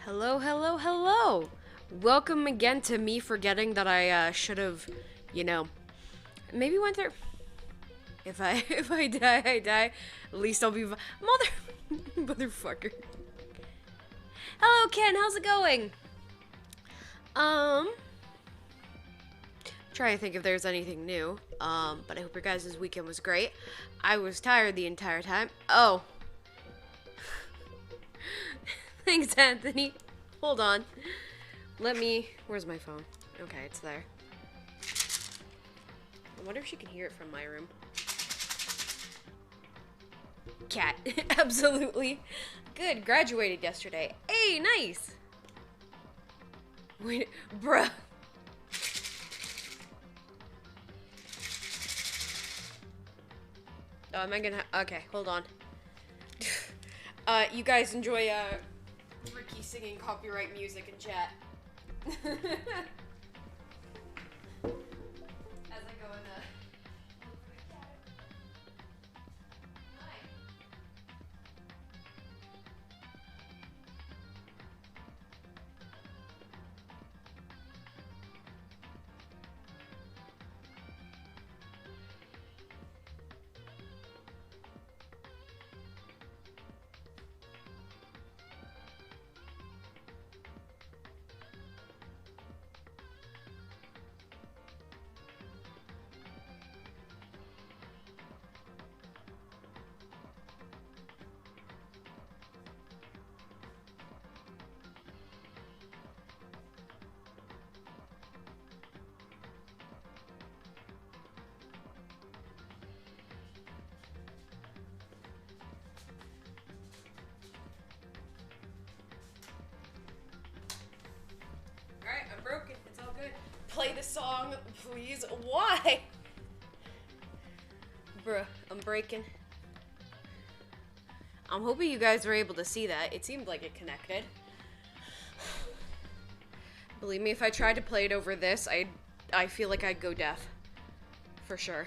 Hello, hello, hello. Welcome again to me forgetting that I should have, you know, maybe went there. If I if I die, I die. At least I'll be motherfucker. Hello, Ken. How's it going? Um, trying to think if there's anything new. But I hope your guys' weekend was great. I was tired the entire time. Oh, thanks, Anthony. Hold on. Let me. Where's my phone? Okay, it's there. I wonder if she can hear it from my room. Cat. Absolutely. Good. Graduated yesterday. Hey, nice. Wait, bruh. Oh, am I gonna? Okay, hold on. You guys enjoy Ricky singing copyright music in chat. As I go in Hi. Alright, I'm broken. It's all good. Play the song, please. Why? Bruh, I'm breaking. I'm hoping you guys were able to see that. It seemed like it connected. Believe me, if I tried to play it over this, I feel like I'd go deaf. For sure.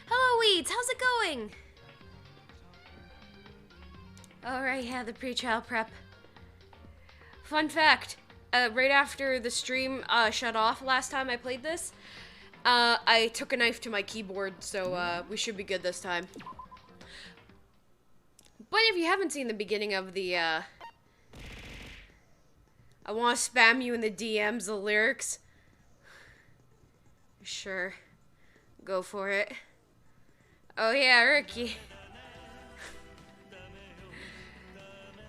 Hello, Weeds. How's it going? Alright, yeah, the pre-trial prep. Fun fact, right after the stream shut off last time I played this, I took a knife to my keyboard, so we should be good this time. But if you haven't seen the beginning of the, I want to spam you in the DMs, the lyrics. Sure. Go for it. Oh yeah, Ricky.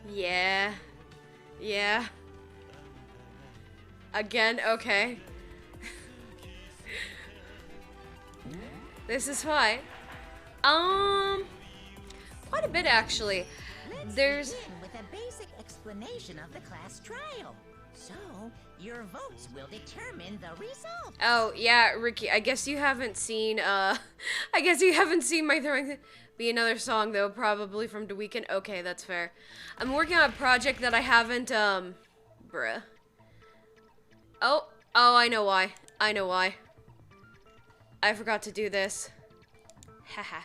Yeah. Yeah. Again, okay. This is fine. Quite a bit actually. There's Begin with a basic explanation of the class trial. So, your votes will determine the result. Oh, yeah, Ricky, I guess you haven't seen I guess you haven't seen my throwing be another song though, probably from The Weeknd. Okay, that's fair. I'm working on a project that I haven't bruh. Oh, I know why. I know why. I forgot to do this. Haha.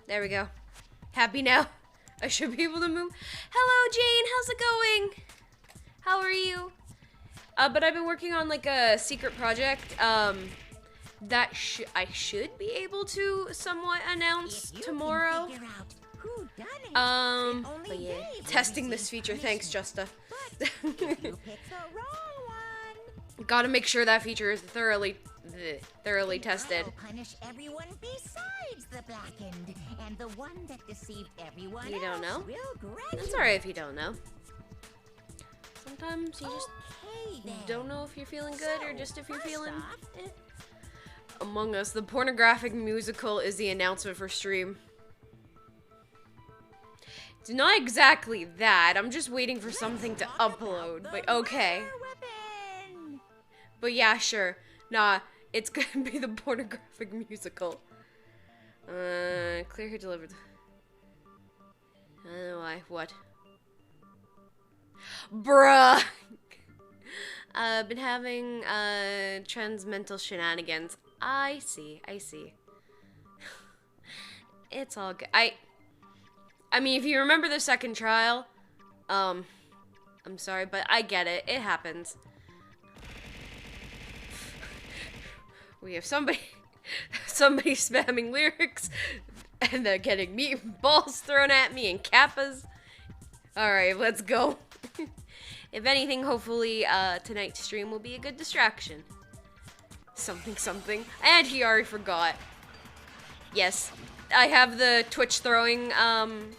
There we go. Happy now. I should be able to move. Hello, Jane. How's it going? How are you? But I've been working on like a secret project that I should be able to somewhat announce If you tomorrow. Can figure out who done it, then only But yeah, they will testing this receive feature. Thanks, punishment. Justa. But if you pick the wrong one, Gotta make sure that feature is thoroughly the tested. trial will punish everyone besides the blackened, and the one that deceived everyone You don't know? else will graduate. That's alright if you don't know. Sometimes you just Okay, then. don't know if you're feeling good or So, just if you're first feeling off, Among Us. The pornographic musical is the announcement for stream. It's not exactly that. I'm just waiting for something to Let's talk upload. about But the okay. murder weapon. But yeah, sure. Nah, it's gonna be the pornographic musical. Clear who delivered. I don't know why. What? Bruh! Been having, transmental shenanigans. I see. It's all good. I mean, if you remember the second trial, I'm sorry, but I get it. It happens. We have somebody spamming lyrics, and they're getting meatballs thrown at me and kappas. Alright, let's go. If anything, hopefully, tonight's stream will be a good distraction. Something. And he already forgot. Yes, I have the Twitch throwing, Chihiro's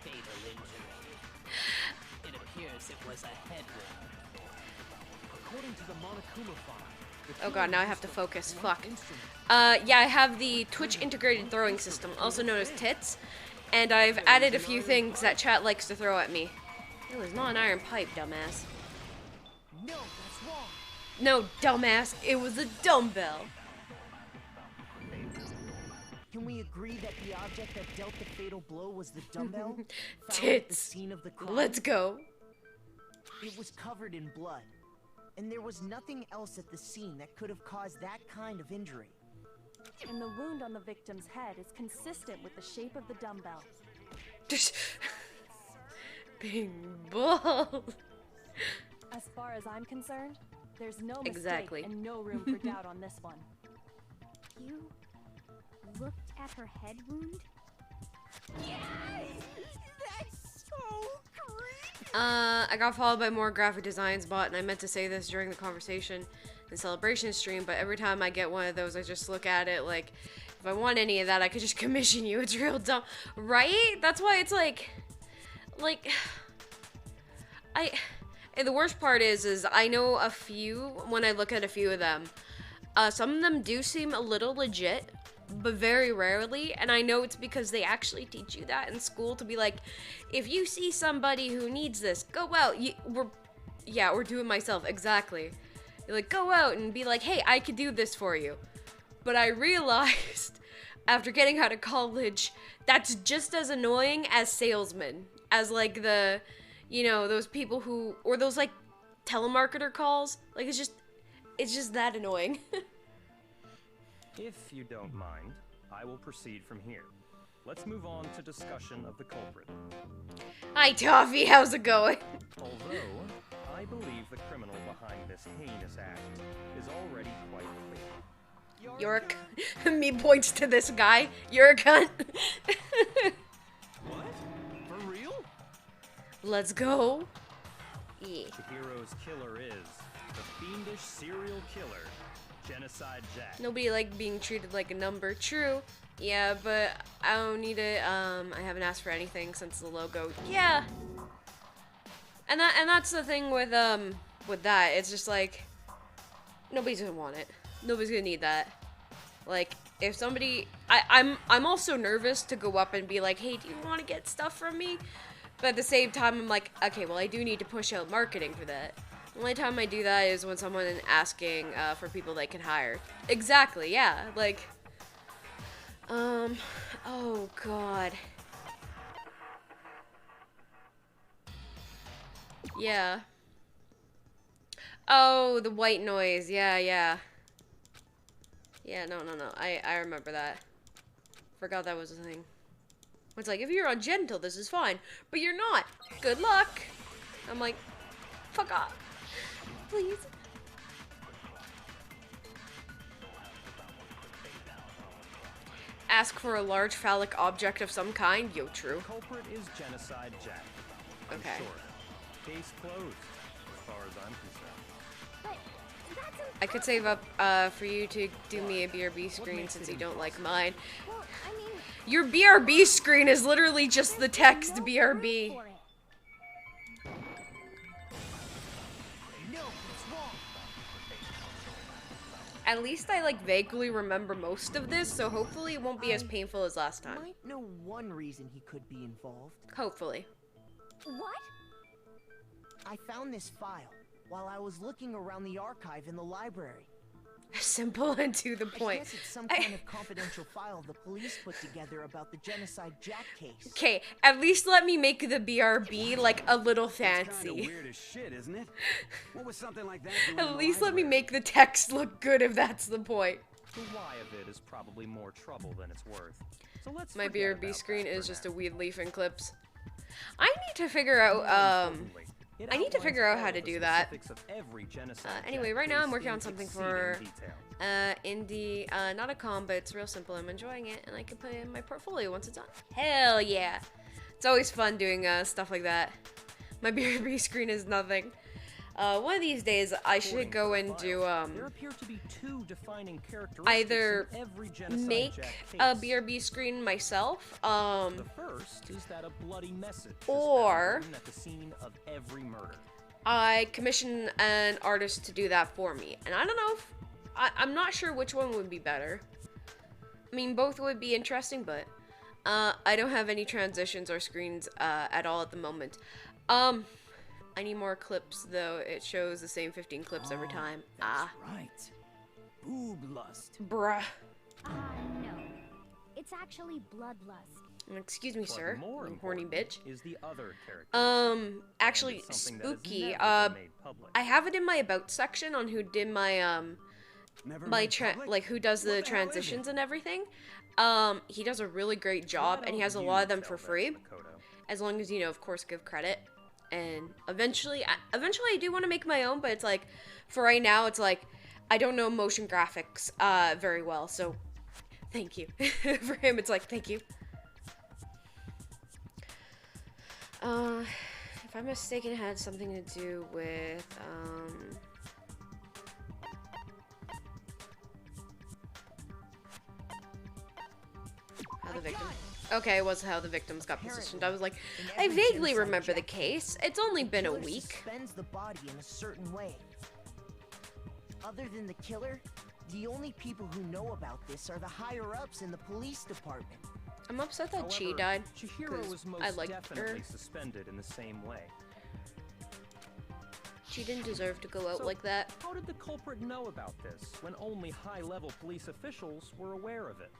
fatal injury. It appears it was a head wound. According to the Monokuma file, oh god, now I have to focus. Fuck. Yeah, I have the Twitch integrated throwing system, also known as TITS, and I've added a few things that chat likes to throw at me. It was not an iron pipe, dumbass. no, that's wrong. No, dumbass, it was a dumbbell. Can we agree that the object that dealt the fatal blow was the dumbbell? Found at the Tits. scene of the crime? Let's go. It was covered in blood, and there was nothing else at the scene that could have caused that kind of injury. And the wound on the victim's head is consistent with the shape of the dumbbell. Bing ball. As far as I'm concerned, there's no mistake Exactly. and no room for doubt on this one. You looked at her head wound? That's so creepy! I got followed by more graphic designs bot, and I meant to say this during the conversation and celebration stream, but every time I get one of those, I just look at it like, if I want any of that, I could just commission you. It's real dumb, right? That's why it's like, and the worst part is I know a few, when I look at a few of them, some of them do seem a little legit, but very rarely, and I know it's because they actually teach you that in school to be like, if you see somebody who needs this, go out. We're doing myself, exactly. You're like, go out and be like, hey, I could do this for you. But I realized, after getting out of college, that's just as annoying as salesmen. As, like, the, you know, those people who, or those, like, telemarketer calls. Like, it's just that annoying. If you don't mind, I will proceed from here. Let's move on to discussion of the culprit. Hi, Toffee, how's it going? Although, I believe the criminal behind this heinous act is already quite clear. You're a me points to this guy. You're a cunt. What? For real? Let's go. Yeah. Chihiro's killer is the fiendish serial killer, Genocide Jack. Nobody like being treated like a number. True. Yeah, but I don't need it. I haven't asked for anything since the logo. Yeah. And that's the thing with that. It's just like nobody's gonna want it. Nobody's gonna need that. Like if somebody, I'm also nervous to go up and be like, hey, do you want to get stuff from me? But at the same time, I'm like, okay, well, I do need to push out marketing for that. The only time I do that is when someone is asking for people they can hire. Exactly, yeah. Like, oh god. Yeah. Oh, the white noise. Yeah. Yeah, no. I remember that. Forgot that was a thing. It's like, if you're on gentle, this is fine. But you're not. Good luck. I'm like, fuck off. Please. Ask for a large phallic object of some kind. Yo, true. Culprit is Genocide Jack. In Okay. short, case closed, as far as I'm concerned. But that's I could save up for you to do me a BRB screen since you don't like mine. well, I mean, Your BRB screen is literally just the text no BRB. room for it. No, it's wrong. At least I like vaguely remember most of this, so hopefully it won't be as painful as last time. Might know one reason he could be involved. Hopefully. What? I found this file while I was looking around the archive in the library. Simple and to the I point. guess it's some kind of confidential file the police put together about the Genocide Jack case. Okay, at least let me make the BRB like a little It's kinda fancy. weird as shit, isn't it? What was something like that doing in At the least let me library? make the text look good if that's the point. the why of it is probably more trouble than it's worth. So let's My forget BRB about screen that is for just now. a weed leaf and clips. I need to figure out, Importantly, it I need to outlines figure out all how to of the do that. specifics of every genocide Anyway, Jack right now I'm faced working in on something exceeding for, detail. indie, not a com, but it's real simple. I'm enjoying it, and I can put it in my portfolio once it's done. Hell yeah! It's always fun doing, stuff like that. My BRB screen is nothing. One of these days, I should According go to the and do, files, there appear to be two defining characteristics either in every genocide make Jack a case. BRB screen myself, The first is that a bloody message is found or- written at the scene of every murder. I commission an artist to do that for me. And I don't know if, I'm not sure which one would be better. I mean, both would be interesting, but I don't have any transitions or screens at all at the moment. I need more clips, though. It shows the same 15 clips every time. Right. Boob lust. Bruh. No. It's actually bloodlust. Excuse me, But sir, more you horny important bitch. is the other character. Actually, It's something that has spooky. never been made public. I have it in my about section on who did my Never my made public? like who does the What the hell is it? transitions and everything. He does a really great job, Why and he don't has a you lot of them tell for that, free, Makoto? as long as you know, of course, give credit. And eventually I do want to make my own, but it's like, for right now, it's like I don't know motion graphics very well, so thank you. For him, it's like thank you. If I'm mistaken, it had something to do with how the victim. Okay, it was how the victims got positioned. I was like, In I every vaguely genocide remember the Jack case. It's only been a killer week. suspends the body in a certain way. Other than the killer, the only people who know about this are the higher-ups in the police department. I'm upset that Chi However, died. Chihiro 'cause was most I liked definitely her. suspended in the same way. She didn't deserve to go out So, like that. How did the culprit know about this when only high-level police officials were aware of it?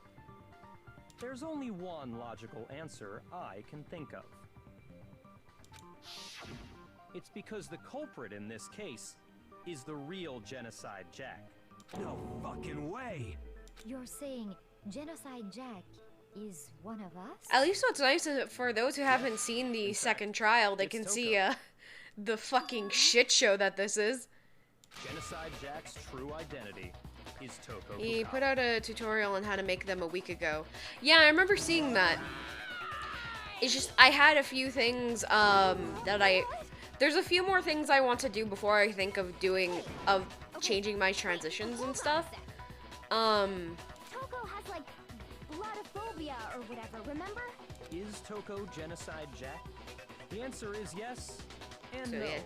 There's only one logical answer I can think of. It's because the culprit in this case is the real Genocide Jack. No fucking way. You're saying Genocide Jack is one of us? At least what's nice is that for those who haven't seen the second trial, they it's can see Toko. the fucking shit show that this is. Genocide Jack's true identity is Toko He Fukawa. put out a tutorial on how to make them a week ago. Yeah, I remember seeing that. It's just, I had a few things, there's a few more things I want to do before I think of changing my transitions and stuff. Toko has like bloodophobia or whatever, remember? Is Toko Genocide Jack? The answer is yes and So no. yeah.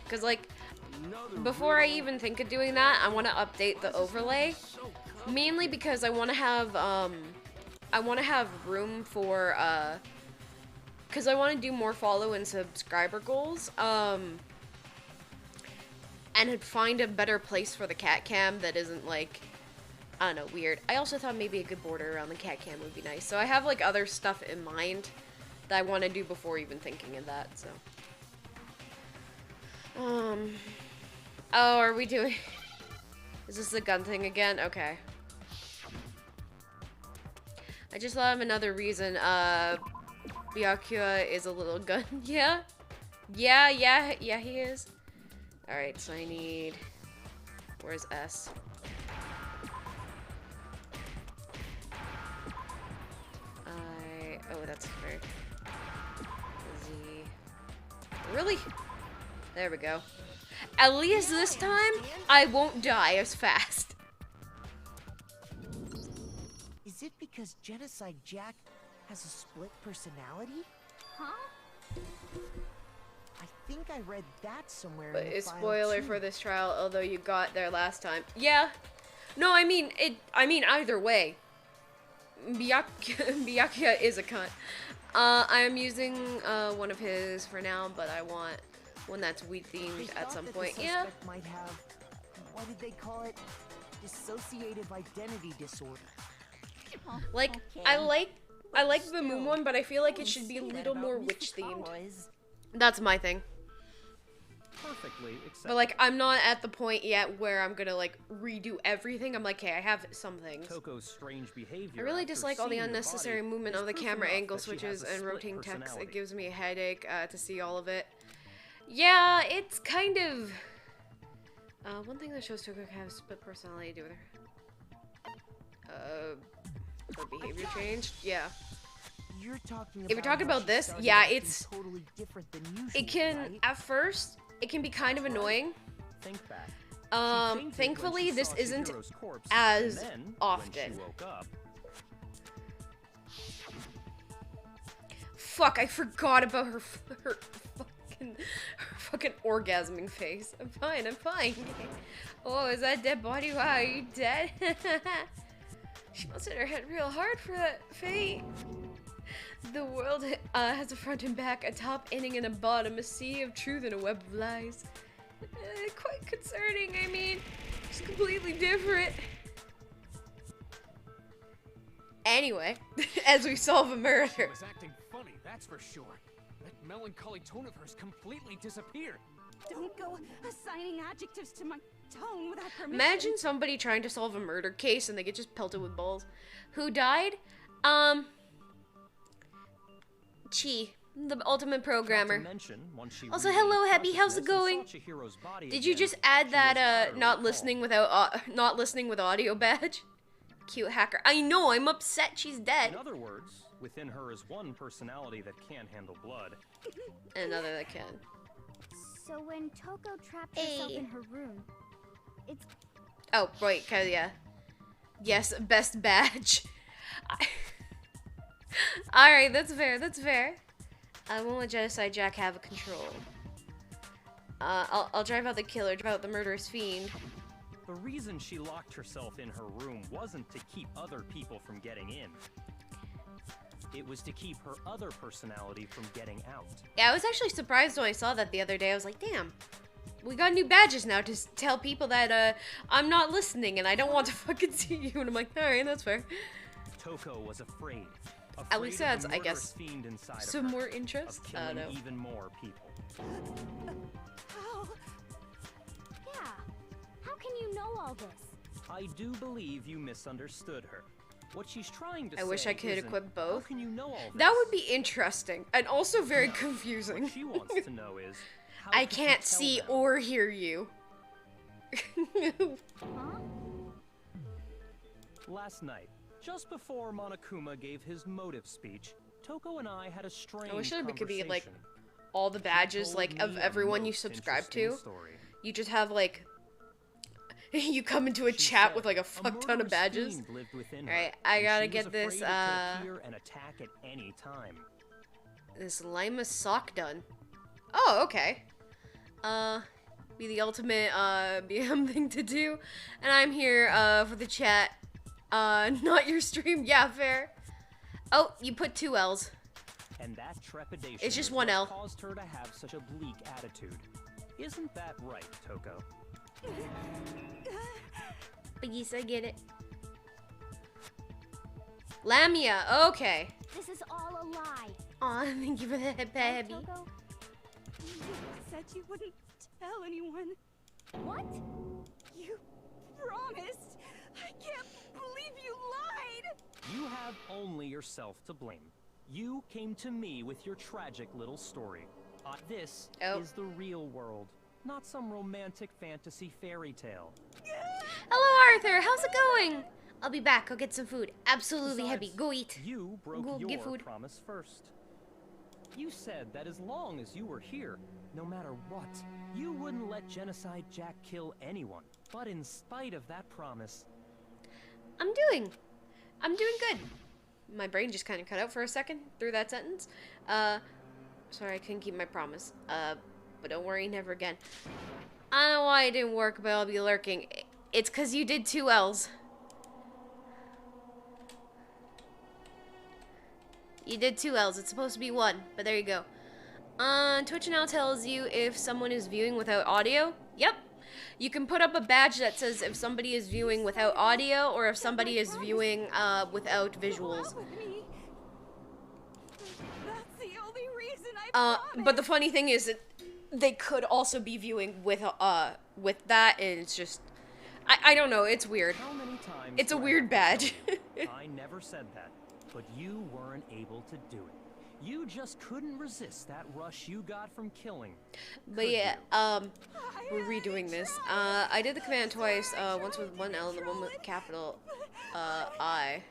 Cause like, Another before I riddle. even think of doing that, I want to update the overlay. So Mainly because I want to have room for, because I want to do more follow and subscriber goals, and I'd find a better place for the cat cam that isn't like, I don't know, weird. I also thought maybe a good border around the cat cam would be nice. So I have like other stuff in mind that I want to do before even thinking of that, so. Oh, are we doing, is this the gun thing again? Okay. I just thought of another reason, Byakuya is a little gun. Yeah? Yeah, he is. Alright, so I need, where's S? Oh, that's hard. Z. Really? There we go. At least this time, I won't die as fast. Is it because Genocide Jack has a split personality? Huh? I think I read that somewhere But in the it's file spoiler too. for this trial, although you got there last time. Yeah. No, I mean either way. Byakuya is a cunt. I am using one of his for now, but I want one that's weed They themed at thought some that the point. Yeah. suspect might have, what did they call it? Dissociative identity disorder. Like Okay. I like the moon Still, one, but I feel like it you should be a say that little about more Mr. witch themed. Kawa's. That's my thing. perfectly acceptable. But like, I'm not at the point yet where I'm gonna like redo everything. I'm like, hey, I have some things. Toko's strange behavior I really after dislike all the seeing your unnecessary body movement is of the proof camera enough angle that she has switches a and split rotating text. It personality. gives me a headache to see all of it. Yeah, it's kind of... one thing that shows Toko has split personality to do with her. Her behavior changed? Yeah. You're talking If you're talking how about she this, started yeah, acting it's... totally different than usual, It can, right? at first, it can be kind of annoying. Think back. She fainted when Thankfully, she this saw isn't Chihiro's corpse, as and then, often. When she woke up, Fuck, I forgot about her fucking orgasming face. I'm fine, I'm fine. Oh, is that dead body? Wow, are you dead? She must hit her head real hard for that fate. The world has a front and back, a top ending and a bottom, a sea of truth and a web of lies. Quite concerning, I mean, it's completely different. Anyway, as we solve a She murder. was acting funny, that's for sure. That melancholy tone of hers completely disappeared. Don't go assigning adjectives to my tone without permission. Imagine somebody trying to solve a murder case and they get just pelted with balls. Who died? Chi, the ultimate not to programmer. mention, once she Also, regained hello, Happy, how's it consciousness and going? saw Chihiro's body Did you again, just add she that was utterly not appalled. listening with audio badge? Cute hacker. I know, I'm upset she's dead. In other words, within her is one personality that can't handle blood. And another that can. So when Toko trapped herself Hey. in her room, it's Oh, right, cause yeah. Yes, best badge. Alright, that's fair, that's fair. I won't let Genocide Jack have a control. I'll drive out the killer, drive out the murderous fiend. The reason she locked herself in her room wasn't to keep other people from getting in. It was to keep her other personality from getting out. Yeah, I was actually surprised when I saw that the other day. I was like, damn, we got new badges now to tell people that I'm not listening and I don't want to fucking see you. And I'm like, alright, that's fair. Toko was afraid. At least Afraid of that's, the I guess, murderous fiend inside some of her, more interest. of I don't killing know. even more people. How? yeah. How can you know all this? I do believe you misunderstood her. What she's trying to I say wish I could isn't, equip how both. can you know all this? That would be interesting and also very What confusing. she wants to know is, how I could you can't tell see them? or hear you. Huh? Last night, just before Monokuma gave his motive speech, Toko and I had a strange wish it could be, like, conversation. all the badges, Told like, of me a everyone you most subscribe interesting to. story. You just have, like, you come into a She chat said with, like, a fuck ton of murderous badges. fiend lived within her, Alright, I and gotta she was get this, afraid it could appear and attack at any time. This Lima sock done. Oh, okay. Be the ultimate, BM thing to do. And I'm here, for the chat. Not your stream. Yeah, fair. Oh, you put 2 L's. And that trepidation It's just is one what L. caused her to have such a bleak attitude. Isn't that right, Toko? But yes, I get it. Lamia, okay. This is all a lie. Aw, thank you for that, Right, baby. Toko? You said you wouldn't tell anyone. What? You promised. I can't believe you lied. You have only yourself to blame. You came to me with your tragic little story. This Oh. is the real world, not some romantic fantasy fairy tale. Hello, Arthur. How's it going? I'll be back. I'll get some food. Absolutely Besides, happy. Go eat. You broke Go your get food. promise first. You said that as long as you were here, no matter what, you wouldn't let Genocide Jack kill anyone. But in spite of that promise, I'm doing good. My brain just kind of cut out for a second through that sentence. Sorry, I couldn't keep my promise. But don't worry, never again. I don't know why it didn't work, but I'll be lurking. It's because you did 2 L's. You did 2 L's. It's supposed to be 1, but there you go. Twitch now tells you if someone is viewing without audio. Yep. You can put up a badge that says if somebody is viewing without audio or if somebody is viewing without visuals. Go out with me. That's the only reason I promised. But the funny thing is that they could also be viewing with that, and it's just, I don't know, it's weird. How many times It's a do I weird have to badge. tell you? I never said that, but you weren't able to do it. You just couldn't resist that rush you got from killing. But Could yeah, you? we're redoing this. I did the command twice, once with one L and the one with capital I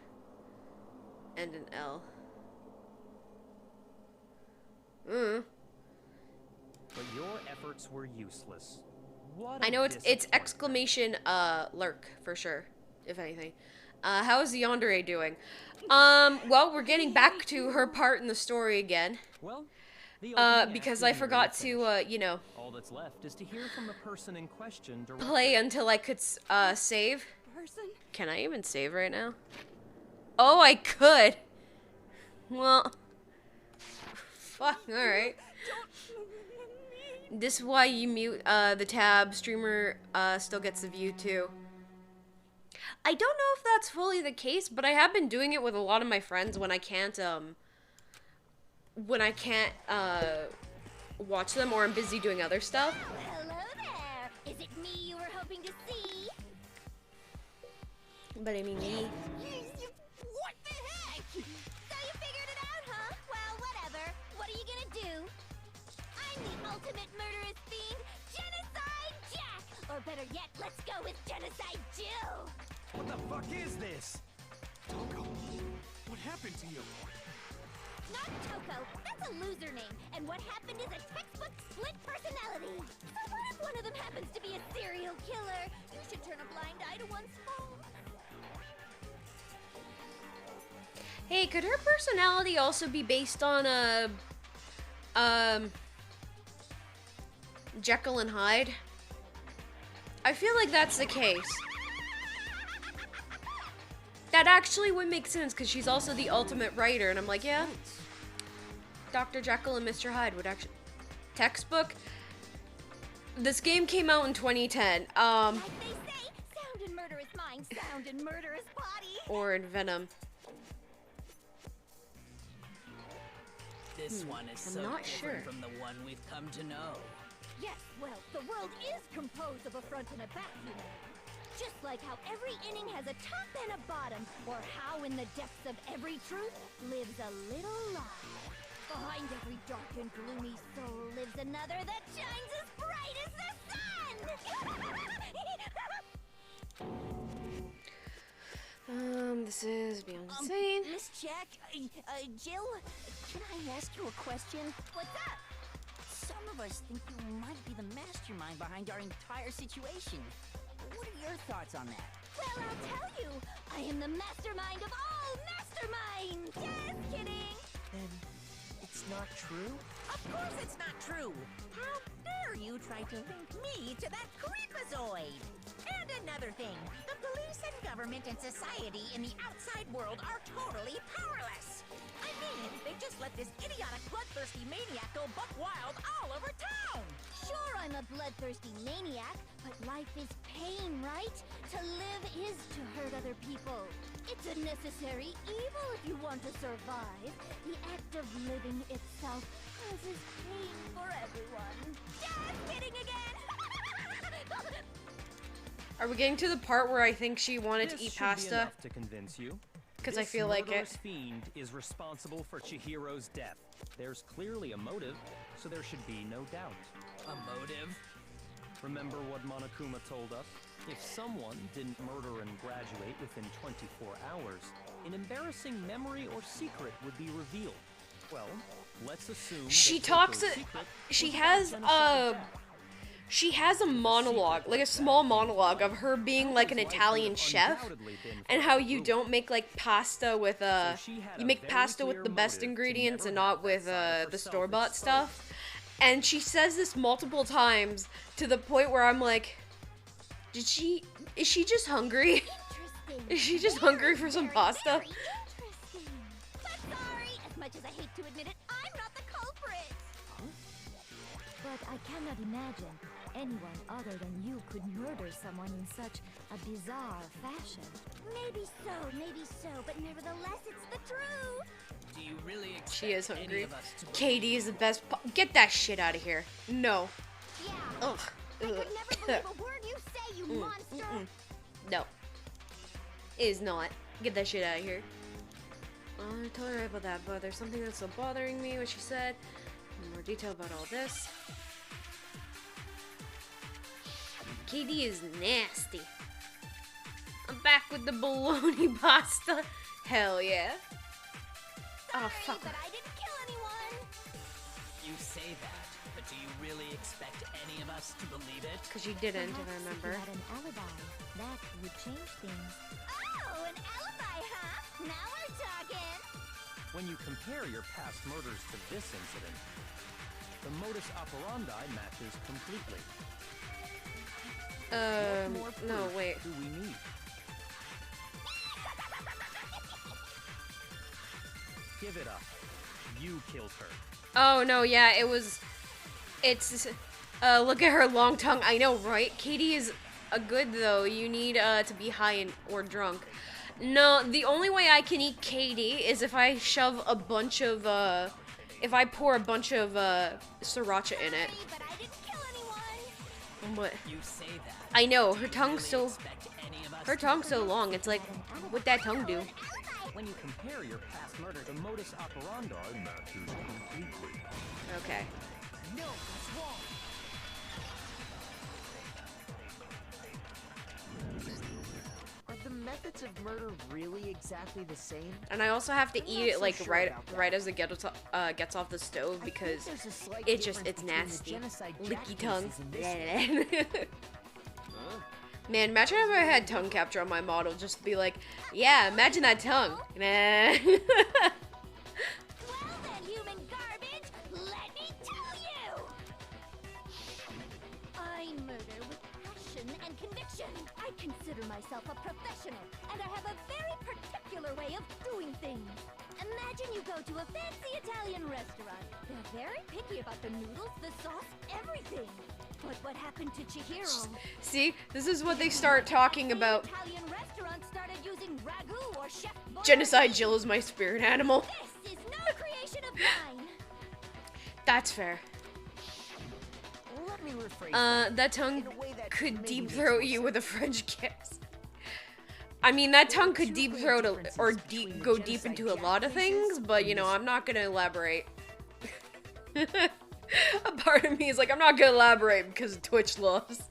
and an L. But your efforts were useless. What I a know it's disappointment. exclamation lurk for sure, if anything. How is the Yandere doing? Well, we're getting back to her part in the story again. Well, the opening Because act I is forgot nearly to, finished. you know, All that's left is to hear from the person in question directly. play until I could save. Person? Can I even save right now? Oh, I could. Well, fuck. All right. This is why you mute the tab. Streamer still gets the view too. I don't know if that's fully the case, but I have been doing it with a lot of my friends when I can't watch them or I'm busy doing other stuff. Hello there. Is it me you were hoping to see? But I mean, me. What the heck? So you figured it out, huh? Well, whatever. What are you gonna do? I'm the ultimate murderous fiend, Genocide Jack! Or better yet, let's go with Genocide Jill! What the fuck is this? Toko, what happened to you? Not Toko, that's a loser name, and what happened is a textbook split personality. So what if one of them happens to be a serial killer? You should turn a blind eye to one's faults. Hey, could her personality also be based on Jekyll and Hyde? I feel like that's the case. That actually would make sense because she's also the ultimate writer, and I'm like, yeah, Dr. Jekyll and Mr. Hyde would actually textbook. This game came out in 2010. Like they say, sound in murderous mind, sound in murderous body. Or in Venom. This one is I'm so not different sure. from the one we've come to know. Yes, well, the world is composed of a front and a back, you know. Just like how every inning has a top and a bottom, or how in the depths of every truth lives a little lie. Behind every dark and gloomy soul lives another that shines as bright as the sun! This is beyond insane. Miss Jack, Jill, can I ask you a question? What's up? Some of us think you might be the mastermind behind our entire situation. What are your thoughts on that? Well, I'll tell you. I am the mastermind of all masterminds! Just kidding! Then it's not true? Of course it's not true! How dare you try to link me to that creepazoid? And another thing, the police and government and society in the outside world are totally powerless! I mean, they just let this idiotic bloodthirsty maniac go buck wild all over town! Sure, I'm a bloodthirsty maniac, but life is pain, right? To live is to hurt other people. It's a necessary evil if you want to survive. The act of living itself causes pain for everyone. Just kidding again! Are we getting to the part where I think she wanted This to eat should be pasta? enough to convince you. Because I This feel like it. murderous fiend is responsible for Chihiro's death. There's clearly a motive, so there should be no doubt. A motive? Remember what Monokuma told us? If someone didn't murder and graduate within 24 hours, an embarrassing memory or secret would be revealed. Well, let's assume She that talks. Toko's secret She was has about genocide Jack. she has a monologue, like a small monologue of her being like an Italian chef, and how you don't make like pasta with you make pasta with the best ingredients and not with the store-bought stuff. And she says this multiple times to the point where I'm like, is she just hungry? Interesting. Is she just hungry for some pasta? Very interesting. But sorry, as much as I hate to admit it, I'm not the culprit. But I cannot imagine anyone other than you could murder someone in such a bizarre fashion. Maybe so, but nevertheless, it's the truth. Do you really expect She is any hungry. of us to Katie is the best. Get that shit out of here. No. Yeah. Ugh. I could never believe a word you say, you monster. No. It is not. Get that shit out of here. I told her about that, but there's something that's still bothering me, what she said. More detail about all this. Katie is nasty. I'm back with the bologna pasta. Hell yeah. Oh, fuck. But I didn't kill anyone. You say that, but do you really expect any of us to believe it? Because you didn't, if I Perhaps remember. If you had an alibi, that would change things. Oh, an alibi, huh? Now we're talking. When you compare your past murders to this incident, the modus operandi matches completely. What more No, proof wait. do we need? Give it up. You killed her. Oh, no, yeah, it's, look at her long tongue. I know, right? Katie is a good, though. You need, to be high or drunk. No, the only way I can eat Katie is if I shove a bunch of, if I pour a bunch of, sriracha in it. But I didn't kill anyone. What? You say that. I know, Do her you tongue's really so, expect any of us her to tongue's so long. It's like, what'd that tongue do? When you compare your past murder, the modus operandi matches completely. Okay. No, that's wrong. Are the methods of murder really exactly the same? And I also have to I'm eat not it so like sure right about that. right as it gets off the stove I think because there's a slight it just difference it's between the nasty. genocide Jack Licky tongue. cases and this one. Man, imagine if I had tongue capture on my model, just be like, yeah, imagine that tongue. Nah. Well then, human garbage, let me tell you! I murder with passion and conviction. I consider myself a professional, and I have a very particular way of doing things. Imagine you go to a fancy Italian restaurant. They're very picky about the noodles, the sauce, everything. But what happened to Chihiro? See, this is what they start talking about. Italian restaurants started using ragu or chef Boyardee. Genocide Jill is my spirit animal. This is no creation of mine. That's fair. Let me rephrase That tongue in a way that could maybe deep makes throat more you sense. with a French kiss. I mean, that tongue could two deep great throat differences or between the go deep genocide into a Jack lot of cases things, but you and know, this I'm not gonna elaborate. A part of me is like, I'm not gonna elaborate because of Twitch laws.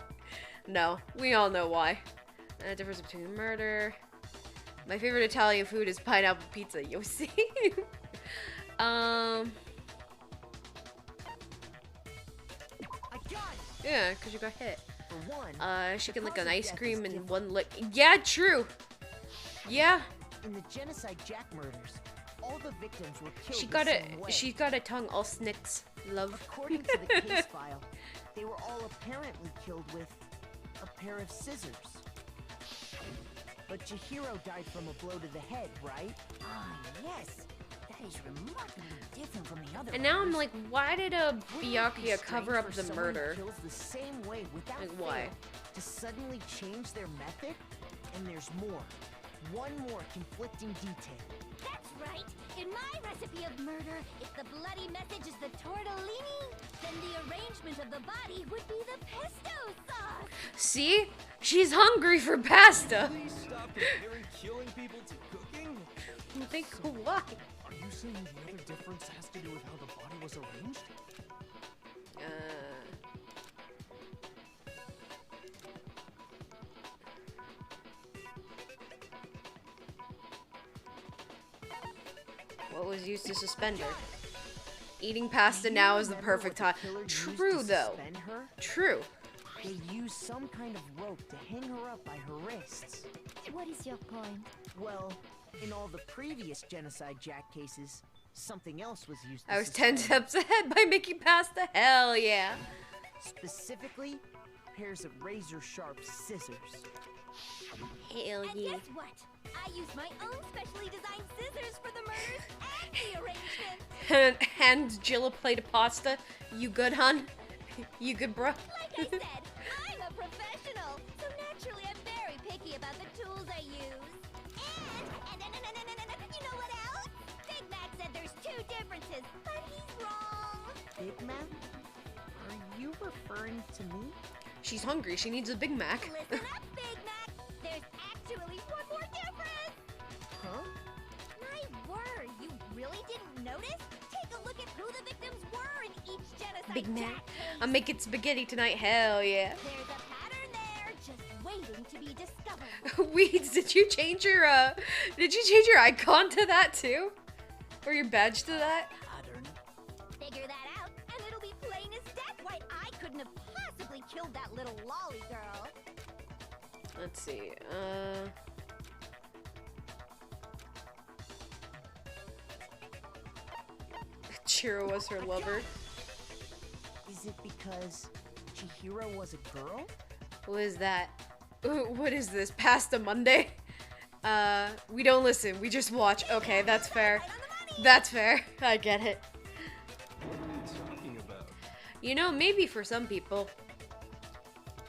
No, we all know why. The difference between murder. My favorite Italian food is pineapple pizza. You see? I got it. Yeah, because you got hit. For one, She can the lick cause an of ice death cream is in different. one lick. Yeah, true. Yeah, in the genocide Jack murders, all the victims were killed she the got same way. She got a tongue all snicks. Love. According to the case file, they were all apparently killed with a pair of scissors. But Chihiro died from a blow to the head, right? Ah, yes. That is remarkably different from the other And now I'm ones. like, why did Wouldn't it be Byakuya cover strange up for the someone who murder? kills the same way without Like, why? fail to suddenly change their method? And there's more. One more conflicting detail. That's right. In my recipe of murder, if the bloody message is the tortellini, then the arrangement of the body would be the pesto sauce. See? She's hungry for pasta. Please stop comparing killing people to cooking. Think why? Are you saying the other difference has to do with how the body was arranged? What was used to suspend her? Eating pasta now is the Remember perfect what time. the killer used True, to though. suspend her? True. They used some kind of rope to hang her up by her wrists. What is your point? Well, in all the previous genocide Jack cases, something else was used to I was 10 suspend. steps ahead by making pasta. Hell yeah. Specifically, pairs of razor-sharp scissors. Hell And yeah. guess what? I used my own specially designed scissors for the murders and the arrangement. Hand Jill a plate of pasta. You good, hun? You good, bro? Like I said, I'm a professional, so naturally I'm very picky about the tools I use. And you know what else? Big Mac said there's differences, but he's wrong. Big Man? Are you referring to me? She's hungry. She needs a Big Mac. Listen up, Big Mac. There's actually one more difference. Huh? My word, you really didn't notice? Take a look at who the victims were in each genocide. Big Mac. Jack case. I'm making spaghetti tonight. Hell yeah. There's a pattern there, just waiting to be discovered. Weeds, did you change your icon to that too? Or your badge to that? Pattern. Figure that out, and it'll be plain as death why I couldn't have possibly killed that little lolly girl. Let's see. Chiro was her lover. Is it because Chihiro was a girl? Who is that? What is this? Pasta Monday? We don't listen. We just watch. Okay, that's fair. That's fair. I get it. What are you talking about? You know, maybe for some people.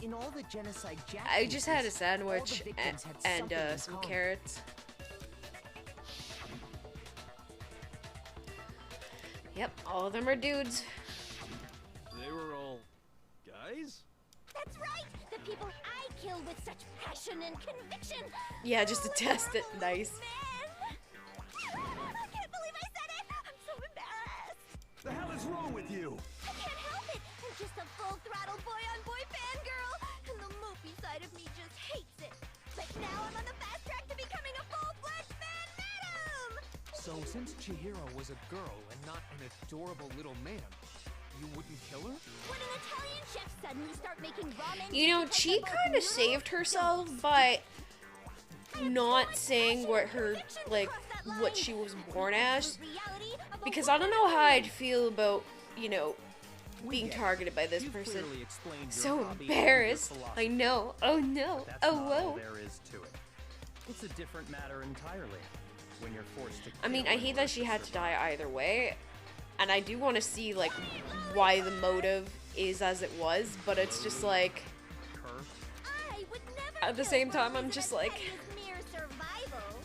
In all the genocide Jack I just had a cases, all the sandwich victims had and something in some common. carrots. Yep, all of them are dudes. They were all guys? That's right! The people I kill with such passion and conviction! Yeah, just to All test it. are Nice. men. I can't believe I said it! I'm so embarrassed! The hell is wrong with you? I can't help it! I'm just a full-throttle boy-on-boy fangirl! And the mopey side of me just hates it! But now I'm on the fast track to becoming a full-fledged fan madam! So since Chihiro was a girl and not an adorable little man, you wouldn't kill her? Would an Italian chef suddenly start making ramen? You know, because she they both kind of noodles? saved herself by not saying what her, like, what she was born as. Because I don't know how I'd feel about, you know, being targeted by this You've person. clearly explained your So hobby and your embarrassed. philosophy. I know. Oh no. That's Oh not all whoa. there is to it. It's a different matter entirely when you're forced to I mean, kill I in hate order that she to had to survive. die either way. And I do want to see, like, why the motive is as it was. But it's just like, Her? I would never at the kill same for time, a I'm reason just as like, petty as mere survival.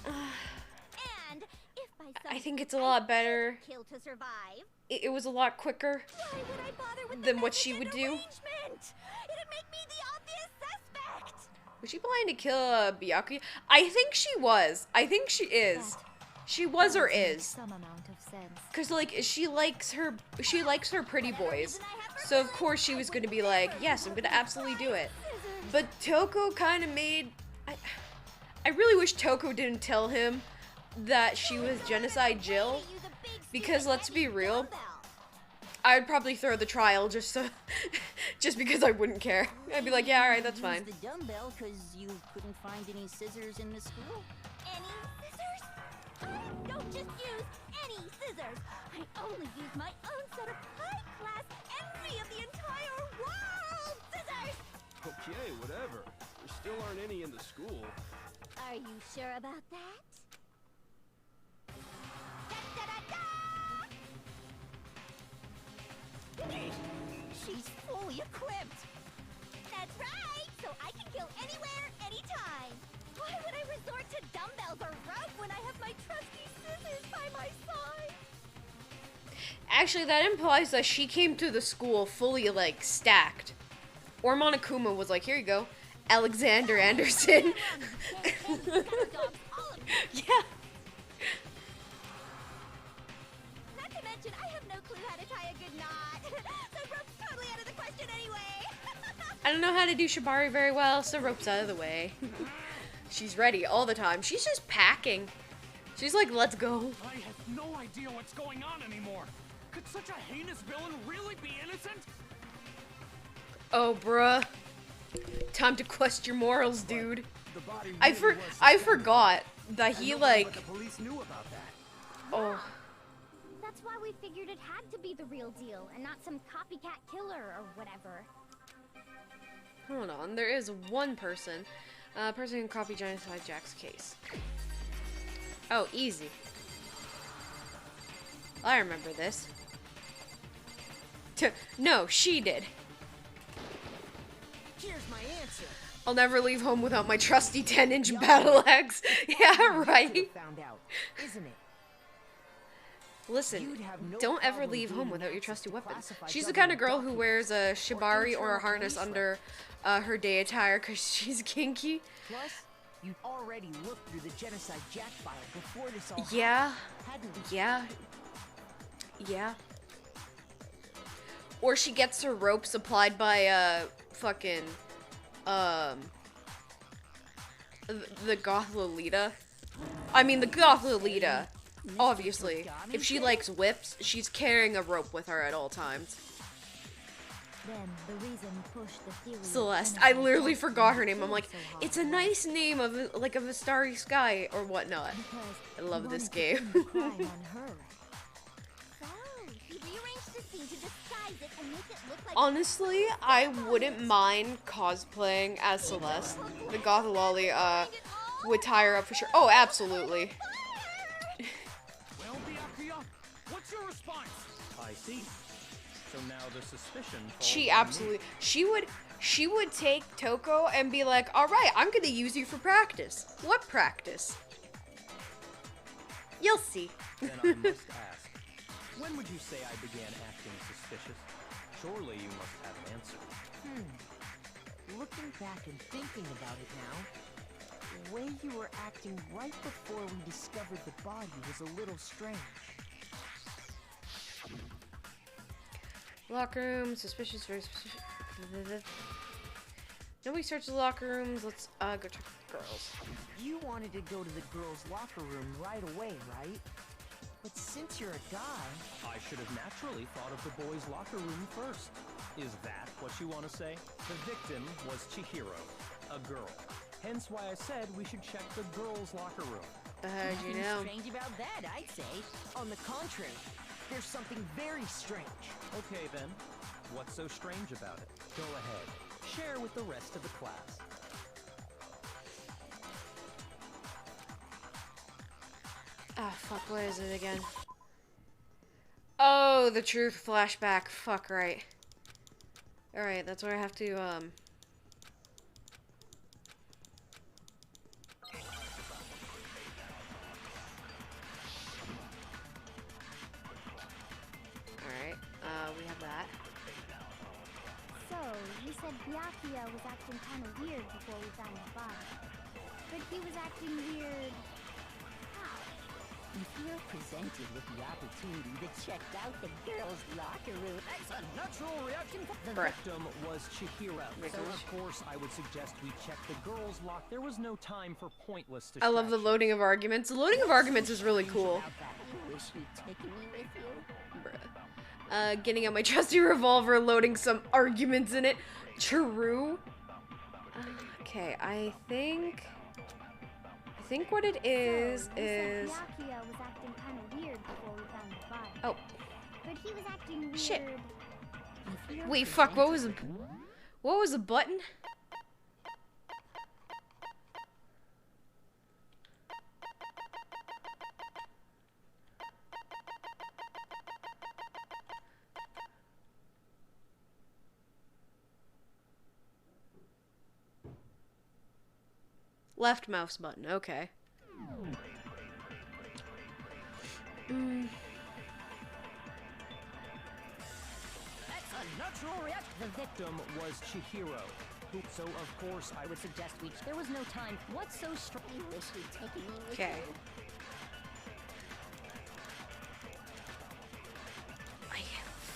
And if by I some think it's a chance lot I better. did kill to survive, It was a lot quicker why would I bother with than the what methods she and would do. arrangement? It'd make me the obvious suspect. Was she planning to kill Byakuya? I think she was. I think she is. She was or Does make is. some amount of sense. Cause like she likes her pretty boys. So of course she was gonna be like, yes, I'm gonna absolutely do it. But Toko kind of made. I really wish Toko didn't tell him that she was Genocide Jill. Because let's be real, I would probably throw the trial just so, just because I wouldn't care. I'd be like, yeah, all right, that's fine. Use the dumbbell because you couldn't find any scissors in the school? Any scissors? I don't just use any scissors. I only use my own set of high-class envy of the entire world scissors. Okay, whatever. There still aren't any in the school. Are you sure about that? She's fully equipped. That's right! So I can kill anywhere, anytime! Why would I resort to dumbbells or rope when I have my trusty scissors by my side? Actually, that implies that she came to the school fully, like, stacked. Or Monokuma was like, here you go, Alexander Anderson. Yeah. Not to mention, I have no clue how to tie a good knot. So rope's totally out of the question anyway. I don't know how to do Shibari very well, so rope's out of the way. She's ready all the time. She's just packing. She's like, let's go. I have no idea what's going on anymore. Could such a heinous villain really be innocent? Oh, bruh. Time to question your morals, dude. The body I really was I suspected. forgot that And he, nobody like, but the police knew about that. oh. That's why we figured it had to be the real deal and not some copycat killer or whatever. Hold on, there is one person. Person who copied Genocide Jack's case. Oh, easy. I remember this. No, she did. Here's my answer. I'll never leave home without my trusty 10-inch battle axe. Yeah, right. Found out, isn't it? Listen, You'd have no don't ever problem leave home gaining without your access trusty to weapon. classified She's the kind of girl government who wears a documents shibari or internal a harness police under her day attire because she's kinky. Plus, you'd already looked through the Genocide Jack file before this all Yeah. happened, hadn't you? Yeah. Yeah. Or she gets her rope supplied by fucking the Goth Lolita. I mean the Goth Lolita. Obviously, if she likes whips, she's carrying a rope with her at all times. Then the reason push the theory of Celeste. I genocide literally was forgot her not name. I'm like, so hard it's a to nice name of like of a starry sky or whatnot. because I love he this wanted to game. pin the crime on her. So, he rearranged the scene to disguise it and make it look like Honestly, I wouldn't mind cosplaying as Celeste. The Goth Lolly would tie her up for sure. Oh, absolutely. Well, Byakuya, what's your response? I see. So now the suspicion falls She on me. absolutely. She would take Toko and be like, "All right, I'm gonna use you for practice." What practice? You'll see. Then I must ask, when would you say I began acting suspicious? Surely you must have an answer. Looking back and thinking about it now, the way you were acting right before we discovered the body was a little strange. Locker room, suspicious, very suspicious. Nobody searches the locker rooms. Let's go check the girls. You wanted to go to the girls' locker room right away, right? But since you're a guy, I should have naturally thought of the boys' locker room first. Is that what you want to say? The victim was Chihiro, a girl. Hence why I said we should check the girls' locker room. How'd you Nothing know? strange about that, I'd say. on the contrary, there's something very strange. Okay then, what's so strange about it? Go ahead, share with the rest of the class. Ah, fuck, what is it again? Oh, the truth flashback. Fuck, right. Alright, that's where I have to, Alright, we have that. So, you said Byakuya was acting kind of weird before we found his body. But he was acting weird... how? If you're presented with the opportunity to check out the girls' locker room, that's a natural reaction. The Bruh. victim was Chihiro, so of course I would suggest we check the girls' lock. There was no time for pointless I love the distractions. loading of arguments. The loading of arguments is really cool. You wish you'd taken me with you. Bruh. Getting out my trusty revolver, loading some arguments in it. True. Okay, I think what it is So, you is... said Byakuya was acting kind of weird before we found his body. Oh, But he was acting weird... shit. If you're Wait, fuck, what was the button? Left mouse button, okay. That's a natural reaction. The victim was Chihiro, who, so of course I would suggest we... There was no time. What's so strange? You wish you'd taken me with Okay. you.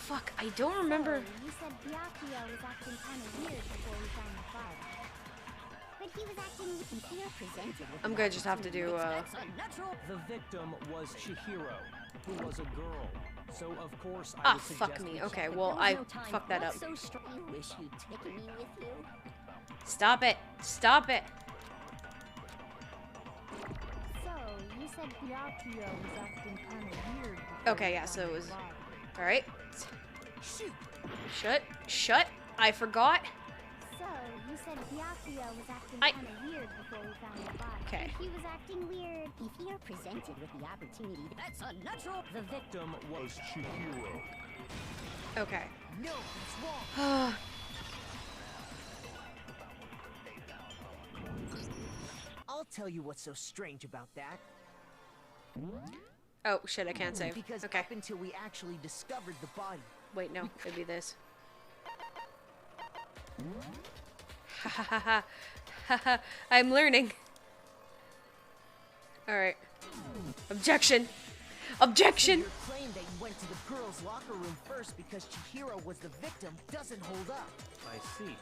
Fuck, I don't remember. So, you said Byakuya was acting kind of weird before we found his body. But he was acting... If you're presented with I'm the gonna just have to do, That's a natural. The victim was Chihiro, who was a girl. So of course I Ah, would fuck suggest me. we Okay, check it. well, There was I no time. fucked that up. What's so strange? You wish you'd taken me with you. Stop it. Stop it. So, you said Byakuya was acting kind of weird before Okay, we yeah, found so it his was... body. Alright. Shoot! Shut. I forgot. So, you said Byakuya was acting I- kind of weird before we found his body. Okay. But he was acting weird. If you're presented with the opportunity, that's a natural. The victim was Chihiro. Okay. No, it's wrong. I'll tell you what's so strange about that. Oh shit, I can't save. Because Okay. up until we actually discovered the body. Wait, no, it'd be this. Ha ha ha ha. Ha ha. I'm learning. Alright. Objection! Objection! Your claim that you went to the girls' locker room first because Chihiro was the victim doesn't hold up. I see.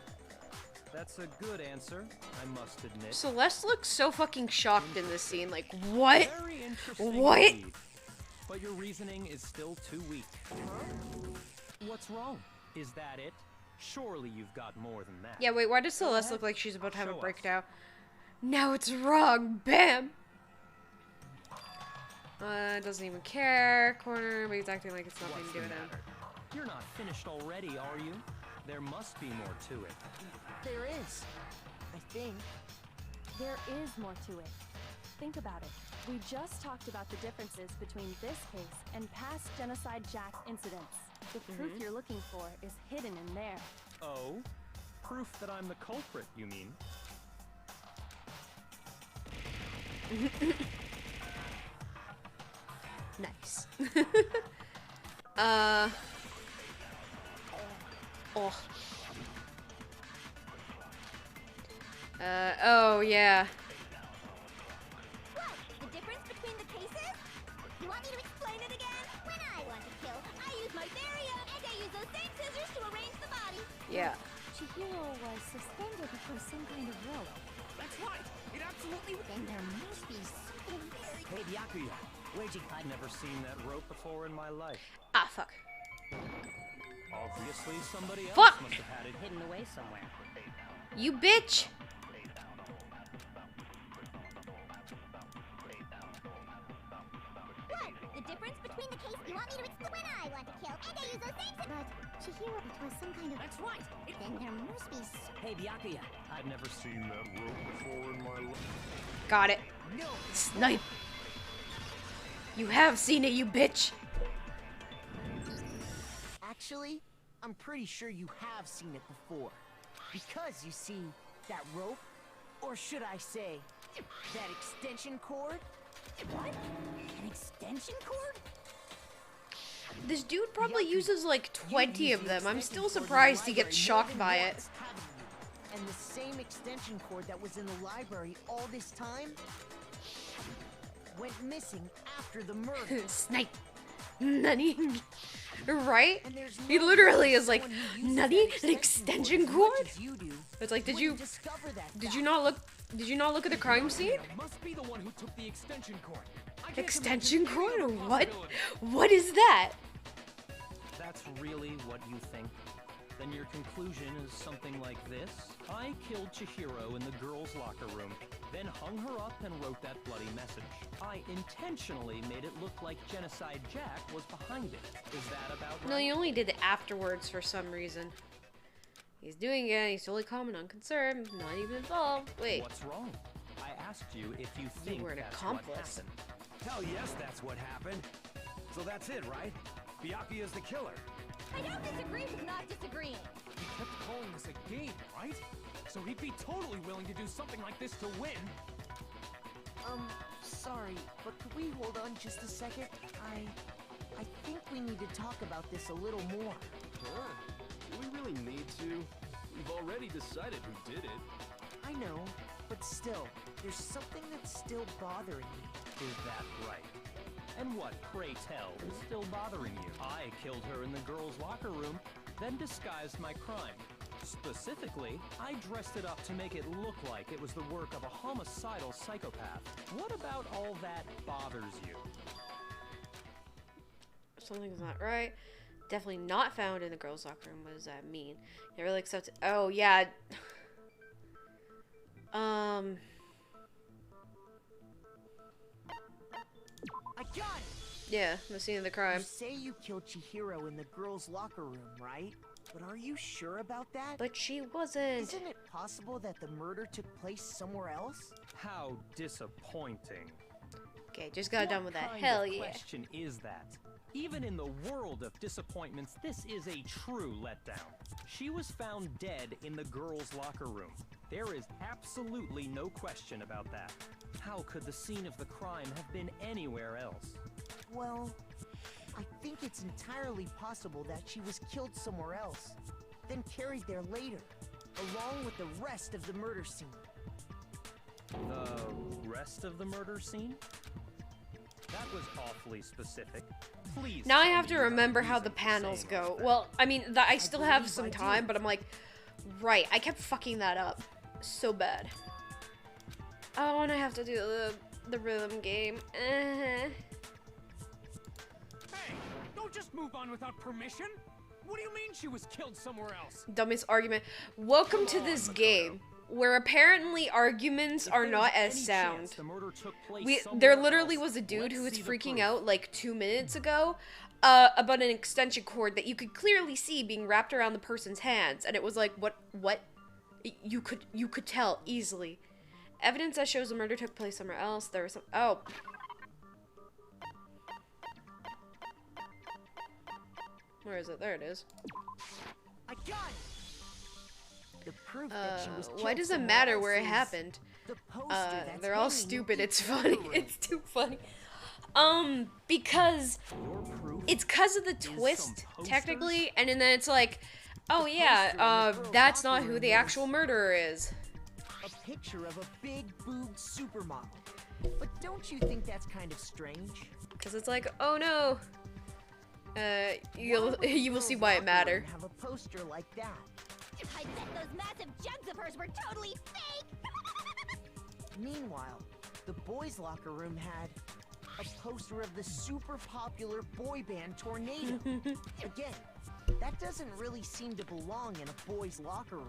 That's a good answer, I must admit. Celeste looks so fucking shocked in this scene. Like, what? Very interesting What? indeed. But your reasoning is still too weak. What's wrong? Is that it? Surely you've got more than that. Yeah, wait, why does Celeste look like she's about to have a breakdown? Now it's wrong. Bam! Doesn't even care. Corner, but he's acting like it's nothing to do with him. You're not finished already, are you? There must be more to it. There is. I think. There is more to it. Think about it. We just talked about the differences between this case and past Genocide Jack incidents. The proof you're looking for is hidden in there. Oh? Proof that I'm the culprit, you mean? Nice. Oh. Oh, yeah. What? The difference between the cases? You want me to explain it again? When I want to kill, I use my barrier, and I use those same scissors to arrange the body. Yeah. Chihiro was suspended from some kind of rope. That's right. It absolutely. Then there must be something very... Hey, Byakuya, where'd you I've never seen that rope before in my life. Ah, fuck. Obviously, somebody else Fuck! must have had it hidden away somewhere. You bitch! What? The difference between the case... You want me to explain... When I want to kill, and I use those same... But Chihiro, it was some kind of... That's right. Then there must be... Hey, Byakuya. I've never seen That rope before in my life. Got it. No. Snipe! You have seen it, you bitch! Actually, I'm pretty sure you have seen it before. Because you see, that rope, or should I say, that extension cord? What? An extension cord? This dude probably Byakuya, uses like you 20 used of the them. I'm extension still cord in the surprised he library gets more shocked than by it. once, haven't you? And the same extension cord that was in the library all this time went missing after the murder. Snipe! Nani? Right? And there's He no literally way is like, someone who uses Nani? that An extension as much cord? as you do It's like, did wouldn't you discover that did fact. you not look at the crime scene? Must be the one who took the extension cord. I can't Extension imagine any cord? other What? possibility. What is that? That's really what you think? Then your conclusion is something like this? I killed Chihiro in the girls' locker room, then hung her up and wrote that bloody message. I intentionally made it look like Genocide Jack was behind it. Is that about right? No, he only did it afterwards for some reason. He's doing it, he's totally calm and unconcerned, not even involved. Wait. What's wrong? I asked you if you think were an that's accomplice. what happened. Hell yes, that's what happened. So that's it, right? Byakuya's the killer. I don't disagree with not disagreeing. He kept calling this a game, right? So he'd be totally willing to do something like this to win. Sorry, but could we hold on just a second? I think we need to talk about this a little more. Huh? Do we really need to? We've already decided who did it. I know, but still, there's something that's still bothering me. Is that right? And what, pray tell, is still bothering you? I killed her in the girls' locker room, then disguised my crime. Specifically, I dressed it up to make it look like it was the work of a homicidal psychopath. What about all that bothers you? Something's not right. Definitely not found in the girls' locker room. What does that mean? It really accepts. Oh yeah. I got it! Yeah, the scene of the crime. You say you killed Chihiro in the girls' locker room, right? But are you sure about that? But she wasn't. Isn't it possible that the murder took place somewhere else? How disappointing. Okay, just got done with that. What kind Hell of yeah. question is that? Even in the world of disappointments, this is a true letdown. She was found dead in the girls' locker room. There is absolutely no question about that. How could the scene of the crime have been anywhere else? Well, I think it's entirely possible that she was killed somewhere else, then carried there later, along with the rest of the murder scene. The rest of the murder scene? That was awfully specific. Please. Now I tell have me to you have a remember how reason the for panels saying go. all that. Well, I mean, I still have some believe I time, do. but I'm like, right, I kept fucking that up so bad. Oh, and I have to do the rhythm game. Hey, don't just move on without permission. What do you mean she was killed somewhere else? Dumbest argument. Welcome to this game, where apparently arguments If are there's not as any sound. chance the murder took place There somewhere literally else, was a dude who was let's see the freaking proof. out like 2 minutes ago about an extension cord that you could clearly see being wrapped around the person's hands, and it was like, what? You could tell easily. Evidence that shows the murder took place somewhere else. There was some. Oh. Where is it? There it is. I got it! The proof that she was Why killed does it somewhere matter else where it is happened? the poster that's They're all hanging in stupid. each It's funny. locker room. It's too funny. Because Your proof it's because of the some twist, posters? technically, and then it's like, oh poster in yeah, the girls' that's locker not who room the was- actual murderer is. A picture of a big boobed supermodel. But don't you think that's kind of strange? Because it's like, oh no. You will see why it Girls' locker matter. room Have a poster like that. I bet those massive jugs of hers were totally fake! Meanwhile, the boys' locker room had a poster of the super popular boy band Tornado. Again, that doesn't really seem to belong in a boys' locker room.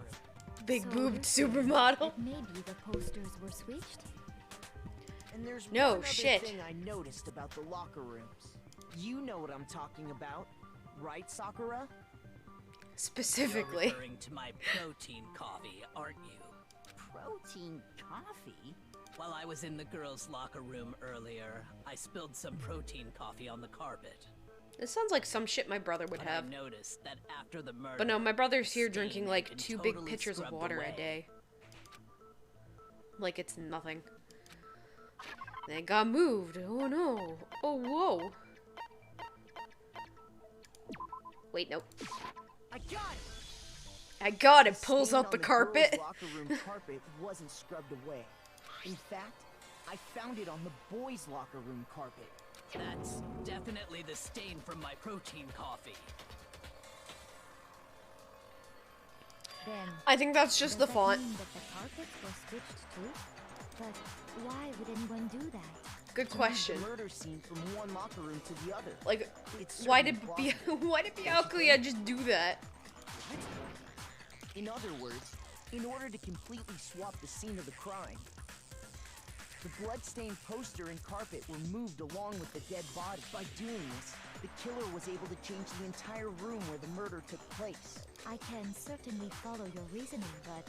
Big So boobed you're saying supermodel. that maybe the posters were switched? And there's No, one other shit. thing I noticed about the locker rooms. You know what I'm talking about, right, Sakura? Specifically. You're referring to my protein coffee, aren't you? Protein coffee? While I was in the girls' locker room earlier, I spilled some protein coffee on the carpet. This sounds like some shit my brother would But have. I noticed that after the murder, But no, my brother's here stain drinking had like been 2 big totally pitchers of scrubbed water away. a day. Like it's nothing. They got moved. Oh no. Oh whoa. Wait, nope. I got it! I got it. The Pulls stain out on the girls' carpet. locker room carpet wasn't scrubbed away. In fact, I found it on the boys' locker room carpet. That's definitely the stain from my protein coffee. Then I think that's just the does that font. mean that the carpets were switched too? But why would anyone do that? Good To move question. the murder scene from one locker room to the other. Like, It's why certainly did plausible. why did Byakuya just do that? In other words, in order to completely swap the scene of the crime, the bloodstained poster and carpet were moved along with the dead body. By doing this, the killer was able to change the entire room where the murder took place. I can certainly follow your reasoning, but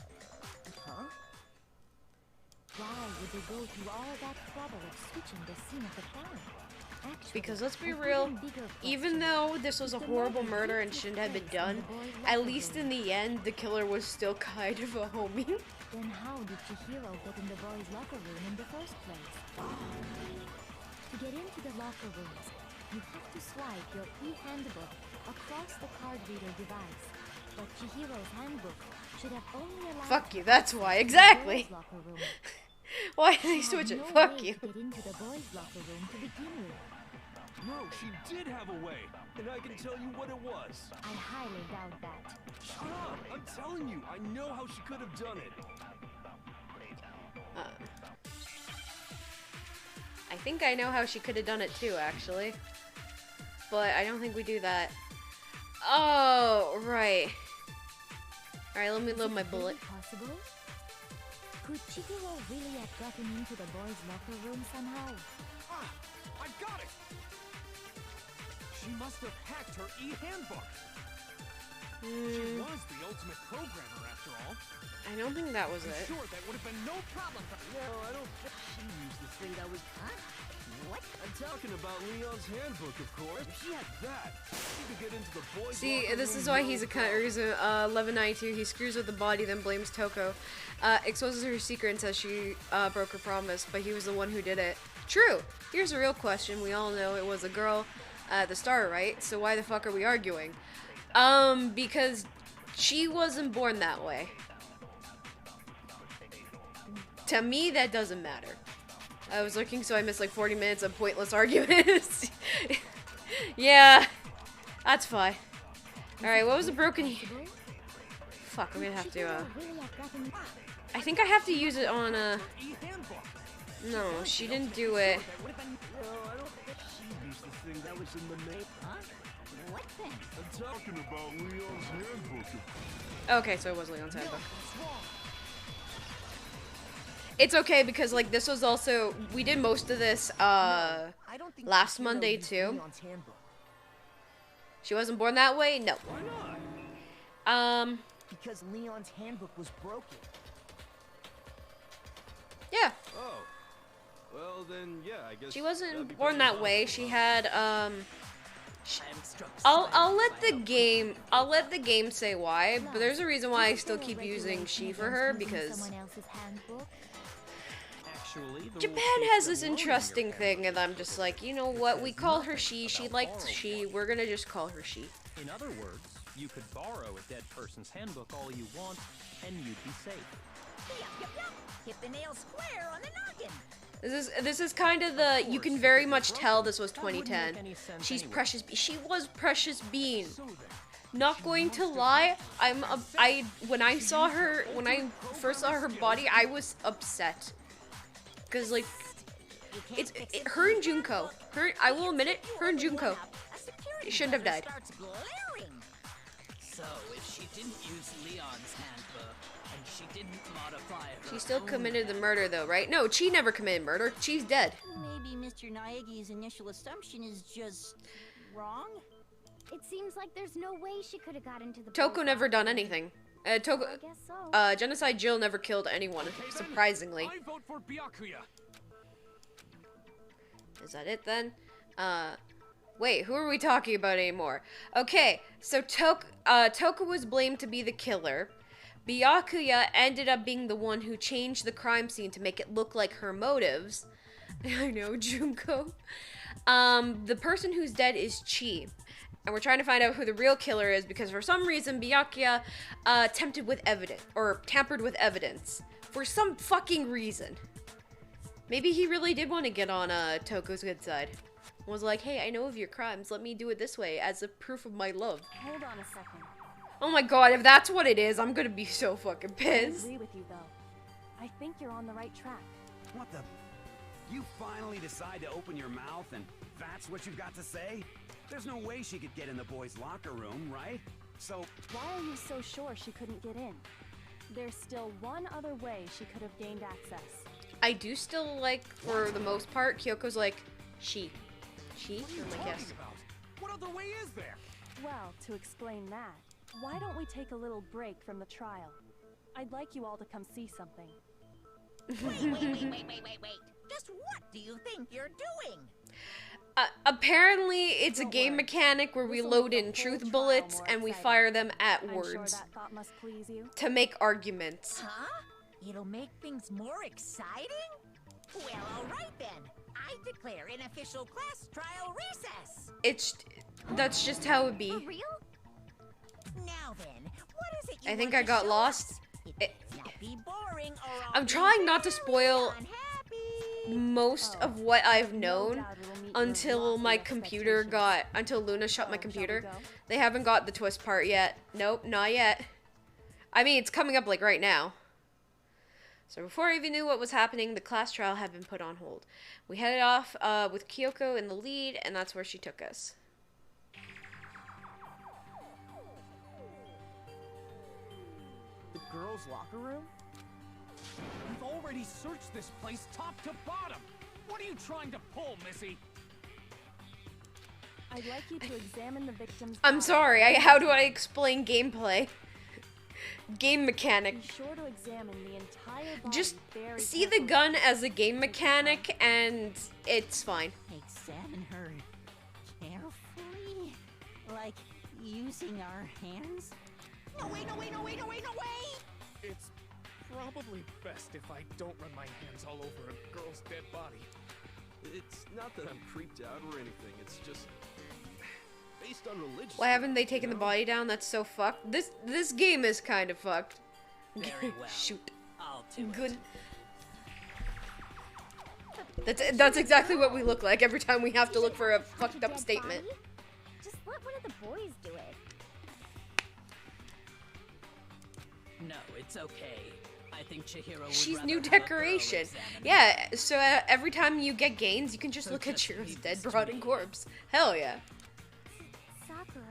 Huh? why would they go through all that trouble of switching the scene of the crime? Actually, Because let's be an real, even bigger even question. though this was a If the horrible murder murder and did shouldn't take have been place in done, the boys' at locker least room, in the end, the killer was still kind of a homie. Then how did Chihiro get in the boys' locker room in the first place? To get into the locker rooms, you have to swipe your e-handbook across the card reader device. But Chihiro's handbook should have only allowed Fuck you, her that's access why, to the exactly. boys' locker room. Why did She they had switch it? no Fuck way you. to get into the boys' locker room to begin with. No, she did have a way, and I can tell you what it was. I highly doubt that. Shut up! I'm telling you, I know how she could have done it. I think I know how she could have done it too, actually. But I don't think we do that. Oh, right. Alright, let me Is load it my really bullet. possible? Could Chihiro really have gotten into the boys' locker room somehow? Ah! I got it! She must have hacked her e-handbook. She was the ultimate programmer after all. I don't think that was I'm it. sure that would have been no problem for. No, I don't think she used the thing that was. Huh? What? I'm talking about Leon's handbook, of course. If she had that, she could get into the boys' See, locker this room is why no he's a problem. cunt reason. 1192, he screws with the body, then blames Toko. Exposes her secret and says she broke her promise, but he was the one who did it. True. Here's a real question. We all know it was a girl at the start, right? So why the fuck are we arguing? Because she wasn't born that way. To me, that doesn't matter. I was looking, so I missed like 40 minutes of pointless arguments. Yeah, that's fine. Alright, what was the broken... Fuck, I'm gonna have to, I think I have to use it on, No, she didn't do it. No, I don't think she used the thing that was in the mail. Huh? What then? I'm talking about Leon's handbook. Okay, so it was Leon's handbook. It's okay because, like, this was also... We did most of this, I don't think last Chihiro Monday, used too. Leon's handbook. She wasn't born that way? No. Why not? Because Leon's handbook was broken. Yeah. Oh. Well, then, yeah, I guess... She that'd be wasn't born pretty that way. impossible, She huh? had, I'll let the game say why, but there's a reason why I still keep using she for her, because Someone else's handbook. Actually, the Japan rule has states this that loaning your interesting thing, and I'm just like, you know what, we call her she liked she, we're gonna just call her she. In other words, you could borrow a dead person's handbook all you want, and you'd be safe. Yup, yup, yup. Hit the nail square on the noggin. This is kind of the, you can very much tell this was That wouldn't 2010. make any sense She's anyway. Precious, she was Precious Bean. So then, Not going to lie, when I first saw her body, I was upset. Cause like, You can't it's fix it, her and you can't Junko. look. I will admit it, her and Open Junko. one up, a security shouldn't have buzzer died. starts glaring. So, if she didn't use Leon's handbook, and she didn't modify her She still own committed the murder though, right? No, Chi never committed murder. Chi's dead. Maybe Mr. Naegi's initial assumption is just wrong? It seems like there's no way she could have got into the Toko boys' never locker done room. anything. I Toko, guess so. Genocide Jill never killed anyone, okay, then, surprisingly. I vote for Byakuya. Is that it then? Wait, who are we talking about anymore? Okay, so Toko was blamed to be the killer. Byakuya ended up being the one who changed the crime scene to make it look like her motives. I know, Junko. The person who's dead is Chi. And we're trying to find out who the real killer is because for some reason Byakuya tampered with evidence. For some fucking reason. Maybe he really did want to get on Toko's good side. Was like, hey, I know of your crimes. Let me do it this way as a proof of my love. Hold on a second. Oh my god, if that's what it is, I'm gonna be so fucking I pissed. agree with you, though. I think you're on the right track. What the... You finally decide to open your mouth and that's what you've got to say? There's no way she could get in the boys' locker room, right? So... Why are you so sure she couldn't get in? There's still one other way she could have gained access. I do still like, for the most part, Kyoko's like, she. She? What are you I'm like, talking yes. about? What other way is there? Well, to explain that, why don't we take a little break from the trial? I'd like you all to come see something. Wait. Just what do you think you're doing? Apparently, it's a Don't game worry. mechanic where we This'll load make in the whole truth trial bullets more and we exciting. fire them at I'm words sure that thought must please you. to make arguments. Huh? It'll make things more exciting? Well, alright then. I declare an official class trial recess. That's just how it For be. real? Now then, what is it you I think want I to got show lost. us? It It- better not be boring or I'll I'm be trying not to very spoil unhappy. most Oh, of what I've no known doubt it'll meet your until lofty my computer expectations. until Luna shut my So, shall we computer. go? They haven't got the twist part yet. Nope, not yet. I mean, it's coming up like right now. So before I even knew what was happening, the class trial had been put on hold. We headed off with Kyoko in the lead, and that's where she took us. The girls' locker room? We've already searched this place top to bottom. What are you trying to pull, Missy? I'd like you to examine the victim's I'm body. sorry, how do I explain gameplay? game mechanic. Be sure to examine the entire body Just very see the carefully. gun as a game mechanic and it's fine. Examine her carefully? Like using our hands? No way, no way, no way, no way, no way! It's probably best if I don't run my hands all over a girl's dead body. It's not that I'm creeped out or anything, it's just based on religion. Why haven't they taken the body down? That's so fucked. This game is kind of fucked. Very well. Shoot. I'll do Good. it. That's exactly what we look like every time we have to look for a fucked up Dead statement. body? Just let one of the boys do it. No, it's okay. I think Chihiro would She's rather new have a girl decoration. examine her. Yeah, so every time you get gains, you can just So look at just Chihiro's leave dead, this to rotting me. corpse. Hell yeah. Sakura.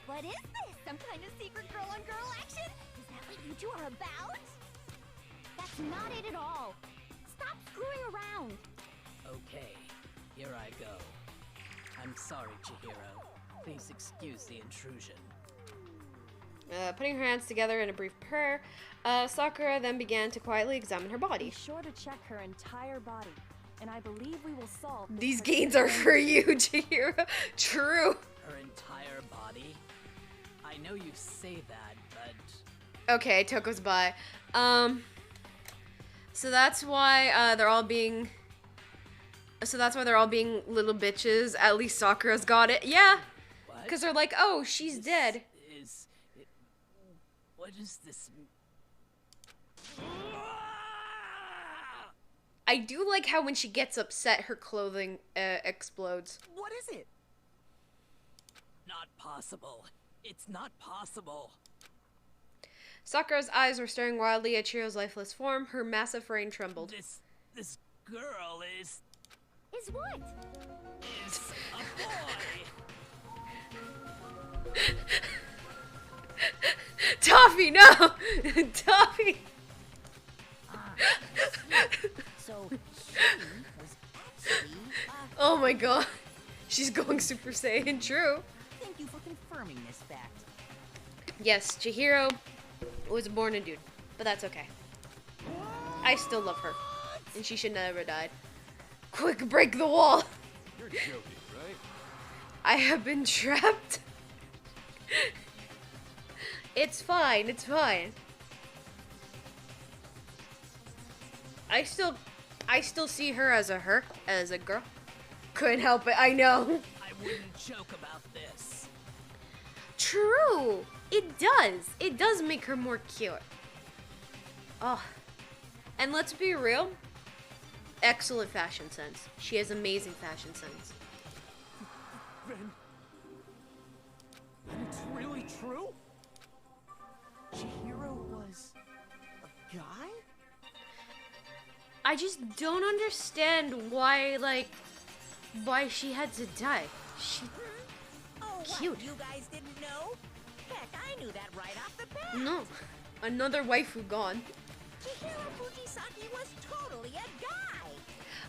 What is this? Some kind of secret girl-on-girl action? Is that what you two are about? That's not it at all. Stop screwing around. Okay, here I go. I'm sorry, Chihiro. Please excuse the intrusion. Putting her hands together in a brief prayer, Sakura then began to quietly examine her Be body. sure to check her entire body, and I believe we will solve this These particular gains are for you, Chihiro. True. Her entire body? I know you say that, but Okay, Toko's by. So that's why they're all being. So that's why they're all being little bitches. At least Sakura's got it. Yeah, what? because they're like, oh, she's This dead. What is this? I do like how when she gets upset, her clothing explodes. What is it? Not possible. It's not possible. Sakura's eyes were staring wildly at Chihiro's lifeless form. Her massive frame trembled. This girl is Is what? a boy. Toffee, no! Toffee! So she was actually, Oh my god. She's going Super Saiyan, true. thank you for confirming this fact. Yes, Chihiro was born a dude, but that's okay. I still love her, and she should never died. Quick, break the wall! You're joking, right? I have been trapped. It's fine, it's fine. I still see her as a girl. Couldn't help it, I know. I wouldn't joke about this. True, it does. It does make her more cute. Oh, and let's be real. Excellent fashion sense. She has amazing fashion sense. Then it's really true? Chihiro was a guy? I just don't understand why she had to die. She Oh, Cute. what, you guys didn't know? Heck, I knew that right off the bat. no, another waifu gone. Chihiro Fujisaki was totally a guy.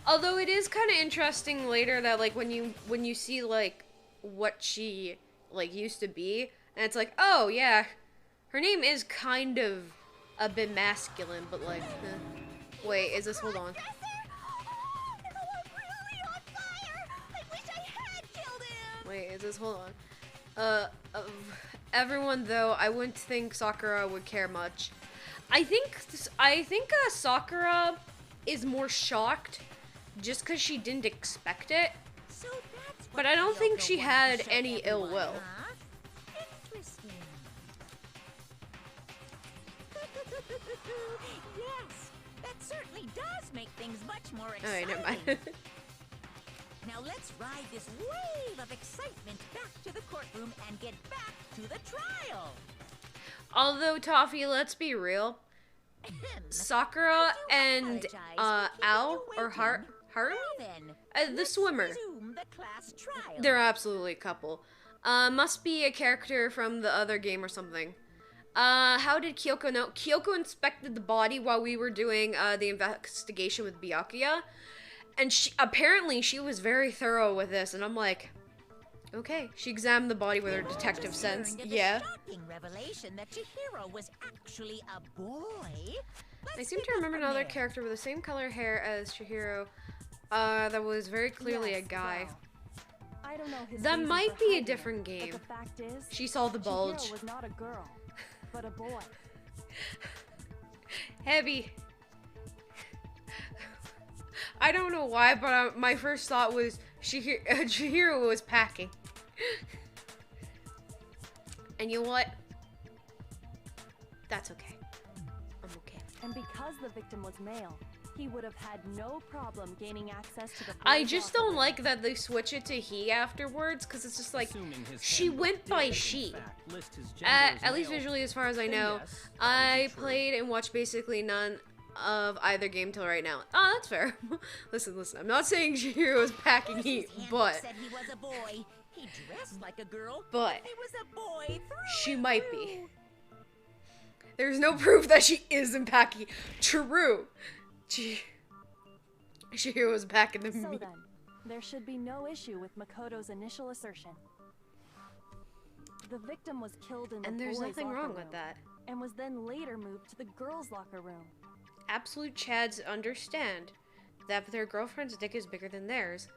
Although it is kind of interesting later that like when you see like what she like used to be, and it's like, oh yeah, her name is kind of a bit masculine, but like, wait, is this? Hold on. Professor? Oh, no, I'm really on fire! I wish I had killed him! Wait, is this? Hold on. Everyone though, I wouldn't think Sakura would care much. I think Sakura is more shocked just because she didn't expect it. So that's what But I don't think Kyoko she wanted had to show any ill everyone, will. huh? Interesting. Yes, that certainly does make things much more Alright, exciting. never mind. Now let's ride this wave of excitement back to the courtroom and get back to the trial. Although Toffee, let's be real, Sakura I do and apologize for keeping Al you or waiting. Haru, Now then, the let's swimmer. resume the class trial. They're absolutely a couple. Must be a character from the other game or something. How did Kyoko know? Kyoko inspected the body while we were doing the investigation with Byakuya, and she apparently was very thorough with this. And I'm like, Okay, she examined the body with her detective sense. Learned of the Yeah. shocking revelation that Chihiro was actually a boy. I seem to remember another character with the same color hair as Chihiro. That was very clearly a guy. well, I don't know his That reason might for be a hiding different it, game. But the fact is, She saw the bulge. Chihiro was not a girl, but a boy. Heavy. I don't know why, but my first thought was Chihiro was packing. And you know what? That's okay. I'm okay. And because the victim was male, he would have had no problem gaining access to the I boys' just locker don't room. like that they switch it to he afterwards, because it's just like, Assuming his she handbook went did, by in she. fact, list his gender as At least male, visually, as far as I then know. yes, that would be I true. played and watched basically none of either game till right now. Oh, that's fair. listen, I'm not saying Chihiro was packing heat, His handbook but said he was a boy. He dressed like a girl. But he was a boy through she and might through. be. There's no proof that she isn't packing. True. Chihiro was packing the So meat. then, there should be no issue with Makoto's initial assertion. The victim was killed in the And there's boys' nothing locker wrong room, with that. and was then later moved to the girls' locker room. Absolute Chads understand that if their girlfriend's dick is bigger than theirs,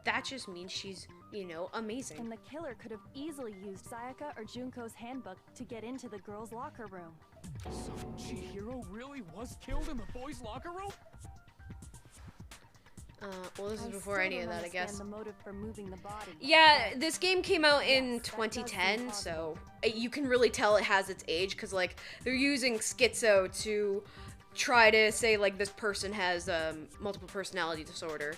that just means she's, you know, amazing. And the killer could have easily used Sayaka or Junko's handbook to get into the girls' locker room. So Chihiro really was killed in the boys' locker room? Well, this is I before still any of don't that, I guess. understand the motive for moving the body. Yeah, but this game came out in yes, that does seem 2010, possible. so you can really tell it has its age, because, like, they're using schizo to try to say, like, this person has multiple personality disorder.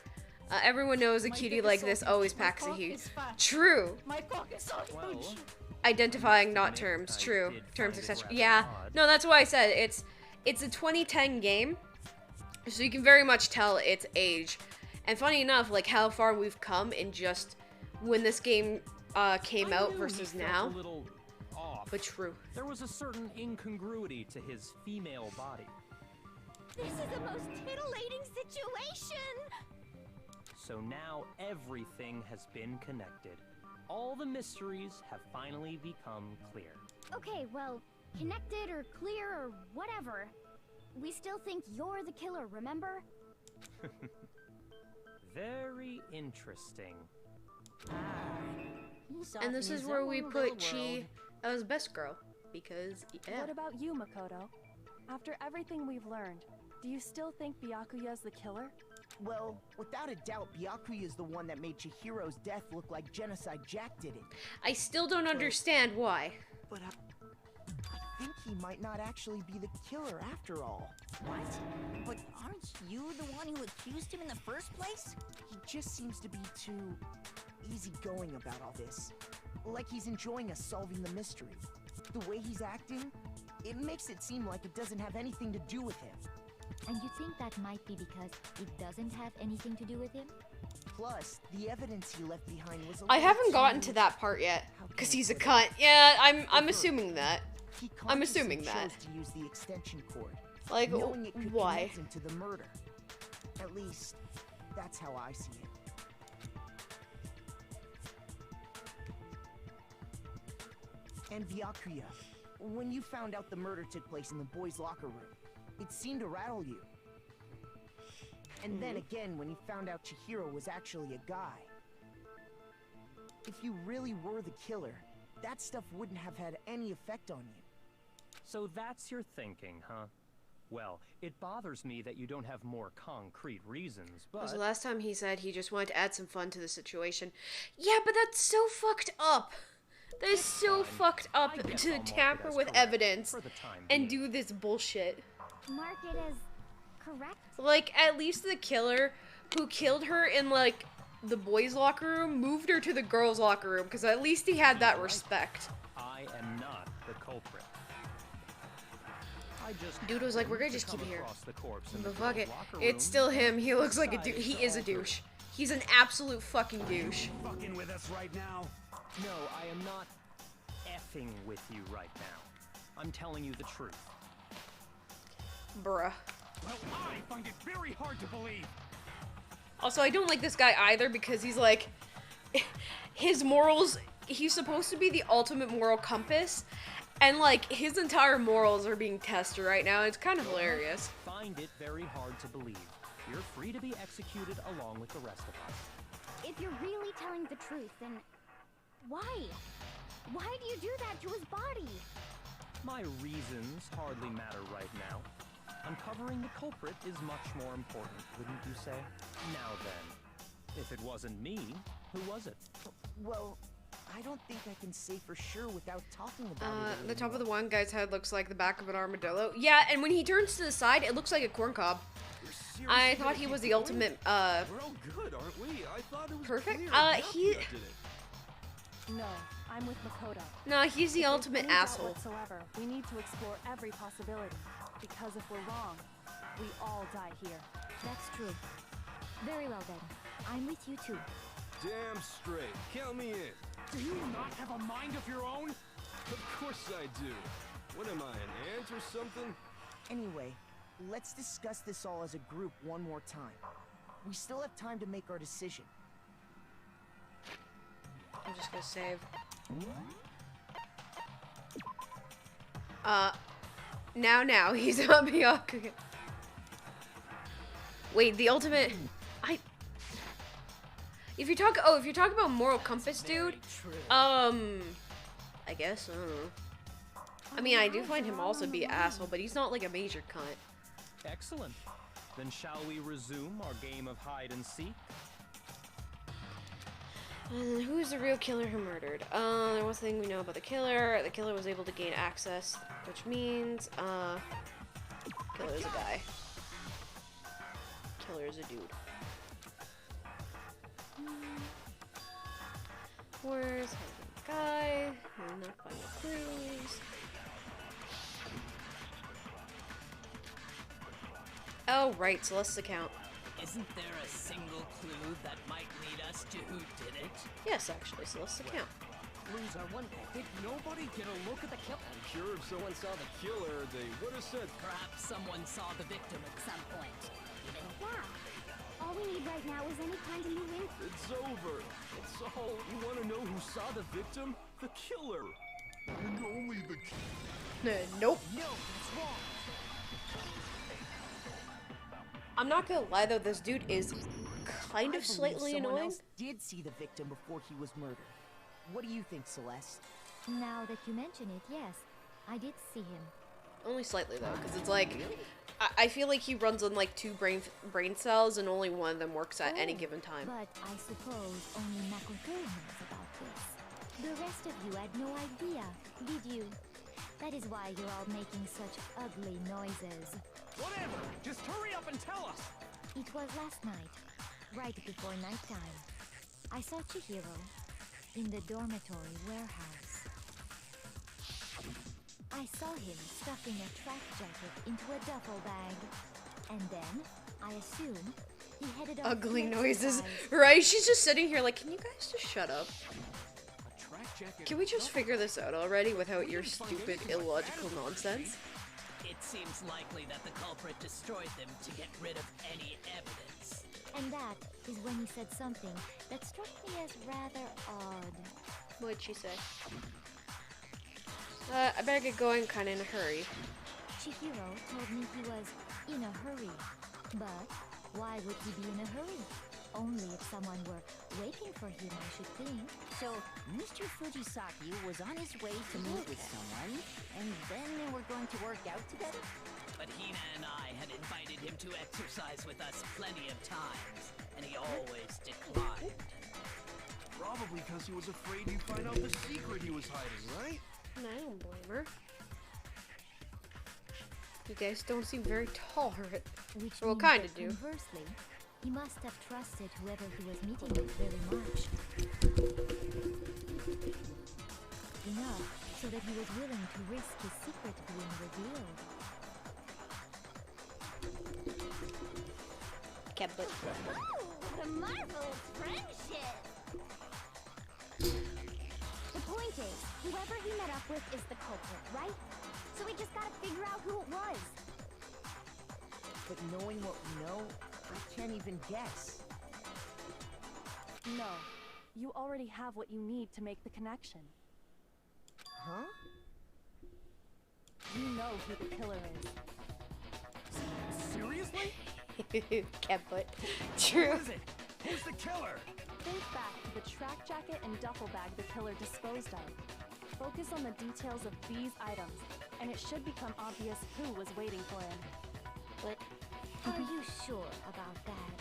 Everyone knows a cutie like this always packs a heat. True. My cock is so Well, huge. Identifying, not admit terms. I True. did Terms, find it etc. rather Yeah. odd. No, that's why I said it's a 2010 game, so you can very much tell its age. And funny enough, like how far we've come in just when this game came I out knew versus he felt now. a little off. But true. There was a certain incongruity to his female body. This is the most titillating situation! So now everything has been connected. All the mysteries have finally become clear. Okay, well, connected or clear or whatever. We still think you're the killer, remember? Very interesting. And this is where we put Chi as best girl, because yeah. What about you, Makoto? After everything we've learned, do you still think Byakuya's the killer? Well, without a doubt, Byakuya is the one that made Chihiro's death look like Genocide Jack did it. I still don't understand why. But I think he might not actually be the killer after all. What? But aren't you the one who accused him in the first place? He just seems to be too easygoing about all this. Like he's enjoying us solving the mystery. The way he's acting, it makes it seem like it doesn't have anything to do with him. And you think that might be because it doesn't have anything to do with him? Plus, the evidence he left behind was a I little haven't gotten too- to that part yet, How can because I he's a put it? cunt. Yeah, I'm assuming that. He I'm assuming consciously that. chose to use the extension cord, Like, knowing it could why? connect him to the murder. At least, that's how I see it. And Byakuya, when you found out the murder took place in the boys' locker room, it seemed to rattle you. And then again, when you found out Chihiro was actually a guy. If you really were the killer, that stuff wouldn't have had any effect on you. So that's your thinking, huh? Well, it bothers me that you don't have more concrete reasons, That was but the last time he said he just wanted to add some fun to the situation. Yeah, but that's so fucked up. That is so fucked up I guess to I'll mark it tamper as with correct evidence for the time and being. do this bullshit. Mark it as correct? Like, at least the killer who killed her in, like, the boys' locker room moved her to the girls' locker room, because at least he had that respect. I am not the culprit. I just Dude was like, we're gonna happened just to keep it come here. across the corpse in the But fuck girls' it. locker It's room still him. He looks like a decided douche. He to is a alter it. douche. He's an absolute fucking douche. Fucking with us right now. No, I am not effing with you right now. I'm telling you the truth. Bruh. Well, I find it very hard to believe. Also, I don't like this guy either because he's like, his morals, he's supposed to be the ultimate moral compass, and like his entire morals are being tested right now. It's kind of hilarious. Find it very hard to believe. You're free to be executed along with the rest of us. If you're really telling the truth, then why? Why do you do that to his body? My reasons hardly matter right now. Uncovering the culprit is much more important, wouldn't you say? Now then, if it wasn't me, who was it? Well, I don't think I can say for sure without talking about it. The top of the one guy's head looks like the back of an armadillo. Yeah, and when he turns to the side, it looks like a corn cob. I thought he was the ultimate, We're all good, aren't we? I thought it was perfect. clear He... Nakia did it. No, I'm with Makoto. No, he's the If there's ultimate any doubt asshole. Whatsoever, we need to explore every possibility. Because if we're wrong, we all die here. That's true. Very well then. I'm with you too. Damn straight. Count me in. Do you not have a mind of your own? Of course I do. What am I, an ant or something? Anyway, let's discuss this all as a group one more time. We still have time to make our decision. I'm just gonna save. Now, he's on Byakugan. Wait, the ultimate... If you're talking about moral compass, dude, I guess, I don't know. I mean, I do find him also be an asshole, but he's not like a major cunt. Excellent. Then shall we resume our game of hide and seek? Who's the real killer who murdered? There was a thing we know about the killer. The killer was able to gain access, which means, killer is a guy. Killer is a dude. Where's the guy? I'm not finding clues. Oh, right, Celeste's account. Isn't there a single clue that might lead us to who did it? Yes, actually, Celeste's account. Clues are one thing. Did nobody get a look at the killer? I'm sure if someone saw the killer, they would have said... Perhaps someone saw the victim at some point. Yeah. All we need right now is any kind of new info. It's over. It's all... You want to know who saw the victim? The killer. And only the killer. Nope. No, that's wrong. I'm not gonna lie though, this dude is kind of slightly someone annoying. else did see the victim before he was murdered. What do you think, Celeste? Now that you mention it, yes, I did see him. Only slightly though, because it's like, I feel like he runs on like two brain cells and only one of them works at any given time. But I suppose only Makoto knows about this. The rest of you had no idea, did you? That is why you're all making such ugly noises. Whatever. Just hurry up and tell us. It was last night, right before nighttime. I saw Chihiro in the dormitory warehouse. I saw him stuffing a track jacket into a duffel bag. And then, I assume, he headed off Ugly to noises. exercise. Right? She's just sitting here like, can you guys just shut up? A track jacket. Can we just figure this out already without your stupid, illogical nonsense? It seems likely that the culprit destroyed them to get rid of any evidence. And that is when he said something that struck me as rather odd. What'd she say? I better get going, kinda in a hurry. Chihiro told me he was in a hurry. But why would he be in a hurry? Only if someone were waiting for him, I should think. So, Mr. Fujisaki was on his way to meet with someone, and then they were going to work out together? But Hina and I had invited him to exercise with us plenty of times, and he always declined. Probably because he was afraid you'd find out the secret he was hiding, right? And I don't blame her. You guys don't seem very tolerant. Which Well, means kinda that do. Conversely, he must have trusted whoever he was meeting with very much. Enough so that he was willing to risk his secret being revealed. But Oh, what a marvelous friendship! The point is, whoever he met up with is the culprit, right? So we just gotta figure out who it was. But knowing what we know, I can't even guess. No, You already have what you need to make the connection. Huh? You know who the killer is. Seriously? Catfoot. True. Who is it? Who's the killer? Think back to the track jacket and duffel bag the killer disposed of. Focus on the details of these items, and it should become obvious who was waiting for him. What? Are you sure about that?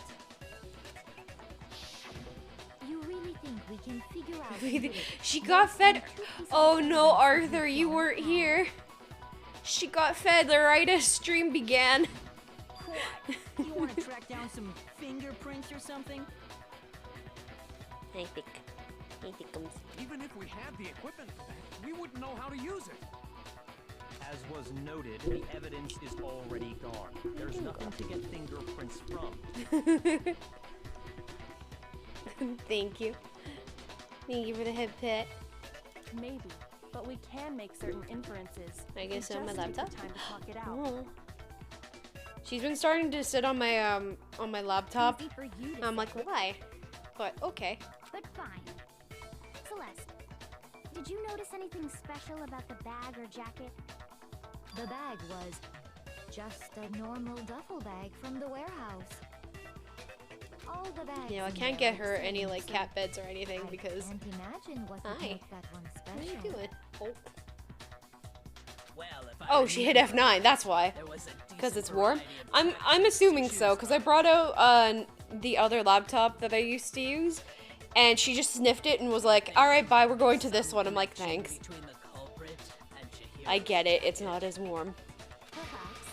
You really think we can figure out? She got fed. Oh no, Arthur, you weren't here. She got fed right as stream began. You want to track down some fingerprints or something? I think Even if we had the equipment for that, we wouldn't know how to use it. As was noted, the evidence is already gone. There's nothing to get fingerprints from. Thank you. Thank you for the head pet. Maybe, but we can make certain inferences. I guess We on my just need the laptop. time to talk it out. Oh. She's been starting to sit on my laptop. Easy for you to I'm like, say, why? But okay. but fine. Celeste, did you notice anything special about the bag or jacket? The bag was just a normal duffel bag from the warehouse. All the bags. You know, I in can't there get are her the any same, like so cat beds or anything I because. can't imagine what would Hi. make that one special. What are you doing? Oh. Well, if I Oh, she hit F9. That's why. there was a Because decent it's warm. variety of I'm assuming so. Because I brought out the other laptop that I used to use, and she just sniffed it and was like, "All right, bye. We're going to this one." I'm like, "Thanks. between the culprit and Chihiro. I get it. It's not as warm." Perhaps.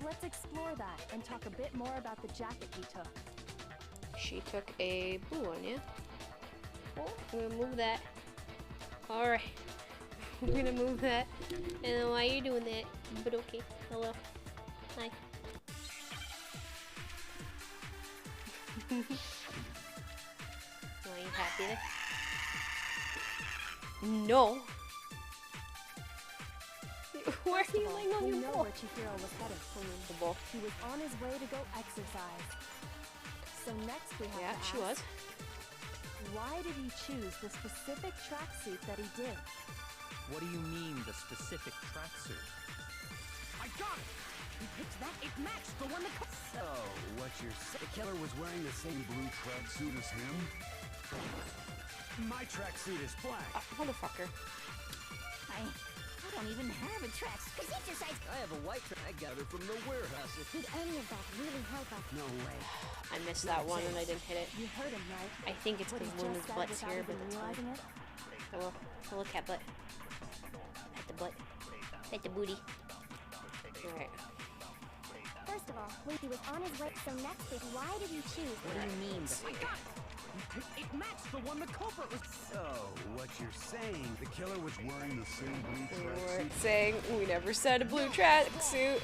Let's explore that and talk a bit more about the jacket he took. She took a blue one, yeah. Oh, I'm gonna move that. All right. I'm gonna move that. And why are you doing that? But okay. Hello. Hi. Are you happy there? No. Why are First of you all, laying on we your know ball? where Chihiro was headed. He was on his way to go exercise. So next we have Yeah, to she ask, was. why did he choose the specific tracksuit that he did? What do you mean, the specific tracksuit? I got it! He picked that. It matched the one that... So, what you're saying? The killer was wearing the same blue tracksuit as him? My tracksuit is black. Motherfucker. I don't even have a track. Cause he decides. I have a white track. I got it from the warehouse. Did any of that really help us? No way. I missed that one and I didn't hit it. You heard him, right? I think it's What because he Luna's just said butt's without here, but even that's fine. realizing it? Hello. Hello, cat butt. Pet the butt. Pet the booty. Alright. First of all, when he was on his way, so next is why did he choose? What do you mean? I got it! It matched the one the culprit was... So, what you're saying? The killer was wearing the same blue We tracksuit? weren't saying we never said a blue tracksuit.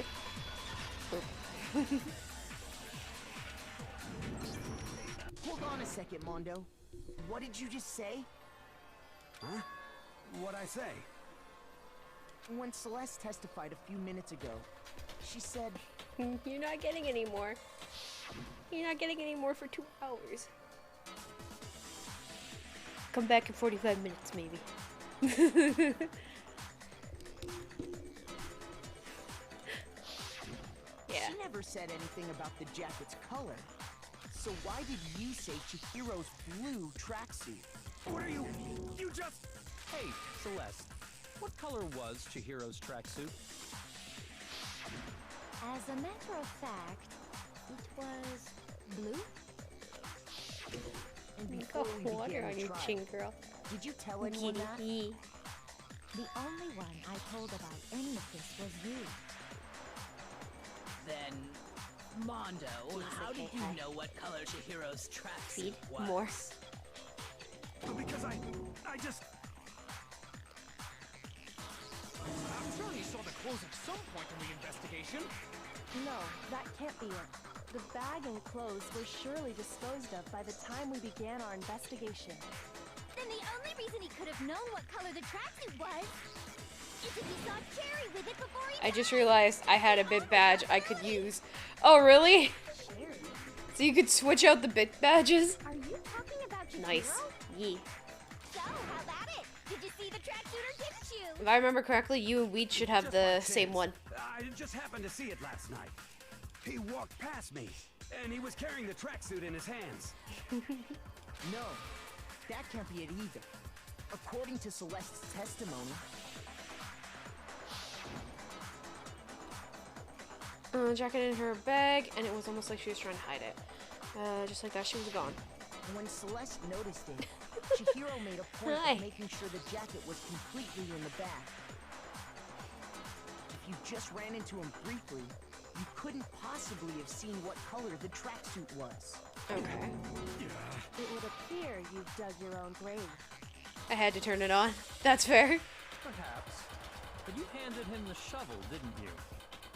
Hold on a second, Mondo. What did you just say? Huh? What'd I say? When Celeste testified a few minutes ago, she said, You're not getting any more. You're not getting any more for 2 hours. Come back in 45 minutes, maybe. Yeah. she never said anything about the jacket's color. So why did you say Chihiro's blue tracksuit? What are you... You just... Hey, Celeste, what color was Chihiro's tracksuit? As a matter of fact, it was blue. And You before got we water began on the your trial, chin, girl. did you tell anyone that? The only one I told about any of this was you. Then, Mondo, how did you hi. know what color Chihiro's tracksuit Feed was? more. Because I just... I'm sure he saw the clothes at some point in the investigation. No, that can't be it. The bag and clothes were surely disposed of by the time we began our investigation. Then the only reason he could have known what color the tracksuit was is if he saw Cherry with it before he I just realized I had a bit badge I could use. Oh, really? So you could switch out the bit badges? Are you talking about Chihiro? Nice. Yee. So, how about it? Did you see the tracksuit or didn't you? If I remember correctly, you and Weed should have Just the by same chance. one. I just happened to see it last night. He walked past me, and he was carrying the tracksuit in his hands. No, that can't be it either. According to Celeste's testimony, Jacket in her bag, and it was almost like she was trying to hide it. Just like that, she was gone. when Celeste noticed it, Chihiro made a point Hi. of making sure the jacket was completely in the bag. If you just ran into him briefly, you couldn't possibly have seen what color the tracksuit was. Okay. It would appear you've dug your own grave. I had to turn it on. That's fair. Perhaps. But you handed him the shovel, didn't you?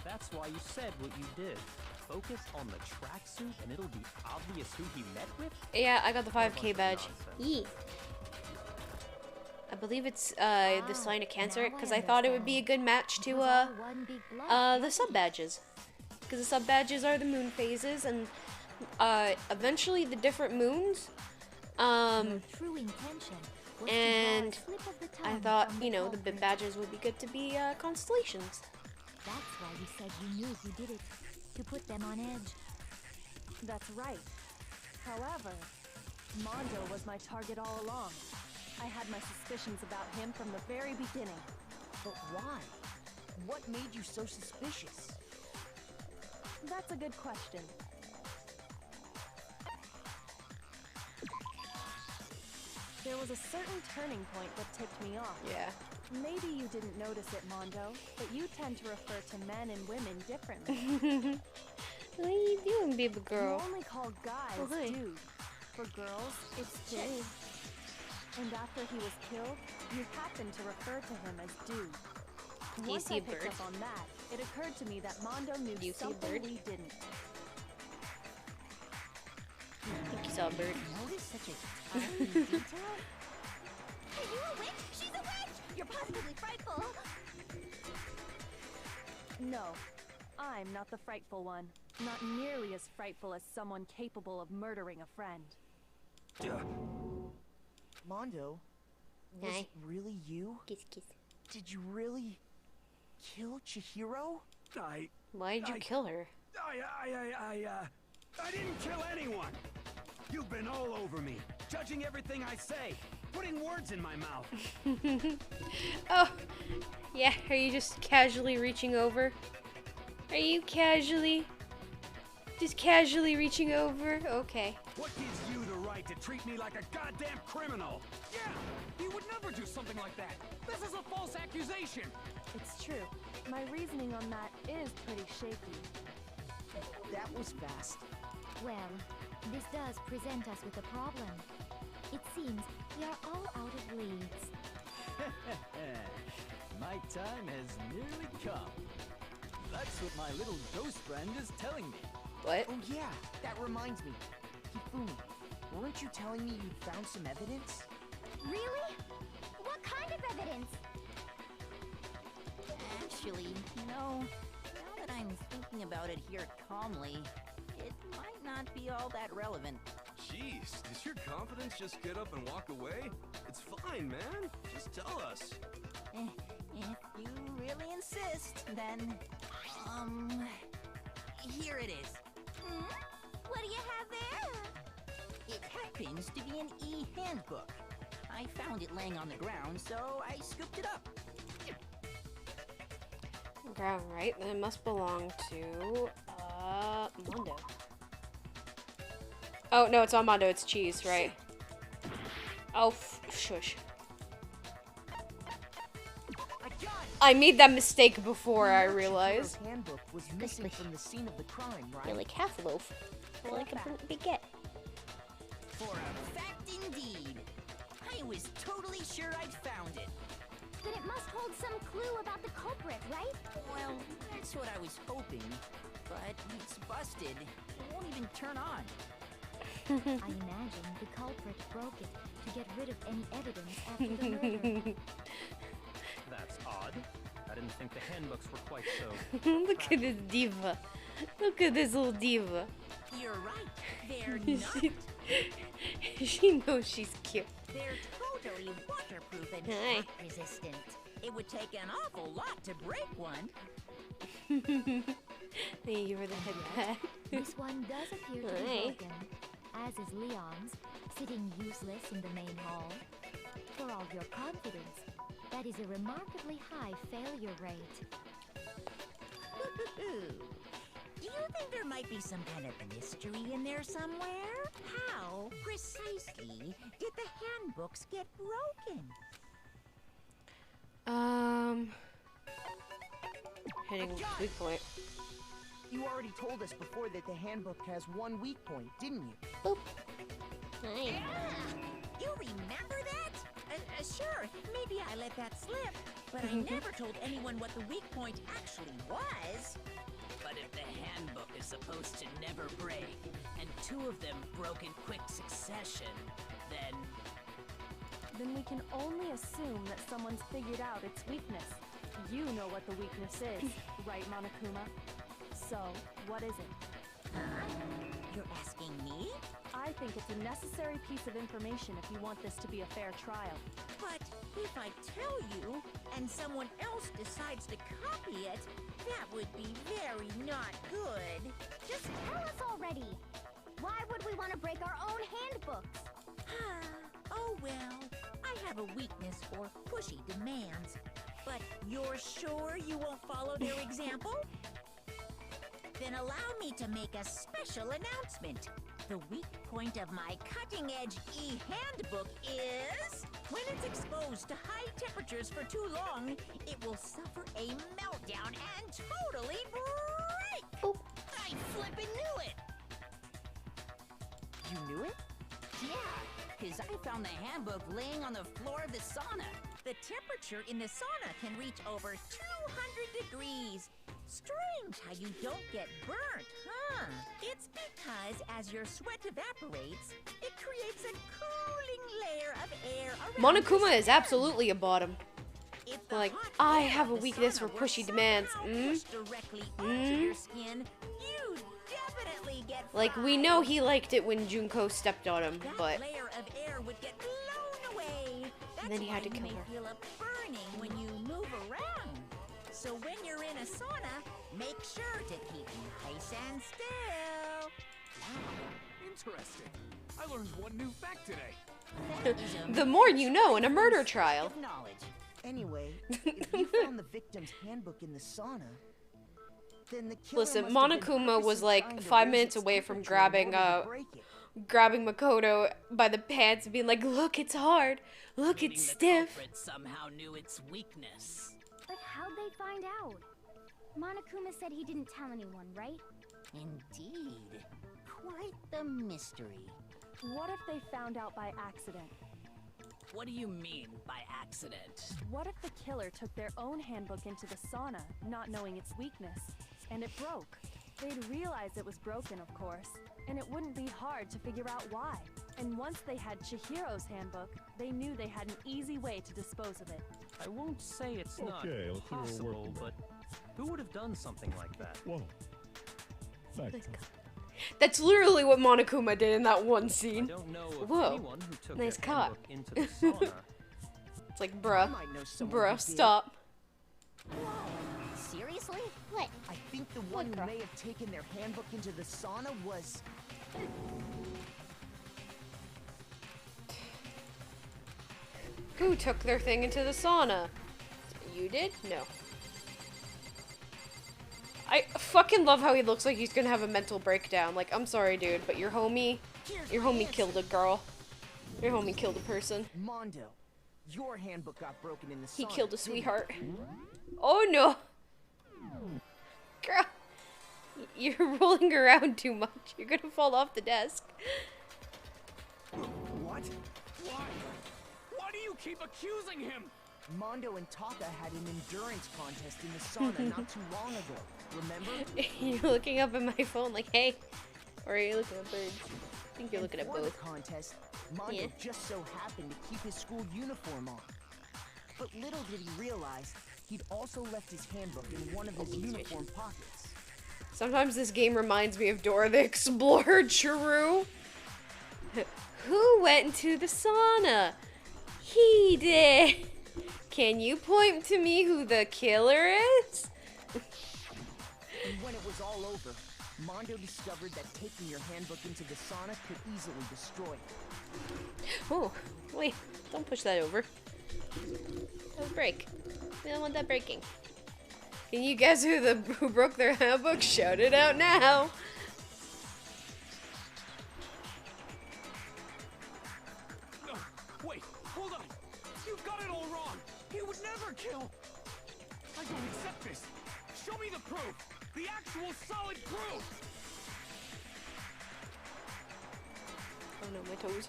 That's why you said what you did. Focus on the tracksuit and it'll be obvious who he met with? Yeah, I got the What a 5K bunch of badge. nonsense. Yee. I believe it's the sign of Cancer, because I thought it would be a good match to the sub badges, because the sub badges are the moon phases, and eventually the different moons. True intention was to draw a And slip of the I tongue thought, from you the know, the culprit. badges would be good to be constellations. That's why you said you knew who did it, to put them on edge. That's right. However, Mondo was my target all along. I had my suspicions about him from the very beginning. But why? What made you so suspicious? That's a good question. There was a certain turning point that tipped me off. Yeah. Maybe you didn't notice it, Mondo, but you tend to refer to men and women differently. What are you doing, baby girl? You only call guys Oh, hi. dude. For girls, it's chick. And after he was killed, you happened to refer to him as dude. Do you Once see I a picked bird? up on that, it occurred to me that Mondo knew Do you see a something bird? we didn't. I think you saw a bird. Notice such a tiny detail? Are you a witch? She's a witch! You're positively frightful! No, I'm not the frightful one. Not nearly as frightful as someone capable of murdering a friend. Mondo, was Hi. it really you? Kiss, kiss. Did you really kill Chihiro? Why did you kill her? I didn't kill anyone. You've been all over me, judging everything I say, putting words in my mouth. Oh, yeah. Are you just casually reaching over? Are you just casually reaching over? Okay. What gives you the right to treat me like a goddamn criminal? Yeah, he would never do something like that. This is a false accusation. It's true. My reasoning on that is pretty shaky. That was fast. Well, this does present us with a problem. It seems we are all out of leads. My time has nearly come. That's what my little ghost friend is telling me. What? Oh yeah, that reminds me. Hifumi, weren't you telling me you found some evidence? Really? What kind of evidence? Actually, now that I'm thinking about it here calmly, it might not be all that relevant. Jeez, does your confidence just get up and walk away? It's fine, man. Just tell us. If you really insist, then, here it is. What do you have there? It happens to be an e-handbook. I found it laying on the ground, so I scooped it up. Ground right. Then it must belong to Mondo. Oh no, it's not Mondo. It's Cheese, right? Oh, shush. I made that mistake before I realized. Chihiro's handbook was missing from the scene of the crime, right? You're like half loaf. You're like a baguette. For a fact indeed. I was totally sure I'd found it. Then it must hold some clue about the culprit, right? Well, that's what I was hoping. But it's busted. It won't even turn on. I imagine the culprit broke it to get rid of any evidence after the murder. That's odd. I didn't think the handbooks were quite so. Look at this diva. Look at this little diva. You're right. They're not. She knows she's cute. They're totally waterproof and Hi. shock resistant. It would take an awful lot to break one. Thank you for the head pat. This one does appear to be Hi. broken, as is Leon's, sitting useless in the main hall. For all your confidence, that is a remarkably high failure rate. Do you think there might be some kind of mystery in there somewhere? How precisely did the handbooks get broken? Heading weak point. You already told us before that the handbook has one weak point, didn't you? Boop. Hi. You remember that? Sure, maybe I let that slip, but I never told anyone what the weak point actually was. But if the handbook is supposed to never break, and two of them broke in quick succession, then Then we can only assume that someone's figured out its weakness. You know what the weakness is, right, Monokuma? So, what is it? You're asking me? I think it's a necessary piece of information if you want this to be a fair trial. But if I tell you, and someone else decides to copy it, that would be very not good. Just tell us already. Why would we want to break our own handbooks? Oh well, I have a weakness for pushy demands. But you're sure you won't follow their example? Then allow me to make a special announcement. The weak point of my cutting-edge e-handbook is... when it's exposed to high temperatures for too long, it will suffer a meltdown and totally break! Boop. I flippin' knew it! You knew it? Yeah, because I found the handbook laying on the floor of the sauna. The temperature in the sauna can reach over 200 degrees. Strange how you don't get burnt, huh? It's because as your sweat evaporates, it creates a cooling layer of air around Monokuma your is skin. absolutely a bottom. If the Like, hot I air have of a the weakness for sauna were pushy demands. somehow pushed directly onto your skin, you'd definitely get Like, we fried. know he liked it when Junko stepped on him, That but layer of air would get blown away. That's then he had why to you kill may her. feel a burning when you move around. So when you're in a sauna, make sure to keep nice and still. Interesting. I learned one new fact today. That is a the more you know in a murder trial. of knowledge. Anyway, if you found the victim's handbook in the sauna, then the killer Listen, must have been Monokuma was purposely like trying to 5 raise minutes its away from temperature in grabbing order to break it. grabbing Makoto by the pants and being like, "Look, it's hard. Look, meaning it's the stiff." culprit somehow knew its weakness. But how'd they find out? Monokuma said he didn't tell anyone, right? Indeed. Quite the mystery. What if they found out by accident? What do you mean by accident? What if the killer took their own handbook into the sauna, not knowing its weakness, and it broke? They'd realize it was broken, of course, and it wouldn't be hard to figure out why. And once they had Chihiro's handbook, they knew they had an easy way to dispose of it. I won't say it's not Okay, let's see what we're possible, working but who would have done something like that? Whoa. Thanks. That's literally what Monokuma did in that one I scene. don't know of Whoa, anyone who took nice their cock. handbook into the sauna. It's like, I bruh, might know someone who bruh, did. stop. Seriously? What? I think the one who may have taken their handbook into the sauna was... Who took their thing into the sauna? You did? No. I fucking love how he looks like he's gonna have a mental breakdown. Like, I'm sorry, dude, but your homie killed a girl. Your homie killed a person. Mondo. Your handbook got broken in the sauna. He killed a didn't it? sweetheart. Oh no! Girl, you're rolling around too much. You're gonna fall off the desk. What? Why? Why do you keep accusing him? Mondo and Taka had an endurance contest in the sauna not too long ago. Remember? You're looking up at my phone like, hey. Or are you looking at birds? I think you're looking at For both. the contest, Mondo Yeah. just so happened to keep his school uniform on. But little did he realize, he'd also left his handbook in one of his uniform pockets. Sometimes this game reminds me of Dora the Explorer, true. Who went into the sauna? He did. Can you point to me who the killer is? And when it was all over, Mondo discovered that taking your handbook into the sauna could easily destroy it. Oh, wait, don't push that over. That'll break. We don't want that breaking. Can you guess who broke their handbook? Shout it out now. Wait, hold on. You've got it all wrong. He would never kill. I don't accept this. Show me the proof. The actual solid proof. Oh no, my toes.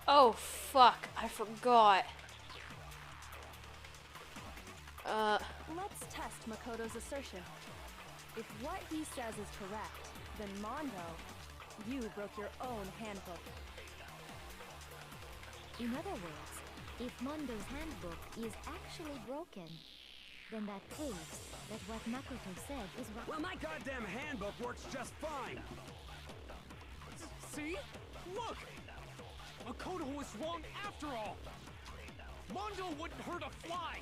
Oh fuck, I forgot. Let's test Makoto's assertion. If what he says is correct, then Mondo, you broke your own handbook. In other words, if Mondo's handbook is actually broken, then that proves that what Makoto said is wrong. Well, my goddamn handbook works just fine. See? Look! Makoto was wrong after all. Mondo wouldn't hurt a fly.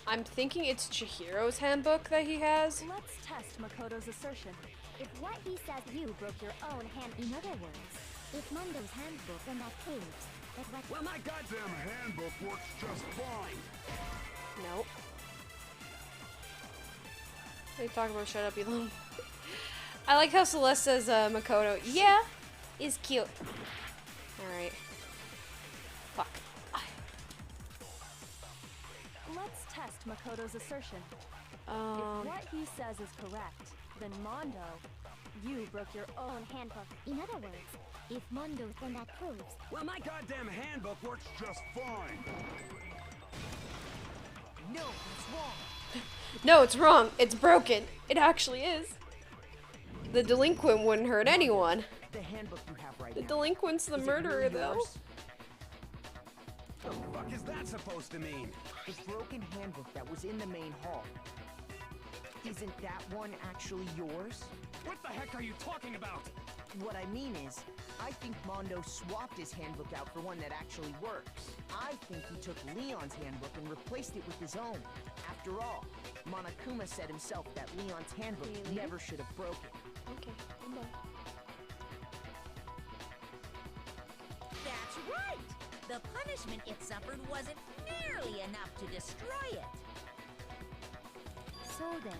I'm thinking it's Chihiro's handbook that he has. Let's test Makoto's assertion. If what he says you broke your own hand, in other words, if Mondo's handbook, then that proves that what— Well, my goddamn handbook works just fine. Nope. What are you talking about? Shut up, Elon. I like how Celeste says Makoto. Yeah, is cute. Alright. Fuck. Let's test Makoto's assertion. Um. If what he says is correct, then Mondo, you broke your own handbook. In other words, if Mondo, then that proves— Well, my goddamn handbook works just fine. No, it's wrong. No, it's wrong. It's broken. It actually is. The delinquent wouldn't hurt anyone. The handbook you have right The now. delinquent's the Is it murderer, really though. yours? The fuck is that supposed to mean? The broken handbook that was in the main hall. Isn't that one actually yours? What the heck are you talking about? What I mean is, I think Mondo swapped his handbook out for one that actually works. I think he took Leon's handbook and replaced it with his own. After all, Monokuma said himself that Leon's handbook never should have broken. Okay, come on. That's right! The punishment it suffered wasn't nearly enough to destroy it. So then,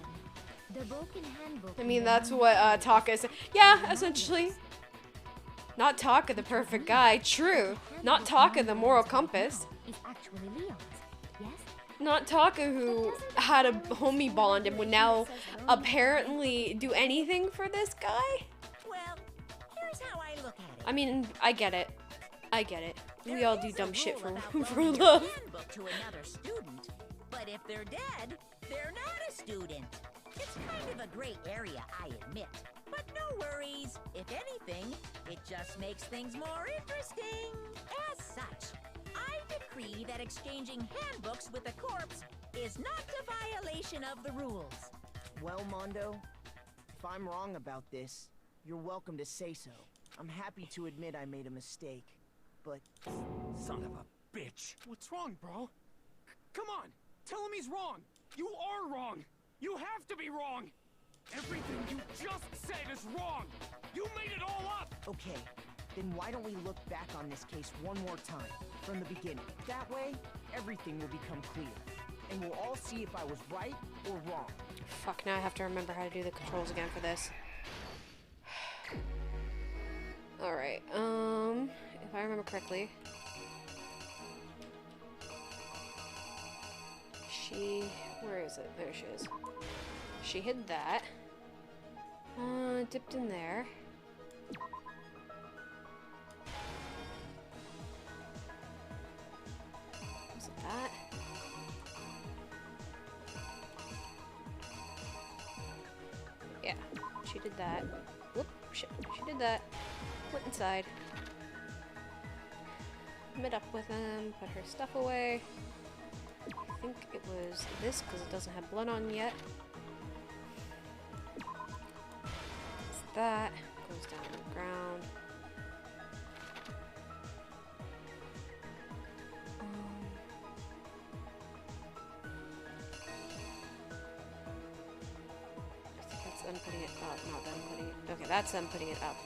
the broken handbook— I mean, that's what Taka said. Yeah, essentially. Not Taka, the perfect guy. True. Not Taka, the moral compass. is actually Leon's, yes? Not Taka, who had a homie bond and would now apparently do anything for this guy. Well, here's how I look at it. I mean, I get it. I get it. We There all do is a dumb shit rule for about for loaning your love. handbook to another student, but if they're dead, they're not a student. It's kind of a gray area, I admit. But no worries. If anything, it just makes things more interesting. As such, I decree that exchanging handbooks with a corpse is not a violation of the rules. Well, Mondo, if I'm wrong about this, you're welcome to say so. I'm happy to admit I made a mistake, but— Son of a bitch. What's wrong, bro? Come on, tell him he's wrong. You are wrong. You have to be wrong. Everything you just said is wrong. You made it all up. Okay, then why don't we look back on this case one more time, from the beginning. That way, everything will become clear, and we'll all see if I was right or wrong. Fuck, now I have to remember how to do the controls again for this. Alright, if I remember correctly. Where is it? There she is. She hid that. Dipped in there. Was it that? Yeah, she did that. Whoop, shit, she did that. Went inside. meet up with him, put her stuff away. I think it was this because it doesn't have blood on yet. It's that. Goes down on the ground. I think that's them putting it up, not them putting it. Okay, that's them putting it up.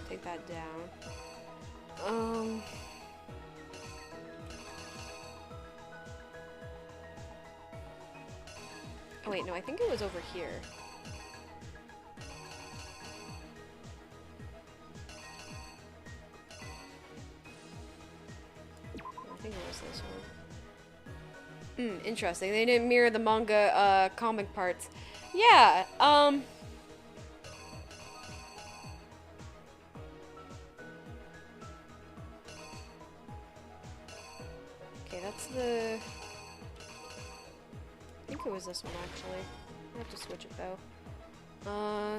Take that down. Oh wait, no, I think it was over here. I think it was this one. Interesting. They didn't mirror the manga comic parts. Yeah, okay, that's the... I think it was this one, actually. I have to switch it, though.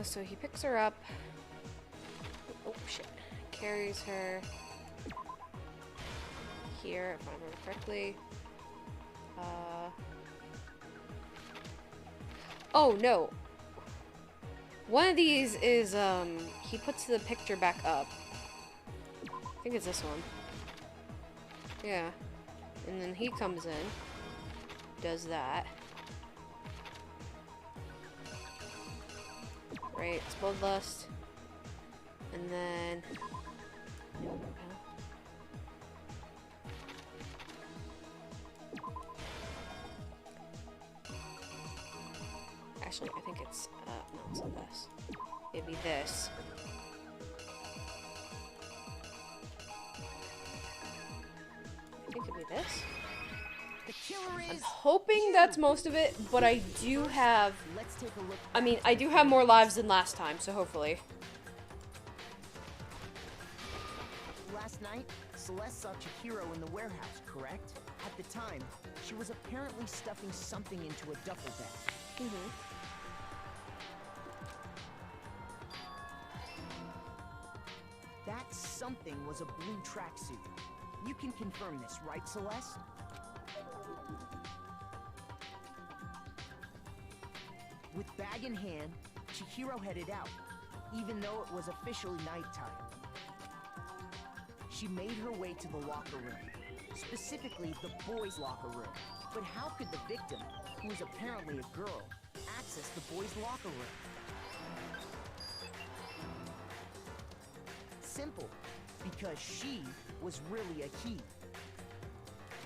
So he picks her up. Oh, shit. Carries her here, if I remember correctly. Oh, no. One of these is, he puts the picture back up. I think it's this one. Yeah. And then he comes in. Does that. Right, it's Bloodlust. And then... Nope. Actually, I think it's, no, it's not this. It'd be this. I think it'd be this. The killer is... I'm hoping that's most of it, but I do have... Let's take a look. I mean, I do have more lives than last time, so hopefully. Last night, Celeste saw Chihiro in the warehouse, correct? At the time, she was apparently stuffing something into a duffel bag. Mm-hmm. That something was a blue tracksuit. You can confirm this, right, Celeste? With bag in hand, Chihiro headed out, even though it was officially nighttime. She made her way to the locker room, specifically the boys' locker room. But how could the victim, who is apparently a girl, access the boys' locker room? Simple, because she was really a key.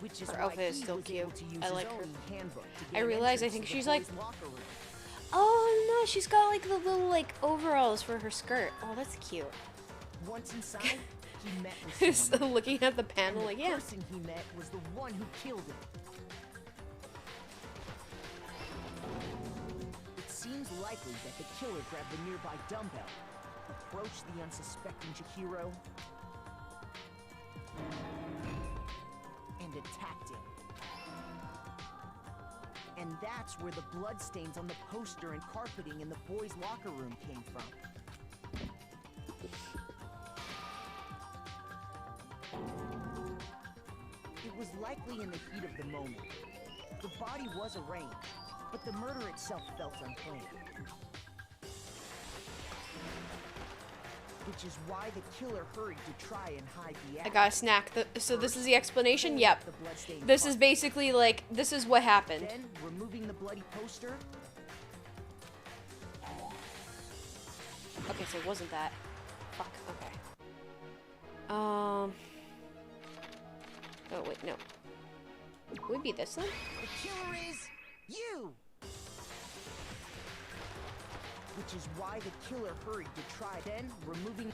Which is Her why outfit is he still was cute. able to use I his like her. own handbook to I gain realize I entrance think to the she's like... boys' locker room. Oh no, she's got like the little like overalls for her skirt. Oh, that's cute. Once inside, he met with Just someone. looking at the panel And like, the yeah. person he met was the one who killed him. It seems likely that the killer grabbed the nearby dumbbell, approached the unsuspecting Chihiro, and attacked him. And that's where the bloodstains on the poster and carpeting in the boys' locker room came from. It was likely in the heat of the moment. The body was arranged, but the murder itself felt unplanned. Which is why the killer hurried to try and hide the act. I got a snack. So this is the explanation? Yep. The bloodstained This is carpet. basically like, this is what happened. Then, removing the bloody poster, Okay, so it wasn't that. Fuck, okay. Oh, wait, no. Would it be this then? the killer is you! Which is why the killer hurried to try, then removing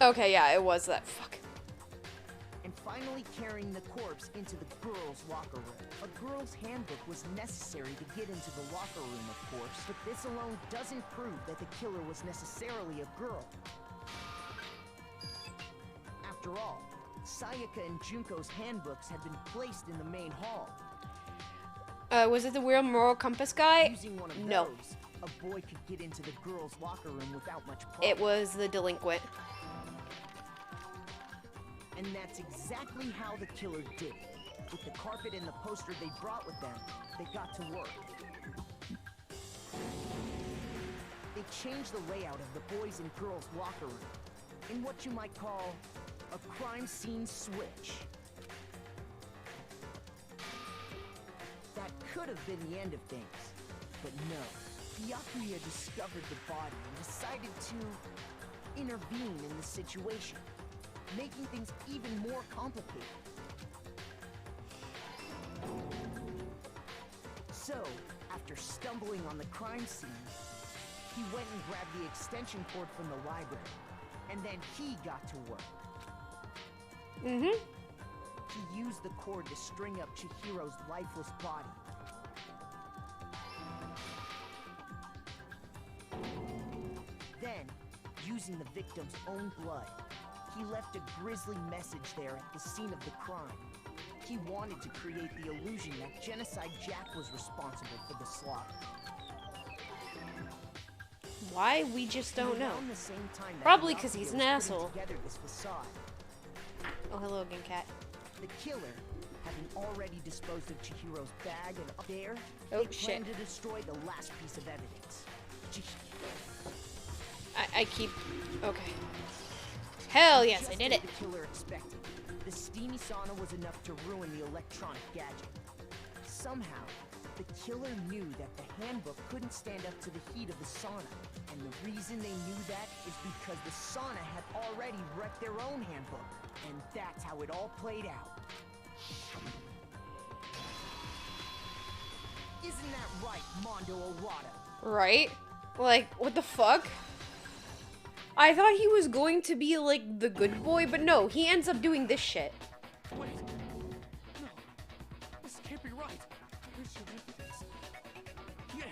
Okay, yeah, it was that. Fuck. and finally carrying the corpse into the girls' locker room. A girl's handbook was necessary to get into the locker room, of course, but this alone doesn't prove that the killer was necessarily a girl. After all, Sayaka and Junko's handbooks had been placed in the main hall. Was it the weird moral compass guy? Using one of No. those, a boy could get into the girls' locker room without much problem. It was the delinquent. And that's exactly how the killer did it. With the carpet and the poster they brought with them, they got to work. They changed the layout of the boys' and girls' locker room in what you might call a crime scene switch. That could have been the end of things, but no. Byakuya discovered the body and decided to intervene in the situation, making things even more complicated. So, after stumbling on the crime scene, he went and grabbed the extension cord from the library, and then he got to work. Mm-hmm. He used the cord to string up Chihiro's lifeless body. Then, using the victim's own blood, he left a grisly message there at the scene of the crime. He wanted to create the illusion that Genocide Jack was responsible for the slaughter. Why? We just don't know. Around the same time that Probably because Byakuya he's was an putting asshole. together this facade, Oh, hello again, cat. the killer, having already disposed of Chihiro's bag and up there, Oh, they shit. planned to destroy the last piece of evidence. I keep... Okay. Hell yes, Just I did as it. the killer expected, the steamy sauna was enough to ruin the electronic gadget. Somehow, the killer knew that the handbook couldn't stand up to the heat of the sauna. And the reason they knew that is because the sauna had already wrecked their own handbook. And that's how it all played out. Isn't that right, Mondo Owada? Right? Like, what the fuck? I thought he was going to be, like, the good boy, but no, he ends up doing this shit. Wait. No. This can't be right. Where's your evidence? Yeah.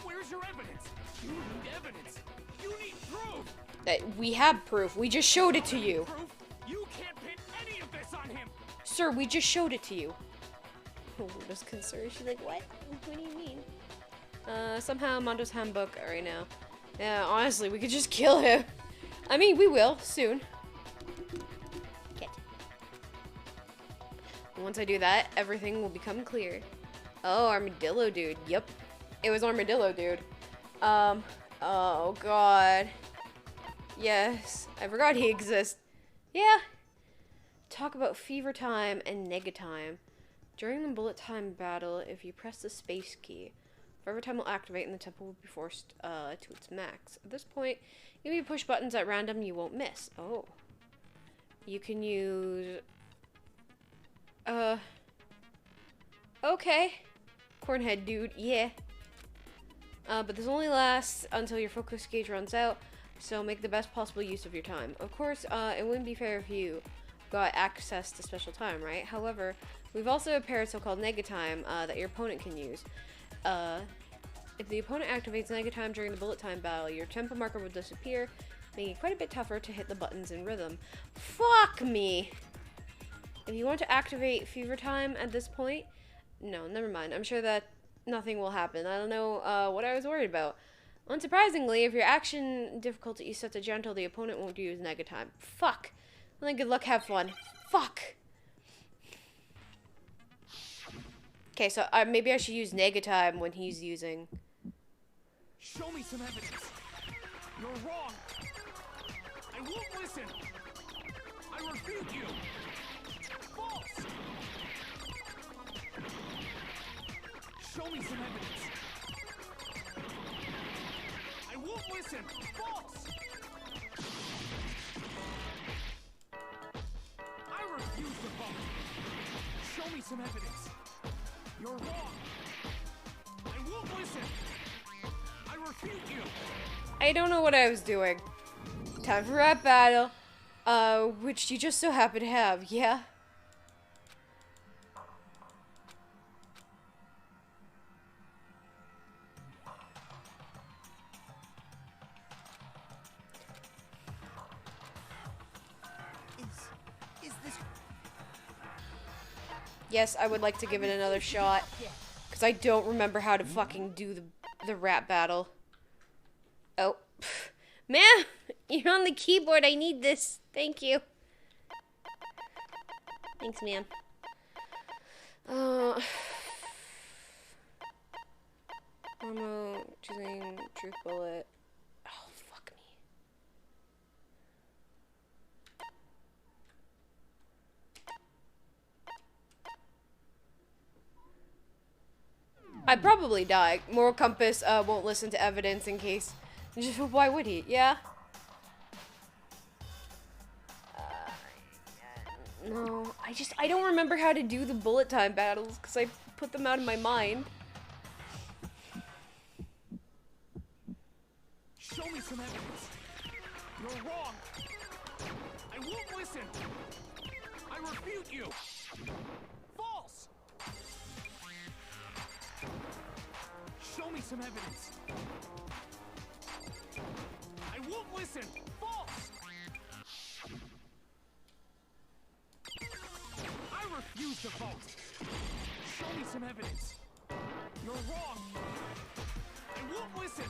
Where's your evidence? You need evidence. You need proof. We have proof. We just showed it to you. Proof? You can't pin any of this on him. Sir, we just showed it to you. Mondo's concerned. She's like, what? What do you mean? Somehow Mondo's handbook right now. Yeah, honestly, we could just kill him. I mean, we will, soon. Get. Once I do that, everything will become clear. Oh, Armadillo Dude. Yep. It was Armadillo Dude. Oh god. Yes. I forgot he exists. Yeah. Talk about Fever Time and Negatime. During the bullet time battle, if you press the space key, Forever Time will activate and the tempo will be forced to its max. At this point, if you push buttons at random, you won't miss. Oh. You can use... Okay. Cornhead Dude, yeah. But this only lasts until your focus gauge runs out, so make the best possible use of your time. Of course, it wouldn't be fair if you got access to special time, right? However, we've also prepared so-called Negatime that your opponent can use. If the opponent activates Negatime during the bullet time battle, your tempo marker will disappear, making it quite a bit tougher to hit the buttons in rhythm. Fuck me! If you want to activate Fever Time at this point, no, never mind. I'm sure that nothing will happen. I don't know what I was worried about. Unsurprisingly, if your action difficulty is set to gentle, the opponent won't use Negatime. Fuck! Well, then good luck, have fun. Fuck! Okay, so maybe I should use Negatime when he's using... Show me some evidence. You're wrong. I won't listen. I refute you. False. Show me some evidence. I won't listen. False. I refuse to vote. Show me some evidence. You're wrong. I won't listen. I refute you. I don't know what I was doing. Time for rap battle. Which you just so happen to have, yeah? Is this... Yes, I would like to give it another shot. Because I don't remember how to fucking do the rap battle. Oh. Ma'am! You're on the keyboard. I need this. Thank you. Thanks, man. Ammo, choosing truth bullet. Oh, fuck me. I'd probably die. Moral compass won't listen to evidence in case. Why would he? Yeah. No, I don't remember how to do the bullet time battles because I put them out of my mind. Show me some evidence. You're wrong. I won't listen. I refute you. False. Show me some evidence. I won't listen. False. I refuse to vote. Show me some evidence. You're wrong. I won't listen.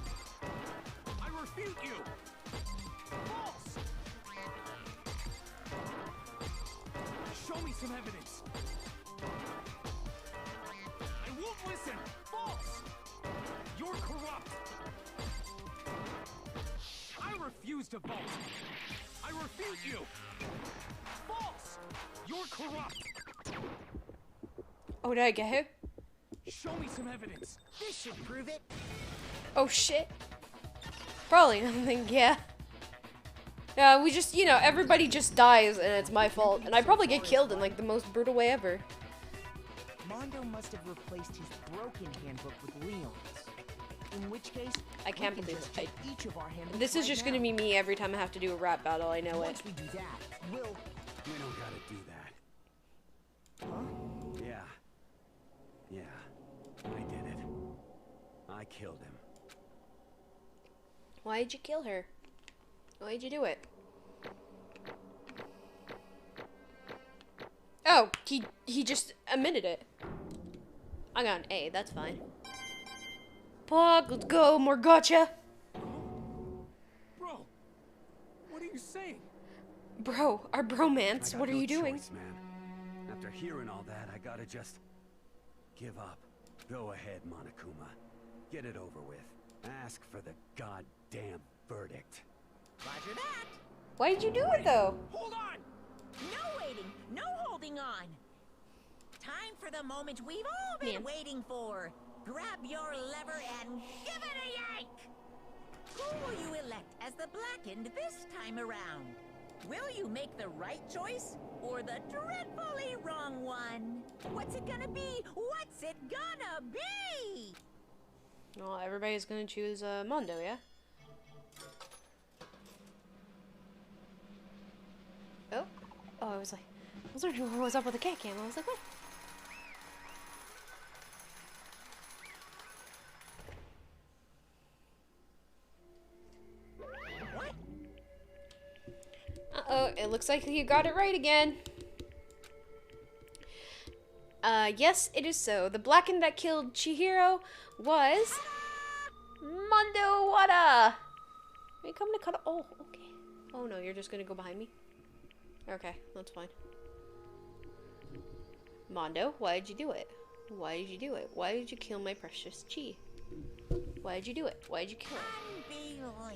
I refute you. False. Show me some evidence. I won't listen. False. You're corrupt. I refuse to vote. I refute you. False. You're corrupt. Oh, did I get him? Show me some evidence. This should prove it. Oh shit. Probably nothing, yeah. Yeah, we just, you know, everybody just dies and it's my fault. And I probably get killed in like the most brutal way ever. Mondo must have replaced his broken handbook with Leon's. In which case, I can't we can believe just it. take each of our handbooks This is right just now. gonna be me every time I have to do a rap battle, I know Once it. we do that, we'll... We don't gotta do that. Huh? Yeah. Yeah. I did it. I killed him. Why did you kill her? Why did you do it? Oh, he just admitted it. I got an A, that's fine. Pog, let's go, more gotcha. Bro, what are you saying? Bro, our bromance, I got what are no you doing? choice, man. After hearing all that, I gotta just give up. Go ahead, Monokuma. Get it over with. Ask for the goddamn verdict. Roger that. Why did you do it though? Hold on! No waiting, no holding on. Time for the moment we've all been waiting for. Grab your lever and give it a yank! Who will you elect as the Blackened this time around? Will you make the right choice or the dreadfully wrong one? What's it gonna be? What's it gonna be? Well, everybody's gonna choose Mondo, yeah? Oh, I was wondering what was up with the cat cam. I was like, what? Uh-oh, it looks like you got it right again. Yes, it is so. The Blackened that killed Chihiro was Mondo Wada. Are you coming to cut? Oh, okay. Oh no, you're just gonna go behind me? Okay, that's fine. Mondo, why did you do it? Why did you do it? Why did you kill my precious Chi? Why did you do it? Why did you kill her? Unbelievable.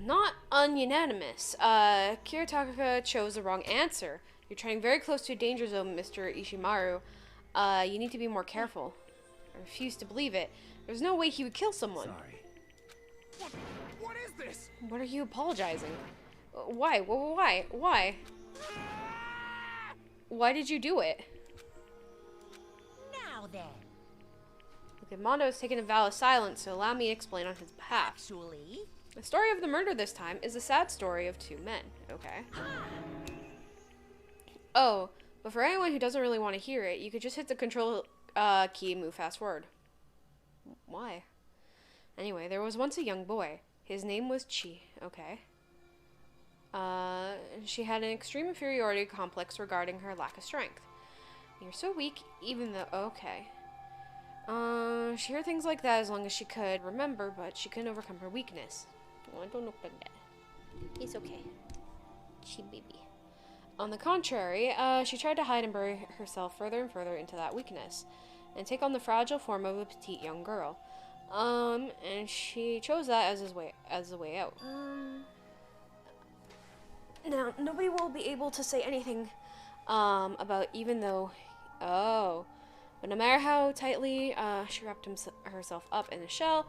Not ununanimous. Kiritaka chose the wrong answer. You're trying very close to a danger zone, Mr. Ishimaru. You need to be more careful. I refuse to believe it. There's no way he would kill someone. Sorry. What is this? What are you apologizing? Why? Why? Why? Why did you do it? Now then. Okay, Mondo has taken a vow of silence, so allow me to explain on his behalf. Actually, The story of the murder this time is a sad story of two men. Okay. Oh, but for anyone who doesn't really want to hear it, you could just hit the control key and move fast forward. Why? Anyway, there was once a young boy. His name was Chi. Okay. She had an extreme inferiority complex regarding her lack of strength. You're so weak, even though... Okay. She heard things like that as long as she could remember, but she couldn't overcome her weakness. Oh, don't look like that. It's okay. Chi baby. On the contrary, she tried to hide and bury herself further and further into that weakness, and take on the fragile form of a petite young girl. And she chose that as the way out. Now, nobody will be able to say anything, about even though, but no matter how tightly, she wrapped herself up in a shell,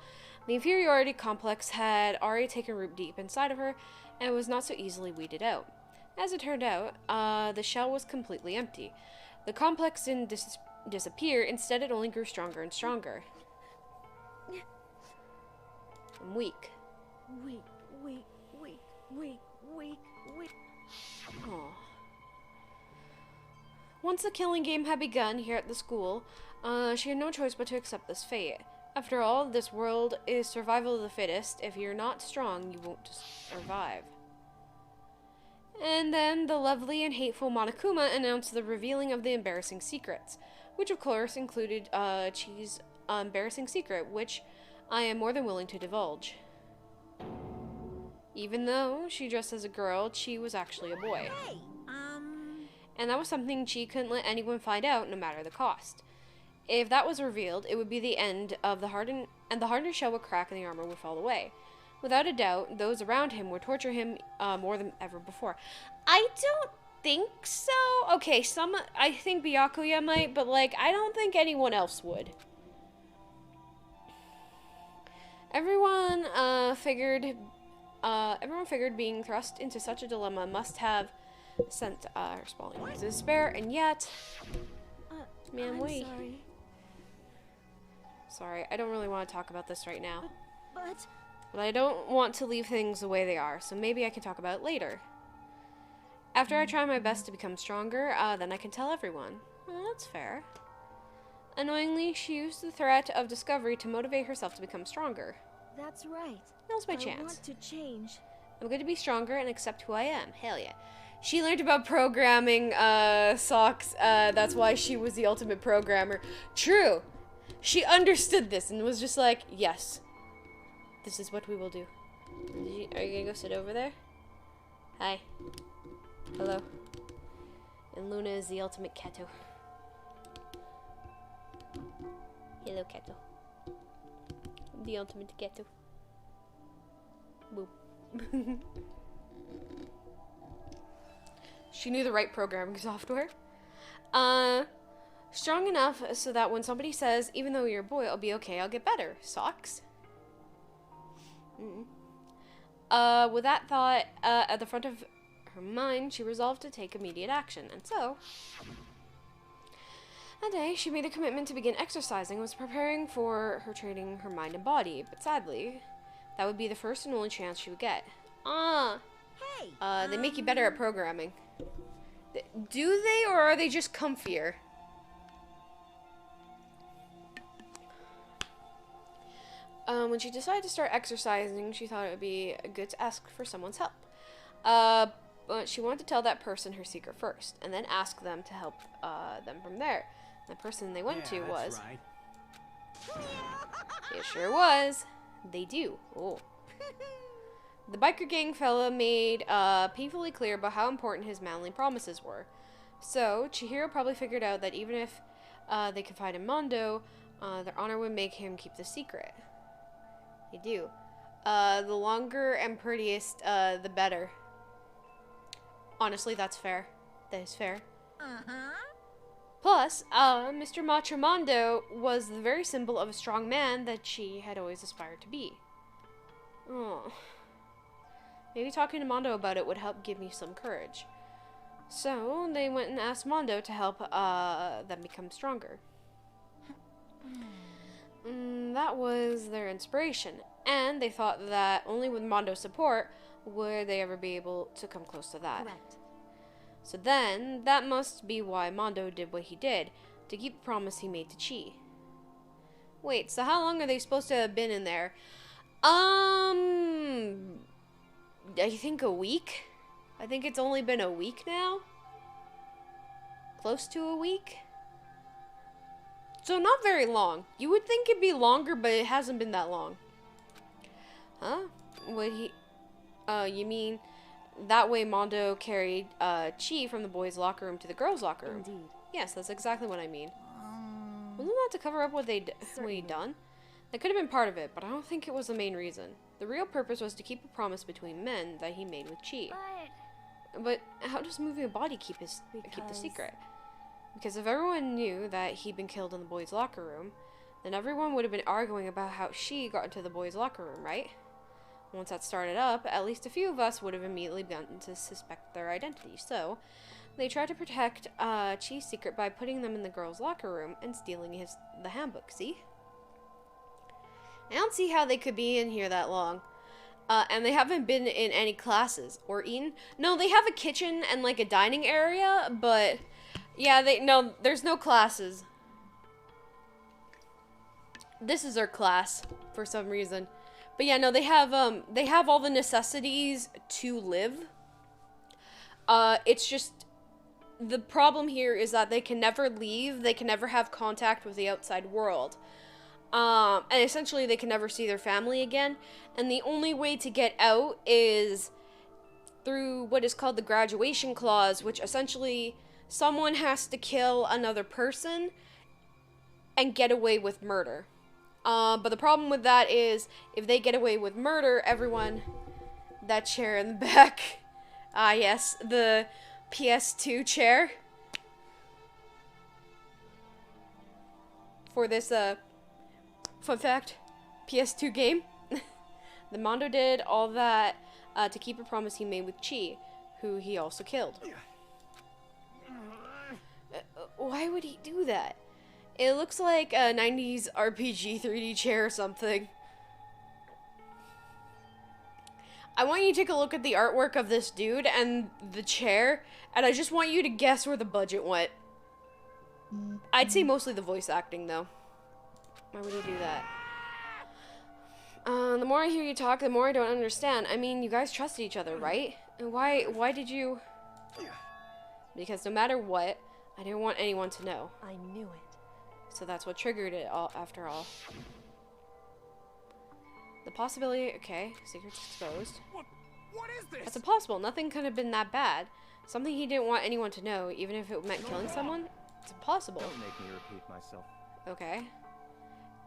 the inferiority complex had already taken root deep inside of her, and was not so easily weeded out. As it turned out, the shell was completely empty. The complex didn't disappear, instead it only grew stronger and stronger. I'm weak. Weak. Aww. Once the killing game had begun here at the school, she had no choice but to accept this fate. After all, this world is survival of the fittest. If you're not strong, you won't survive. And then the lovely and hateful Monokuma announced the revealing of the embarrassing secrets, which of course included Chi's embarrassing secret, which I am more than willing to divulge. Even though she dressed as a girl, Chi was actually a boy. Hey, And that was something Chi couldn't let anyone find out, no matter the cost. If that was revealed, it would be the end of the hardened shell would crack and the armor would fall away. Without a doubt, those around him would torture him more than ever before. I don't think so. Okay, I think Byakuya might, but like, I don't think anyone else would. Everyone figured being thrust into such a dilemma must have sent her sprawling into despair, and yet, I'm wait. sorry. Sorry, I don't really want to talk about this right now. But But I don't want to leave things the way they are, so maybe I can talk about it later. After I try my best to become stronger, then I can tell everyone. Well, that's fair. Annoyingly, she used the threat of discovery to motivate herself to become stronger. that's right. Now's my I chance. want to change. I'm going to be stronger and accept who I am. Hell yeah. She learned about programming, socks. That's why she was the ultimate programmer. True. She understood this and was just like, yes. This is what we will do. Are you gonna go sit over there? Hi. Hello. And Luna is the ultimate Kato. Hello, Kato. The ultimate Kato. Boop. She knew the right programming software. Strong enough so that when somebody says, even though you're a boy, I'll be okay, I'll get better. Socks? With that thought at the front of her mind, she resolved to take immediate action. And so, that day, she made a commitment to begin exercising and was preparing for her training her mind and body. But sadly, that would be the first and only chance she would get. Hey, they make you better at programming. Do they, or are they just comfier? When she decided to start exercising, she thought it would be good to ask for someone's help. But she wanted to tell that person her secret first, and then ask them to help them from there. The person they went to was... Right. It sure was. They do. Oh. The biker gang fella made painfully clear about how important his manly promises were. So, Chihiro probably figured out that even if they confide in Mondo, their honor would make him keep the secret. They do. The longer and prettiest, the better. Honestly, that's fair. That is fair. Plus, Mr. Macho Mondo was the very symbol of a strong man that she had always aspired to be. Oh. Maybe talking to Mondo about it would help give me some courage. So, they went and asked Mondo to help them become stronger. That was their inspiration, and they thought that only with Mondo's support would they ever be able to come close to that. Correct. So then, that must be why Mondo did what he did, to keep the promise he made to Chi. Wait, so how long are they supposed to have been in there? I think a week? I think it's only been a week now? Close to a week? So not very long. You would think it'd be longer, but it hasn't been that long. Huh? What he... you mean... that way Mondo carried Chi from the boys' locker room to the girls' locker room. Indeed. Yes, that's exactly what I mean. Wasn't that to cover up what he'd done? That could have been part of it, but I don't think it was the main reason. The real purpose was to keep a promise between men that he made with Chi. But how does moving a body keep the secret? Because if everyone knew that he'd been killed in the boys' locker room, then everyone would have been arguing about how she got into the boys' locker room, right? Once that started up, at least a few of us would have immediately begun to suspect their identity. So, they tried to protect Chi's secret by putting them in the girls' locker room and stealing the handbook, see? I don't see how they could be in here that long. And they haven't been in any classes or eaten. No, they have a kitchen and like a dining area, but yeah, there's no classes. This is their class for some reason. But yeah, no, they have all the necessities to live. It's just the problem here is that they can never leave. They can never have contact with the outside world. And essentially they can never see their family again. And the only way to get out is through what is called the graduation clause, which essentially someone has to kill another person and get away with murder. But the problem with that is if they get away with murder, everyone, that chair in the back, yes, the PS2 chair for this, fun fact, PS2 game. The Mondo did all that to keep a promise he made with Chi, who he also killed. Why would he do that? It looks like a 90s RPG 3D chair or something. I want you to take a look at the artwork of this dude and the chair, and I just want you to guess where the budget went. I'd say mostly the voice acting, though. Why would he do that? The more I hear you talk, the more I don't understand. I mean, you guys trusted each other, right? And why did you... Because no matter what, I didn't want anyone to know. I knew it. So that's what triggered it all, after all. The possibility... Okay, secret's exposed. What is this? That's impossible. Nothing could have been that bad. Something he didn't want anyone to know, even if it meant killing someone? It's impossible. Don't make me repeat myself. Okay.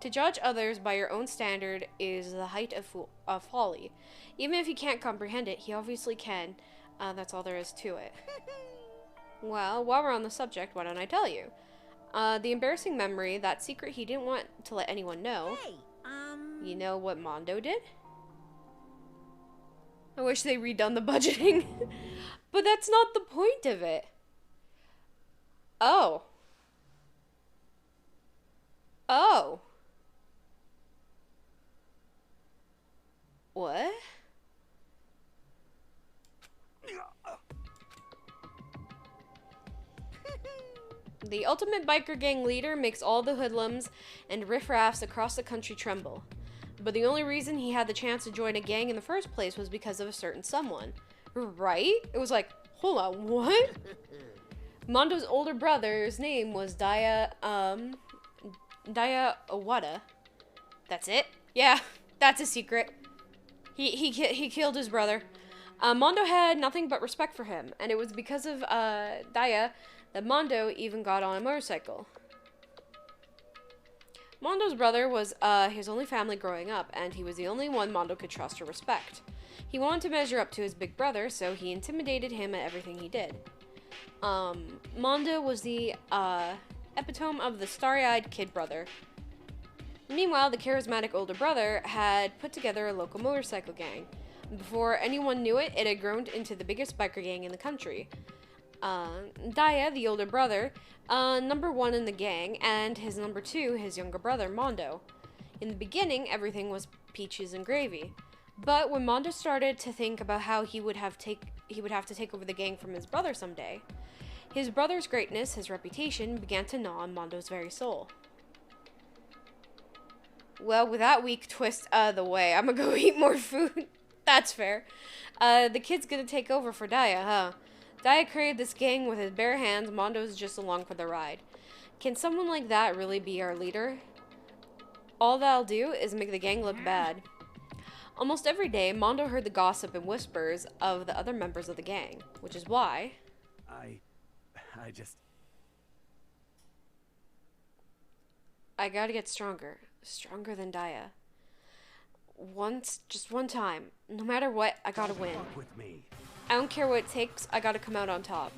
To judge others by your own standard is the height of folly. Even if you can't comprehend it, he obviously can. That's all there is to it. Well, while we're on the subject, why don't I tell you? The embarrassing memory, that secret he didn't want to let anyone know. Hey, You know what Mondo did? I wish they redone the budgeting. But that's not the point of it. Oh. Oh. What? The ultimate biker gang leader makes all the hoodlums and riffraffs across the country tremble. But the only reason he had the chance to join a gang in the first place was because of a certain someone. Right? It was like, hold on, what? Mondo's older brother's name was Daya Owada. That's it? Yeah, that's a secret. He killed his brother. Mondo had nothing but respect for him, and it was because of Daya that Mondo even got on a motorcycle. Mondo's brother was his only family growing up, and he was the only one Mondo could trust or respect. He wanted to measure up to his big brother, so he intimidated him at everything he did. Mondo was the epitome of the starry-eyed kid brother. Meanwhile, the charismatic older brother had put together a local motorcycle gang. Before anyone knew it, it had grown into the biggest biker gang in the country. Daya, the older brother, number one in the gang, and his number two, his younger brother, Mondo. In the beginning, everything was peaches and gravy. But when Mondo started to think about how he would have to take over the gang from his brother someday, his brother's greatness, his reputation, began to gnaw on Mondo's very soul. Well, with that weak twist out of the way, I'm gonna go eat more food. That's fair. The kid's gonna take over for Daya, huh? Daya created this gang with his bare hands. Mondo's just along for the ride. Can someone like that really be our leader? All that'll do is make the gang look bad. Almost every day, Mondo heard the gossip and whispers of the other members of the gang, which is why... I gotta get stronger. Stronger than Daya. Just one time. No matter what, I gotta win. I don't care what it takes, I gotta come out on top.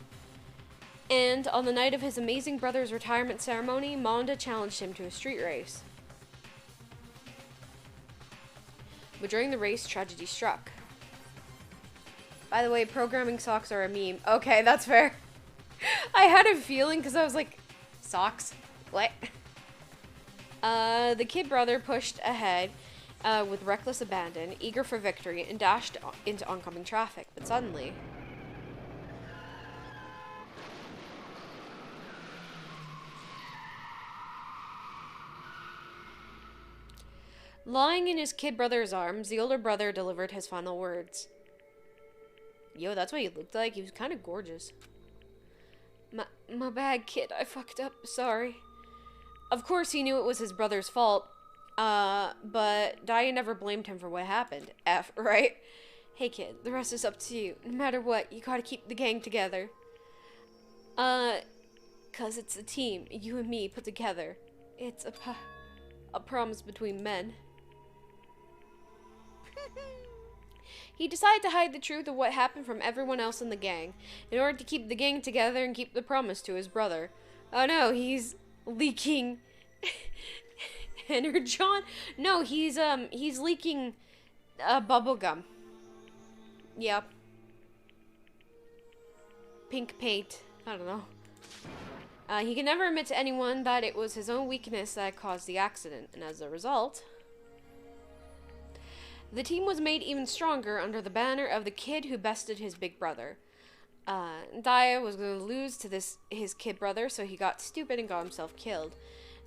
And on the night of his amazing brother's retirement ceremony, Mondo challenged him to a street race. But during the race, tragedy struck. By the way, programming socks are a meme. Okay, that's fair. I had a feeling because I was like, socks? What? The kid brother pushed ahead with reckless abandon, eager for victory, and dashed into oncoming traffic. But suddenly... lying in his kid brother's arms, the older brother delivered his final words. Yo, that's what he looked like. He was kind of gorgeous. My bad, kid. I fucked up. Sorry. Of course, he knew it was his brother's fault. But Daya never blamed him for what happened. Right? Hey, kid. The rest is up to you. No matter what, you gotta keep the gang together. 'Cause it's a team. You and me put together. It's a promise between men. He decided to hide the truth of what happened from everyone else in the gang, in order to keep the gang together and keep the promise to his brother. Oh no, he's leaking energon? No, he's leaking bubblegum. Yep. Pink paint. I don't know. He can never admit to anyone that it was his own weakness that caused the accident, and as a result... the team was made even stronger under the banner of the kid who bested his big brother. Daya was going to lose to his kid brother, so he got stupid and got himself killed.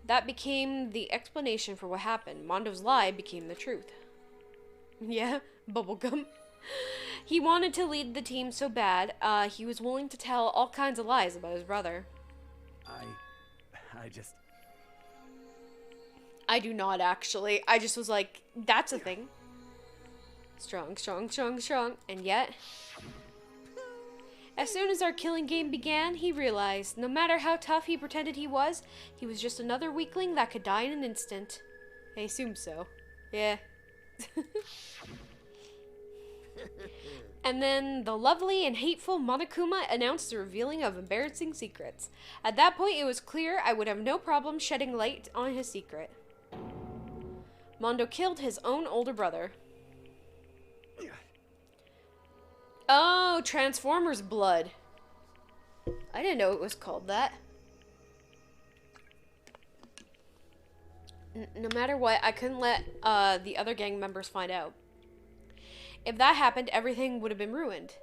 That became the explanation for what happened. Mondo's lie became the truth. Yeah, bubblegum. He wanted to lead the team so bad, he was willing to tell all kinds of lies about his brother. I do not, actually. I just was like, that's a thing. Strong, strong, strong, strong. And yet, as soon as our killing game began, he realized no matter how tough he pretended he was just another weakling that could die in an instant. I assume so. Yeah. And then the lovely and hateful Monokuma announced the revealing of embarrassing secrets. At that point, it was clear I would have no problem shedding light on his secret. Mondo killed his own older brother. Oh, Transformers blood. I didn't know it was called that. No matter what, I couldn't let the other gang members find out. If that happened, everything would have been ruined.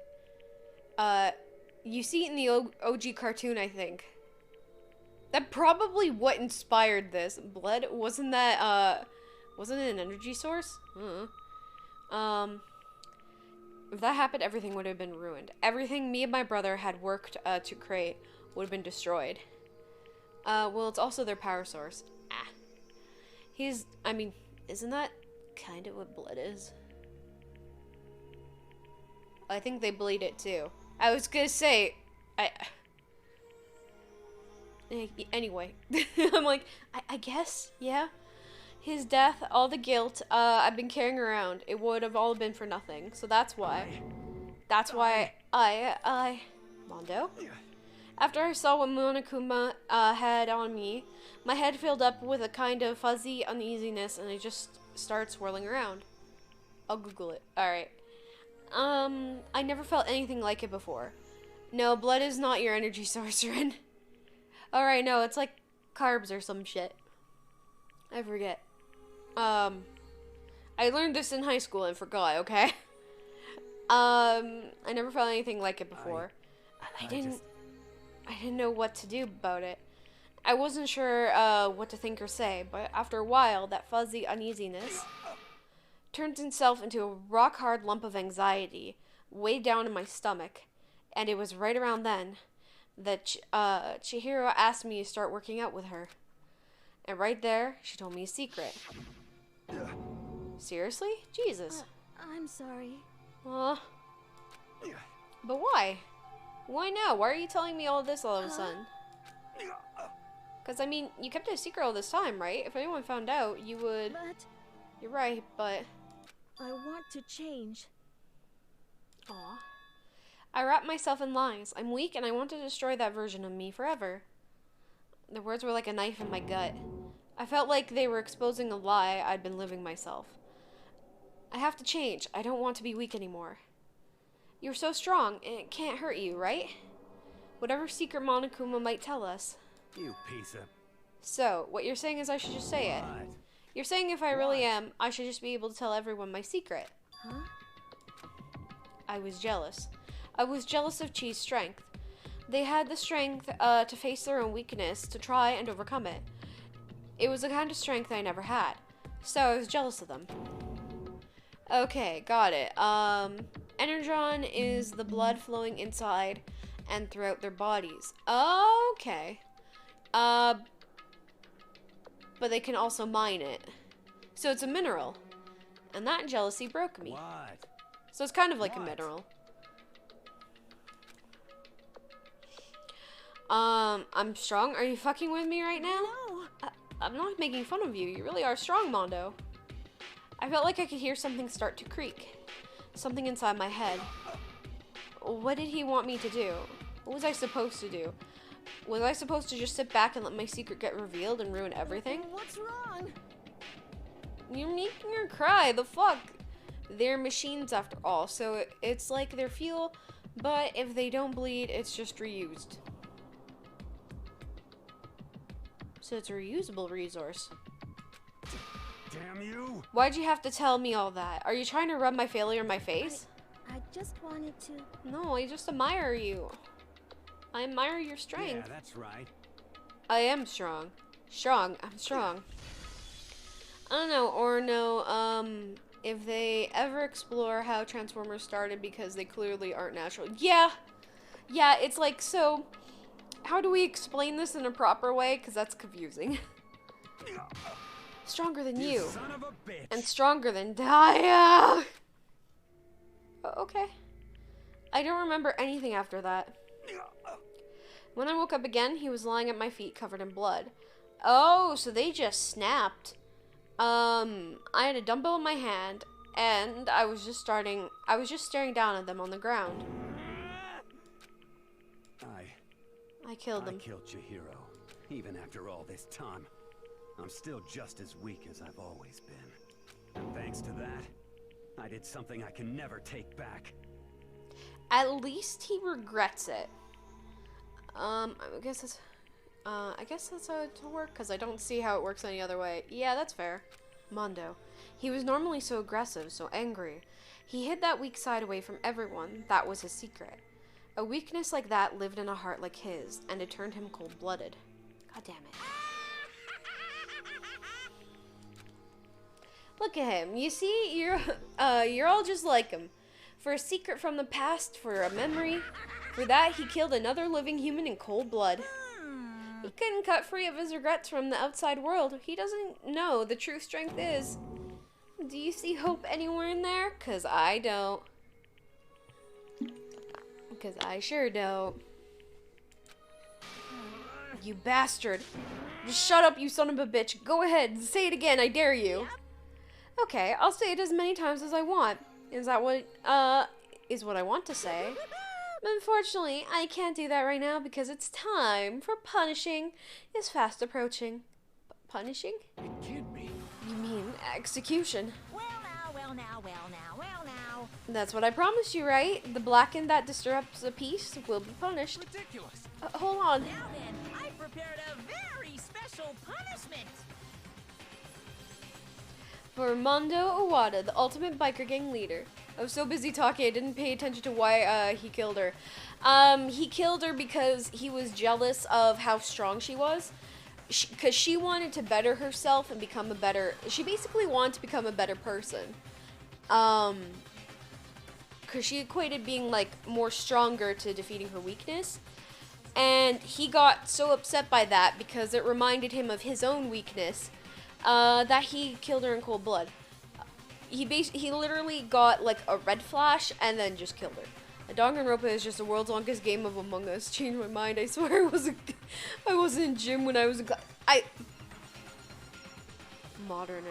You see it in the OG cartoon, I think. That probably what inspired this. Blood? Wasn't that, wasn't it an energy source? If that happened, everything would have been ruined. Everything me and my brother had worked to create would have been destroyed. Well, it's also their power source. I mean, isn't that kind of what blood is? I think they bleed it too. I was gonna say, anyway, I'm like, I guess, yeah. His death, all the guilt I've been carrying around, it would have all been for nothing. So that's why Mondo. After I saw what Monokuma had on me, my head filled up with a kind of fuzzy uneasiness, and it just started swirling around. I'll Google it. Alright. I never felt anything like it before. No, blood is not your energy source, Ren. Alright, no, it's like carbs or some shit. I forget. I learned this in high school and forgot, okay? I never felt anything like it before. I didn't know what to do about it. I wasn't sure what to think or say, but after a while, that fuzzy uneasiness turned itself into a rock-hard lump of anxiety way down in my stomach. And it was right around then that Chihiro asked me to start working out with her. And right there, she told me a secret. Seriously? Jesus. I'm sorry. But why? Why now? Why are you telling me all this all of a sudden? Because, I mean, you kept it a secret all this time, right? If anyone found out, you would... But... You're right, but... I want to change. Aw. I wrap myself in lies. I'm weak and I want to destroy that version of me forever. The words were like a knife in my gut. I felt like they were exposing a lie I'd been living myself. I have to change. I don't want to be weak anymore. You're so strong, and it can't hurt you, right? Whatever secret Monokuma might tell us. You piece of... So, what you're saying is I should just say it. You're saying if I really am, I should just be able to tell everyone my secret. Huh? I was jealous. I was jealous of Chi's strength. They had the strength to face their own weakness, to try and overcome it. It was the kind of strength I never had. So I was jealous of them. Okay, got it. Energon is the blood flowing inside and throughout their bodies. Okay. But they can also mine it. So it's a mineral. And that jealousy broke me. What? So it's kind of like a mineral. I'm strong. Are you fucking with me right now? No. I'm not making fun of you. You really are strong, Mondo. I felt like I could hear something start to creak. Something inside my head. What did he want me to do? What was I supposed to do? Was I supposed to just sit back and let my secret get revealed and ruin everything? What's wrong? You're making her cry. The fuck? They're machines after all, so it's like their fuel, but if they don't bleed, it's just reused. So it's a reusable resource. Damn you! Why'd you have to tell me all that? Are you trying to rub my failure in my face? I just wanted to... No, I just admire you. I admire your strength. Yeah, that's right. I am strong. I'm strong. I don't know, or no, if they ever explore how Transformers started because they clearly aren't natural. Yeah, it's like, so, how do we explain this in a proper way? Because that's confusing. Stronger than you. Son of a bitch. And stronger than Daya. Okay. I don't remember anything after that. When I woke up again, he was lying at my feet covered in blood. Oh, so they just snapped. I had a dumbbell in my hand, and I was just staring down at them on the ground. I killed them. I killed Chihiro. Even after all this time, I'm still just as weak as I've always been. And thanks to that, I did something I can never take back. At least he regrets it. I guess that's how it works, because I don't see how it works any other way. Yeah, that's fair. Mondo. He was normally so aggressive, so angry. He hid that weak side away from everyone. That was his secret. A weakness like that lived in a heart like his, and it turned him cold-blooded. God damn it. Look at him. You see, you're all just like him. For a secret from the past, for a memory. For that, he killed another living human in cold blood. He couldn't cut free of his regrets from the outside world. He doesn't know the true strength is. Do you see hope anywhere in there? 'Cause I don't. 'Cause I sure don't. You bastard. Just shut up, you son of a bitch. Go ahead, say it again, I dare you. Okay, I'll say it as many times as I want. Is that what, is what I want to say? But unfortunately, I can't do that right now because it's time for punishing is fast approaching. Punishing? You kid me. You mean execution. Well now. That's what I promised you, right? The blackened that disrupts a peace will be punished. Ridiculous. Hold on. Now then, I prepared a very special punishment. For Mondo Owada, the ultimate biker gang leader. I was so busy talking, I didn't pay attention to why he killed her. He killed her because he was jealous of how strong she was. Because she wanted to better herself and become a better... She basically wanted to become a better person. Because she equated being, like, more stronger to defeating her weakness. And he got so upset by that because it reminded him of his own weakness that he killed her in cold blood. he literally got like a red flash and then just killed her. Danganronpa is just the world's longest game of Among Us. Changed my mind. I swear I wasn't in gym when I was modern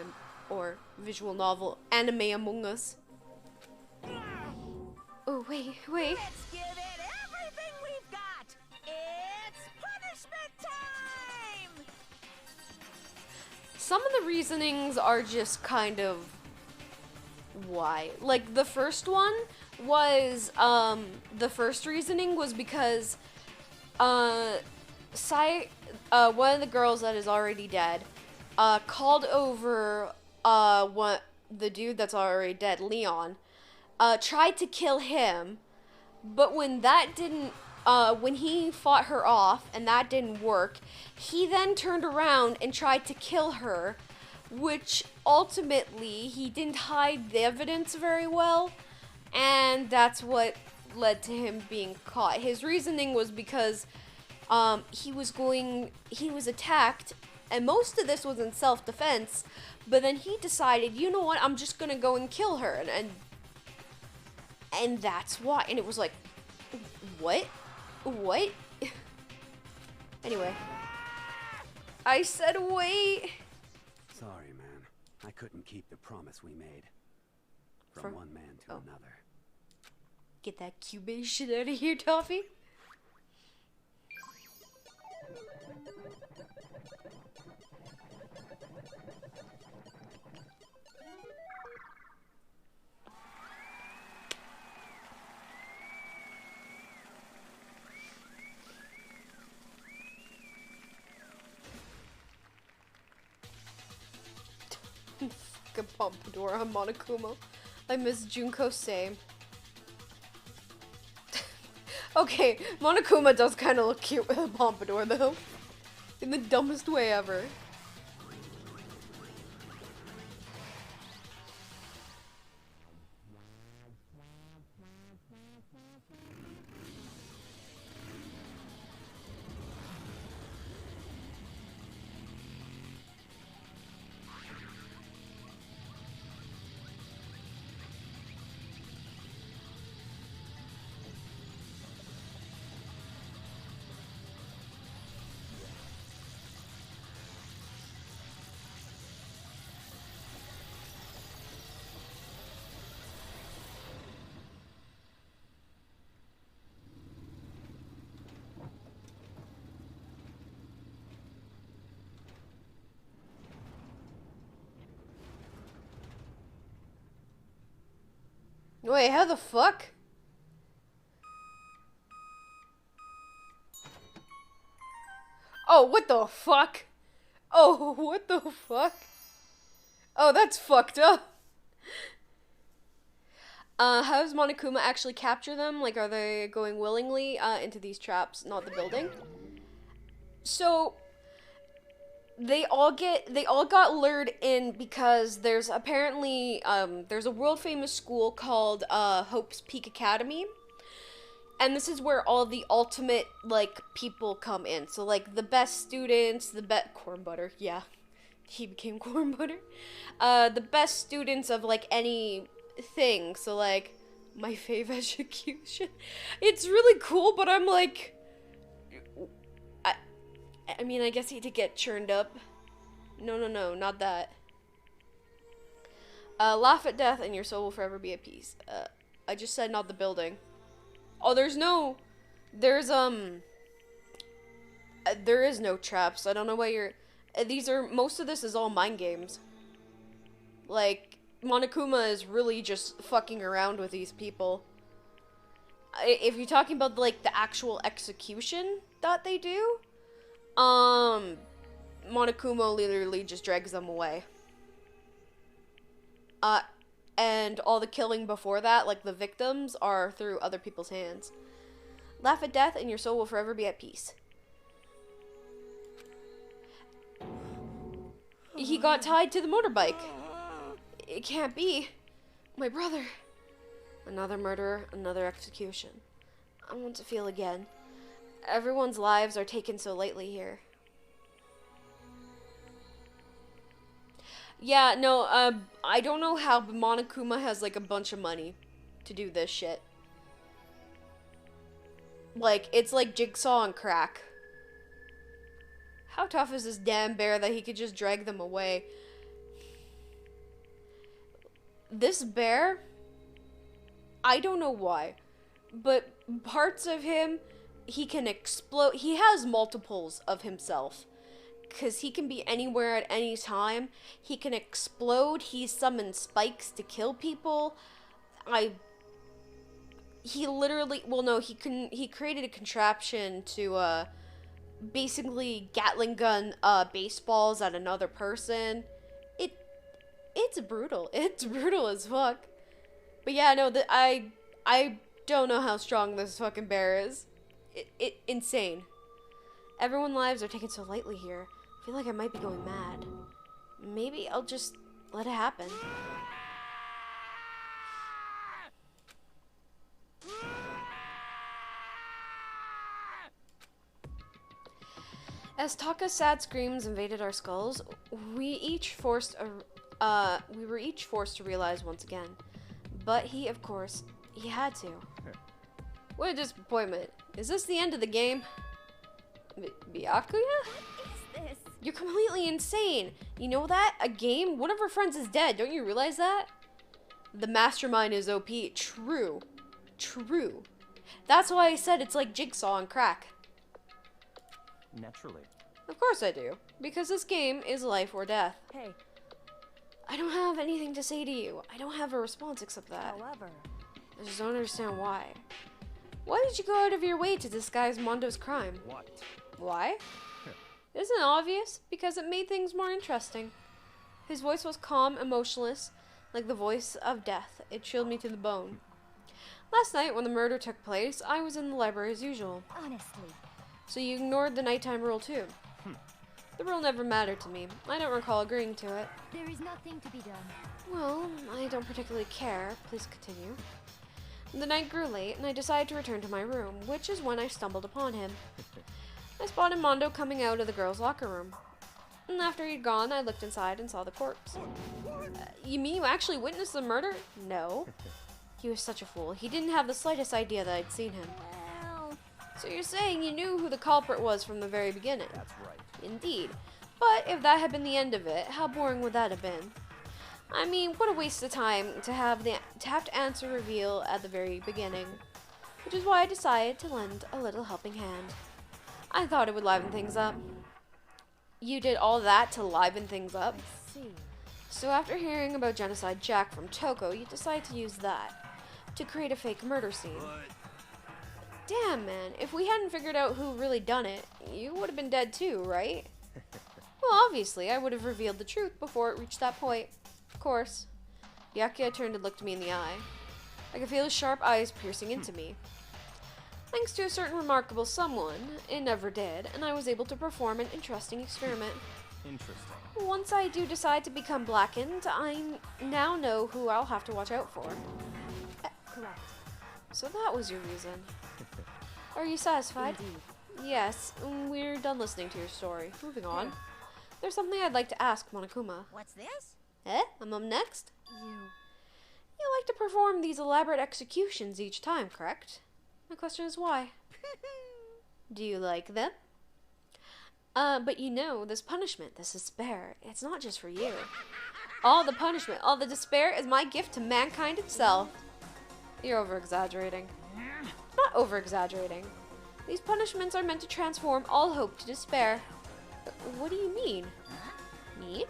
or visual novel anime Among Us. Oh wait. Let's give it everything we've got. It's punishment time. Some of the reasonings are just kind of why. Like the first one was the first reasoning was because one of the girls that is already dead called over the dude that's already dead, Leon, tried to kill him, but when that didn't when he fought her off and that didn't work, he then turned around and tried to kill her, which ultimately he didn't hide the evidence very well, and that's what led to him being caught. His reasoning was because he was attacked, and most of this was in self-defense, but then he decided, you know what, I'm just gonna go and kill her, and that's why. And it was like, what? Anyway, I said wait. Sorry, man. I couldn't keep the promise we made. From one man to another. Get that Cuban shit out of here, Toffee. Fucking Pompadour on Monokuma. I miss Junko same. Okay, Monokuma does kind of look cute with a pompadour though. In the dumbest way ever. Wait, how the fuck? Oh, what the fuck? Oh, what the fuck? Oh, that's fucked up. How does Monokuma actually capture them? Like, are they going willingly into these traps, not the building? So they all got lured in because there's apparently there's a world famous school called Hope's Peak Academy, and this is where all the ultimate like people come in. So like the best students, corn butter, yeah, he became corn butter. The best students of like anything. So like my fave execution. It's really cool, but I'm like, I mean, I guess he did get churned up. No, not that. Laugh at death and your soul will forever be at peace. I just said not the building. Oh, there is no traps. I don't know why you're, most of this is all mind games. Like, Monokuma is really just fucking around with these people. If you're talking about, like, the actual execution that they do, Monokuma literally just drags them away. And all the killing before that, like the victims, are through other people's hands. Laugh at death and your soul will forever be at peace. He got tied to the motorbike. It can't be. My brother. Another murder, another execution. I want to feel again. Everyone's lives are taken so lightly here. Yeah, no, I don't know how, but Monokuma has, like, a bunch of money to do this shit. Like, it's like Jigsaw on crack. How tough is this damn bear that he could just drag them away? This bear, I don't know why, but parts of him, he can explode. He has multiples of himself. Because he can be anywhere at any time. He can explode. He summons spikes to kill people. He literally, well, no, he created a contraption to, basically Gatling gun, baseballs at another person. It's brutal. It's brutal as fuck. But yeah, no, I don't know how strong this fucking bear is. Insane. Everyone's lives are taken so lightly here. I feel like I might be going mad. Maybe I'll just let it happen. As Taka's sad screams invaded our skulls, we were each forced to realize once again. But he, of course, he had to. What a disappointment. Is this the end of the game? Byakuya? This. You're completely insane. You know that? A game? One of our friends is dead. Don't you realize that? The mastermind is OP. True. True. That's why I said it's like Jigsaw on crack. Naturally. Of course I do. Because this game is life or death. Hey. I don't have anything to say to you. I don't have a response except that. However, I just don't understand why. Why did you go out of your way to disguise Mondo's crime? What? Why? Isn't it obvious? Because it made things more interesting. His voice was calm, emotionless, like the voice of death. It chilled me to the bone. Last night, when the murder took place, I was in the library as usual. Honestly. So you ignored the nighttime rule too? The rule never mattered to me. I don't recall agreeing to it. There is nothing to be done. Well, I don't particularly care. Please continue. The night grew late, and I decided to return to my room, which is when I stumbled upon him. I spotted Mondo coming out of the girls' locker room. And after he'd gone, I looked inside and saw the corpse. You mean you actually witnessed the murder? No. He was such a fool. He didn't have the slightest idea that I'd seen him. Well... So you're saying you knew who the culprit was from the very beginning? That's right. Indeed. But if that had been the end of it, how boring would that have been? I mean, what a waste of time to have to answer reveal at the very beginning. Which is why I decided to lend a little helping hand. I thought it would liven things up. You did all that to liven things up? I see. So after hearing about Genocide Jack from Toko, you decided to use that to create a fake murder scene. Damn, man. If we hadn't figured out who really done it, you would have been dead too, right? Well, obviously, I would have revealed the truth before it reached that point. Of course. Byakuya turned and looked me in the eye. I could feel his sharp eyes piercing into me. Thanks to a certain remarkable someone, it never did, and I was able to perform an interesting experiment. Interesting. Once I do decide to become blackened, I now know who I'll have to watch out for. Correct. So that was your reason. Are you satisfied? Indeed. Yes, we're done listening to your story. Moving on. There's something I'd like to ask Monokuma. What's this? I'm up next? You You like to perform these elaborate executions each time, correct? My question is why? Do you like them? But you know, this punishment, this despair, it's not just for you. All the punishment, all the despair is my gift to mankind itself. You're over-exaggerating. Not over-exaggerating. These punishments are meant to transform all hope to despair. What do you mean? Mean?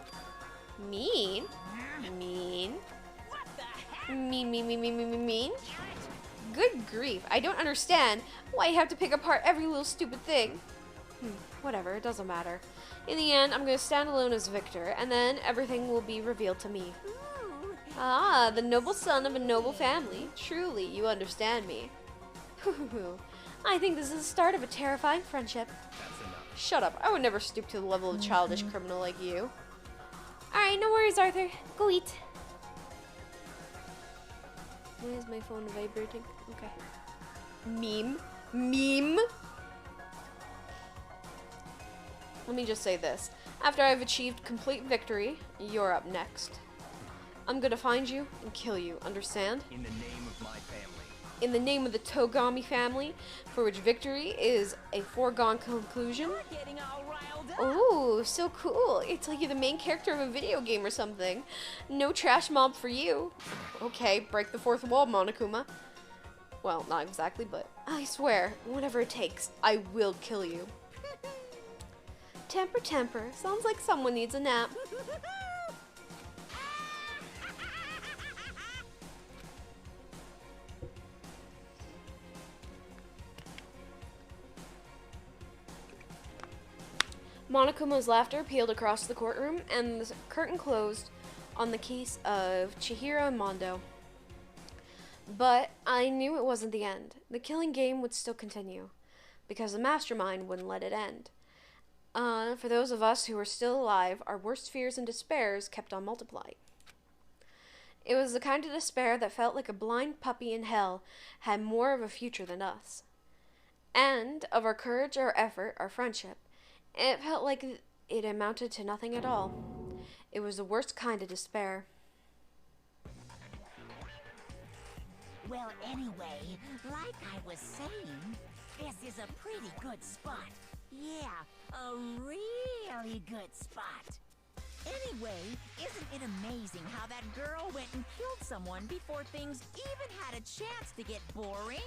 Mean? Mean? Mean? Good grief, I don't understand why you have to pick apart every little stupid thing. Whatever, it doesn't matter. In the end, I'm going to stand alone as victor, and then everything will be revealed to me. Ah, the noble son of a noble family. Truly, you understand me. I think this is the start of a terrifying friendship. That's enough. Shut up, I would never stoop to the level of a childish criminal like you. Alright, no worries, Arthur. Go eat. Why is my phone vibrating? Okay. Meme. Let me just say this. After I've achieved complete victory, you're up next. I'm gonna find you and kill you, understand? In the name of my family. In the name of the Togami family, for which victory is a foregone conclusion. You're getting all riled up. Oh, so cool. It's like you're the main character of a video game or something. No trash mob for you. Okay, break the fourth wall, Monokuma. Well, not exactly, but I swear, whatever it takes, I will kill you. Temper, temper. Sounds like someone needs a nap. Monokuma's laughter peeled across the courtroom, and the curtain closed on the case of Chihiro and Mondo. But I knew it wasn't the end. The killing game would still continue, because the mastermind wouldn't let it end. For those of us who were still alive, our worst fears and despairs kept on multiplying. It was the kind of despair that felt like a blind puppy in hell had more of a future than us. And of our courage, our effort, our friendship, it felt like it amounted to nothing at all. It was the worst kind of despair. Well, anyway, like I was saying, this is a pretty good spot. Yeah, a really good spot. Anyway, isn't it amazing how that girl went and killed someone before things even had a chance to get boring?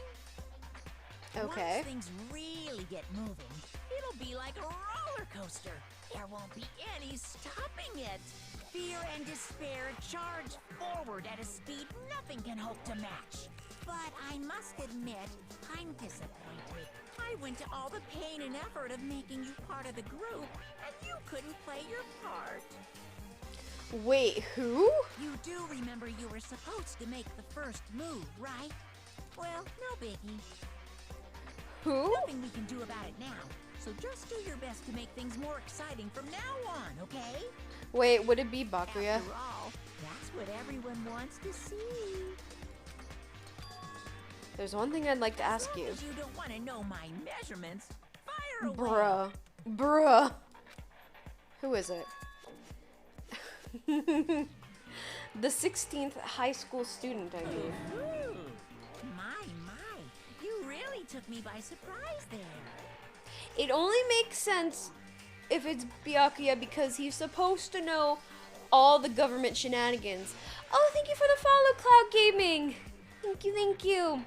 Okay. Once things really get moving, it'll be like a roller coaster. There won't be any stopping it. Fear and despair charge forward at a speed nothing can hope to match. But I must admit, I'm disappointed. I went to all the pain and effort of making you part of the group, and you couldn't play your part. Wait, who? You do remember you were supposed to make the first move, right? Well, no biggie. Who? Nothing we can do about it now, so just do your best to make things more exciting from now on, okay? Wait, would it be Bakuya? After all, that's what everyone wants to see. There's one thing I'd like to ask you. As long as you don't want to know my measurements, fire away. Bruh. Who is it? The 16th high school student, I mean. Ooh, my. You really took me by surprise there. It only makes sense if it's Byakuya because he's supposed to know all the government shenanigans. Oh, thank you for the follow, Cloud Gaming. Thank you.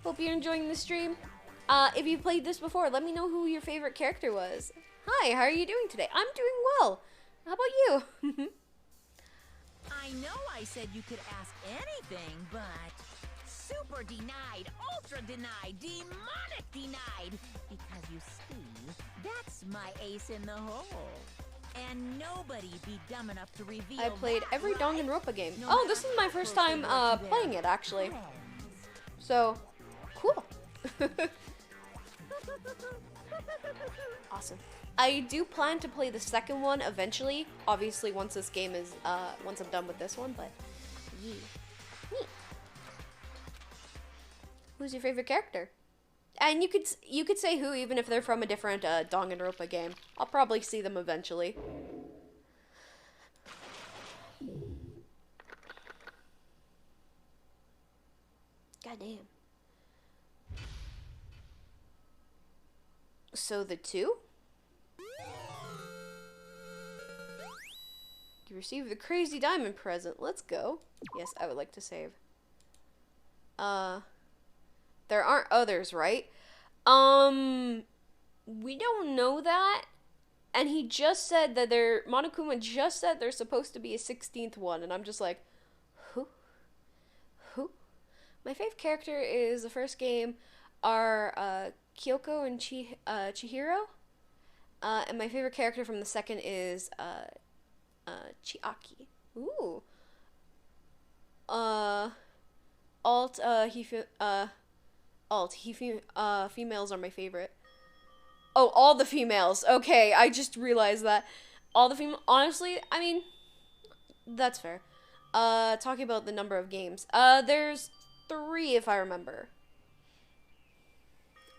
Hope you're enjoying the stream. If you played this before, let me know who your favorite character was. Hi, how are you doing today? I'm doing well. How about you? I know I said you could ask anything, but super denied, ultra denied, demonic denied. Because you see, that's my ace in the hole. And nobody be dumb enough to reveal I played that, every right? Danganronpa game. No Oh, this is matter my how first close time they were to their playing it, actually. friends. So, cool. Awesome. I do plan to play the second one eventually. Obviously, once this game is, once I'm done with this one, but yeah. Neat. Who's your favorite character? And you could say who, even if they're from a different Danganronpa game. I'll probably see them eventually. Goddamn. So the two? You received the crazy diamond present. Let's go. Yes, I would like to save. There aren't others, right? We don't know that. And he just said that Monokuma just said there's supposed to be a 16th one, and I'm just like, who? My favorite character is the first game are Kyoko and Chihiro. And my favorite character from the second is Chiaki. Ooh. Females are my favorite. Oh, all the females. Okay, I just realized that. All the female. Honestly, I mean, that's fair. Talking about the number of games. There's 3 if I remember.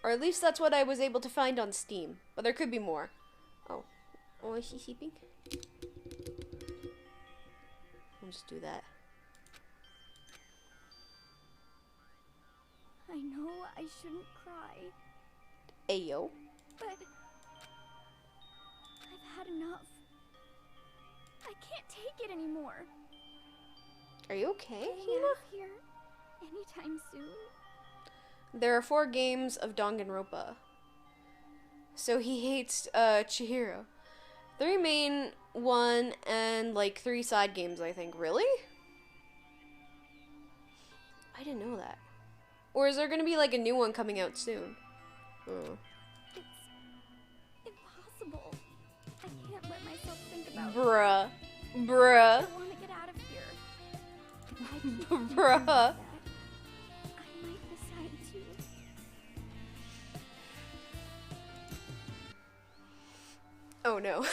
Or at least that's what I was able to find on Steam. But there could be more. Oh. Oh, is she sleeping? I'll just do that. I know I shouldn't cry, Ayo. but I've had enough. I can't take it anymore. Are you okay, Getting Hina? out of here anytime soon. There are 4 games of Danganronpa. So he hates Chihiro. 3 main, 1, and like 3 side games, I think. Really? I didn't know that. Or is there gonna be like a new one coming out soon? Oh. It's impossible. I can't let myself think about it. Bruh. I Bruh. want to get out of here. If I keep thinking Bruh. about that, I might decide to. Oh no.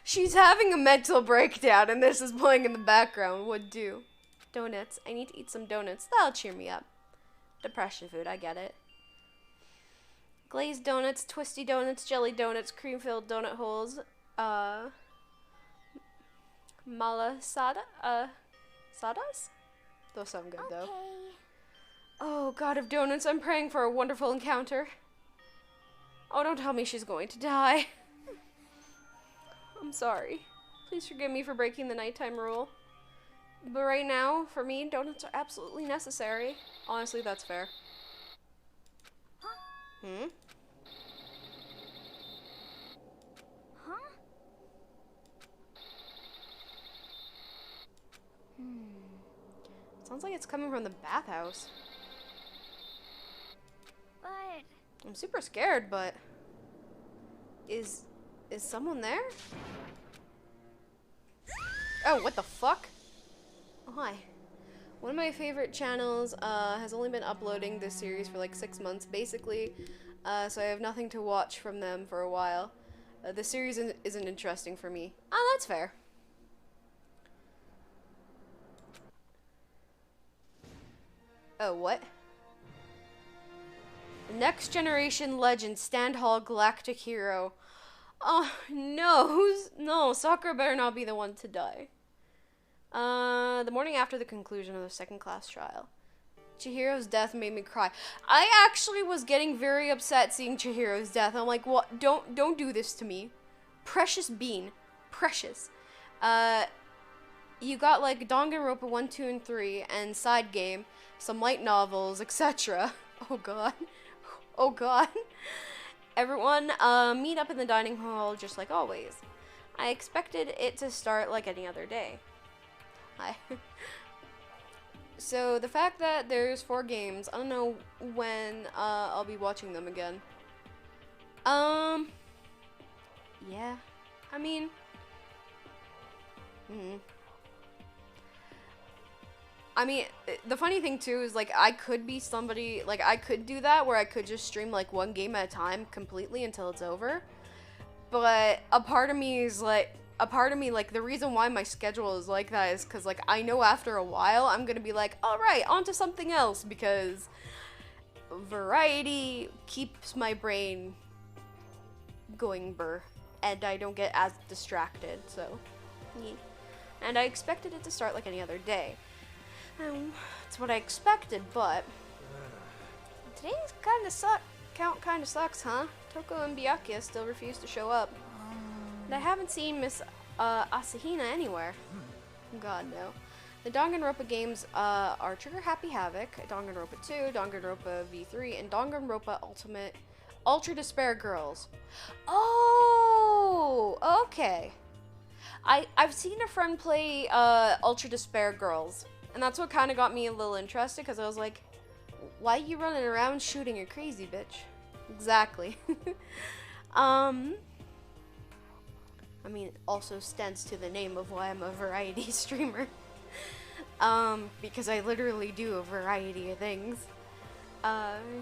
She's having a mental breakdown and this is playing in the background. Would do. Donuts. I need to eat some donuts. That'll cheer me up. Depression food, I get it. Glazed donuts, twisty donuts, jelly donuts, cream-filled donut holes, malasada, sadas? Those sound good though. Oh, God of donuts, I'm praying for a wonderful encounter. Oh, don't tell me she's going to die. I'm sorry. Please forgive me for breaking the nighttime rule. But right now, for me, donuts are absolutely necessary. Honestly, that's fair. Hmm? Huh? Sounds like it's coming from the bathhouse. But I'm super scared, but is someone there? Oh, what the fuck? Oh, hi. One of my favorite channels has only been uploading this series for like 6 months, basically, so I have nothing to watch from them for a while. The series isn't interesting for me. Oh, that's fair. Oh, what? The Next Generation Legend, Standhal Galactic Hero. Oh, no. No, Sakura better not be the one to die. The morning after the conclusion of the second class trial. Chihiro's death made me cry. I actually was getting very upset seeing Chihiro's death. I'm like, what? Don't do this to me. Precious bean. Precious. You got like Danganronpa 1, 2, and 3, and side game, some light novels, etc. Oh god. Oh god. Everyone, meet up in the dining hall just like always. I expected it to start like any other day. So the fact that there's 4 games, I don't know when I'll be watching them again. Yeah. I mean, the funny thing too is like I could be somebody, like I could do that where I could just stream like 1 game at a time completely until it's over. But a part of me like the reason why my schedule is like that is because like I know after a while I'm gonna be like, all right, on to something else, because variety keeps my brain going and I don't get as distracted. So yeah. And I expected it to start like any other day. That's what I expected, but today's kind of sucks, huh? Toko and Byakuya still refuse to show up. And I haven't seen Miss Asahina anywhere. God, no. The Danganronpa games are Trigger Happy Havoc, Danganronpa 2, Danganronpa V3, and Danganronpa Ultra Despair Girls. Oh, okay. I've seen a friend play Ultra Despair Girls, and that's what kind of got me a little interested, because I was like, why are you running around shooting a crazy bitch? Exactly. I mean, it also stands to the name of why I'm a variety streamer. Because I literally do a variety of things.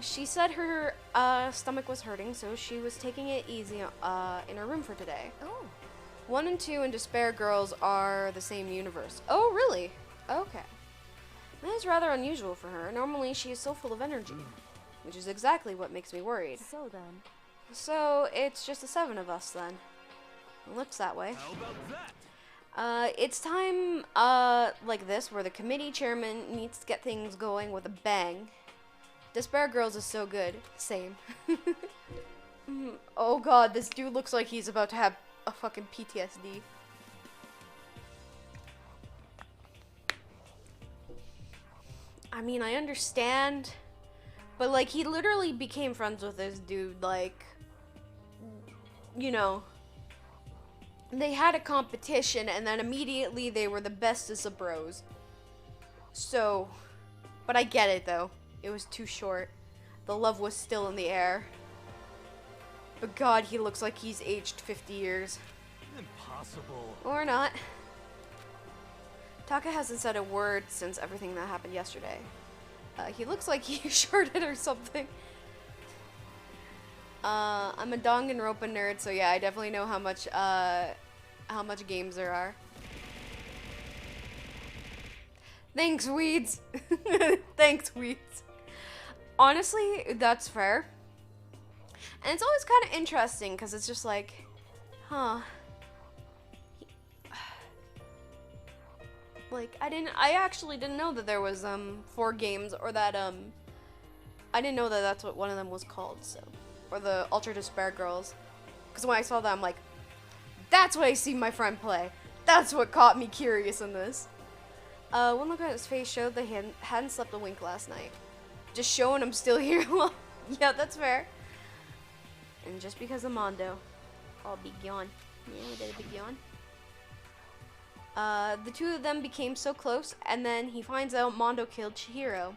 She said her stomach was hurting, so she was taking it easy in her room for today. Oh. 1 and 2 and Despair Girls are the same universe. Oh, really? Okay. That is rather unusual for her. Normally, she is so full of energy. which is exactly what makes me worried. So then, So it's just the 7 of us then. It looks that way. How about that? It's time, like this, where the committee chairman needs to get things going with a bang. Despair Girls is so good. Same. Oh god, this dude looks like he's about to have a fucking PTSD. I mean, I understand, but like, he literally became friends with this dude, like, you know, they had a competition, and then immediately they were the bestest of bros. So, but I get it though. It was too short. The love was still in the air. But god, he looks like he's aged 50 years. Impossible. Or not. Taka hasn't said a word since everything that happened yesterday. He looks like he shorted or something. I'm a Danganronpa nerd, so yeah, I definitely know how much games there are. Thanks, Weeds. Thanks, Weeds. Honestly, that's fair. And it's always kind of interesting, because it's just like, huh. Like, I actually didn't know that there was, 4 games, or that, I didn't know that that's what one of them was called, so. Or the Ultra Despair Girls. Because when I saw that, I'm like, that's what I see my friend play. That's what caught me curious in this. One look at his face showed that he hadn't slept a wink last night. Just showing I'm still here. Well, yeah, that's fair. And just because of Mondo. Oh, big yawn. Yeah, we did a big yawn. The two of them became so close, and then he finds out Mondo killed Chihiro.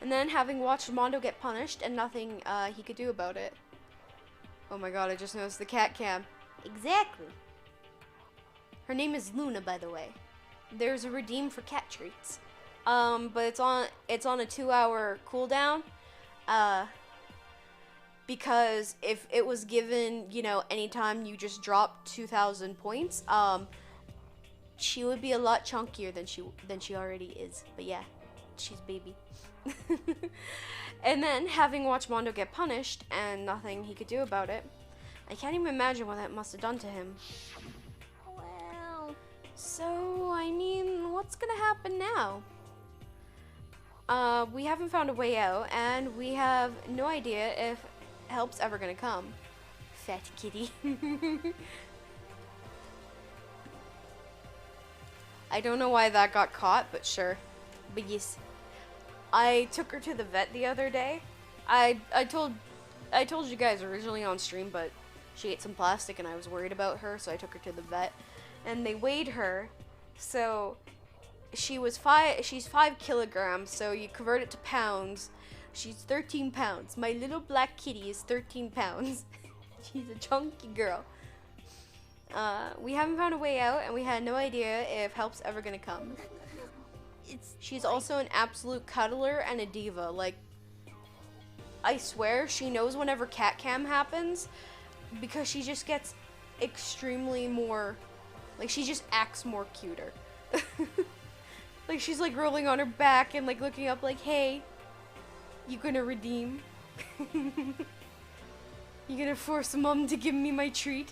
And then, having watched Mondo get punished, and nothing he could do about it. Oh my god, I just noticed the cat cam. Exactly. Her name is Luna, by the way. There's a redeem for cat treats. But it's on a 2-hour cooldown. Because if it was given, you know, anytime you just drop 2,000 points, she would be a lot chunkier than she already is. But yeah, she's baby. And then, having watched Mondo get punished and nothing he could do about it, I can't even imagine what that must have done to him. Well, so, I mean, what's gonna happen now? We haven't found a way out, and we have no idea if help's ever gonna come. Fat kitty. I don't know why that got caught, but sure. But yes. I took her to the vet the other day. I told you guys originally on stream, but she ate some plastic and I was worried about her, so I took her to the vet. And they weighed her, so she's 5 kilograms, so you convert it to pounds. She's 13 pounds. My little black kitty is 13 pounds. She's a chunky girl. We haven't found a way out, and we had no idea if help's ever gonna come. She's also an absolute cuddler and a diva. Like, I swear she knows whenever cat cam happens, because she just gets extremely more, like, she just acts more cuter. Like, she's like rolling on her back and like looking up like, hey, you gonna redeem? You gonna force mom to give me my treat?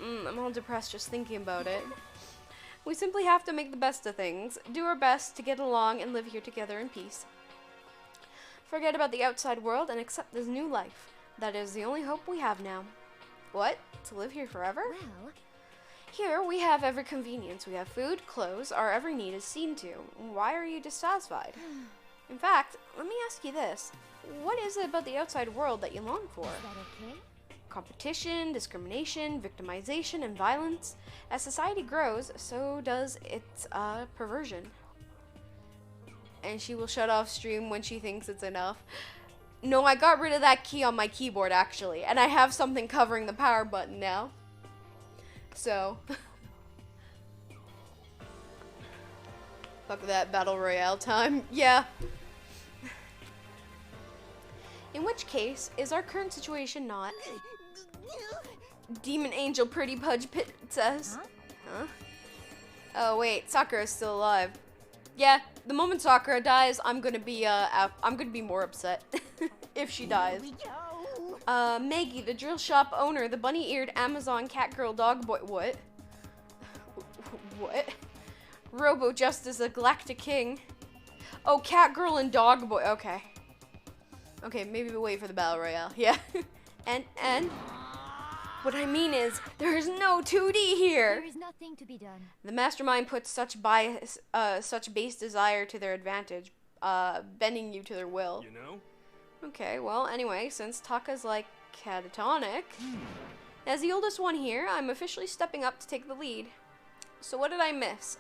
I'm all depressed just thinking about it. We simply have to make the best of things, do our best to get along and live here together in peace. Forget about the outside world and accept this new life. That is the only hope we have now. What? To live here forever? Well, here we have every convenience. We have food, clothes, our every need is seen to. Why are you dissatisfied? In fact, let me ask you this. What is it about the outside world that you long for? is that okay? Competition, discrimination, victimization, and violence. As society grows, so does its perversion. And she will shut off stream when she thinks it's enough. No, I got rid of that key on my keyboard, actually. And I have something covering the power button now. So. Fuck that battle royale time. Yeah. In which case, is our current situation not... Demon Angel Pretty Pudge Pit says. Huh? Oh wait, Sakura is still alive. Yeah, the moment Sakura dies, I'm gonna be more upset if she dies. Maggie, the drill shop owner, the bunny-eared Amazon cat girl dog boy. What? What? Robo Justice, the Galactic King. Oh, cat girl and dog boy. Okay. Okay, maybe we'll wait for the battle royale. Yeah. and what I mean is, there is no 2D here. There is nothing to be done. The mastermind puts such base desire to their advantage, bending you to their will. You know? Okay, well, anyway, since Taka's like catatonic, as the oldest one here, I'm officially stepping up to take the lead. So what did I miss?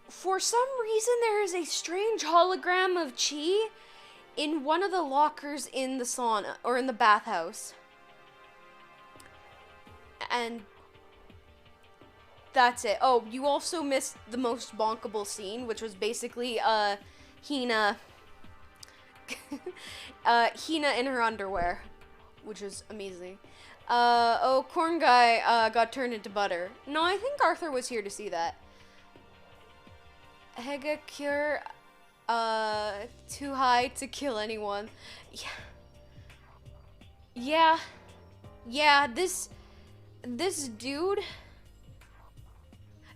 For some reason, there is a strange hologram of Chi in one of the lockers in the sauna, or in the bathhouse. And that's it. Oh, you also missed the most bonkable scene, which was basically, Hina in her underwear, which was amazing. Oh, Corn Guy, got turned into butter. No, I think Arthur was here to see that. Hegakure, too high to kill anyone. Yeah, this dude,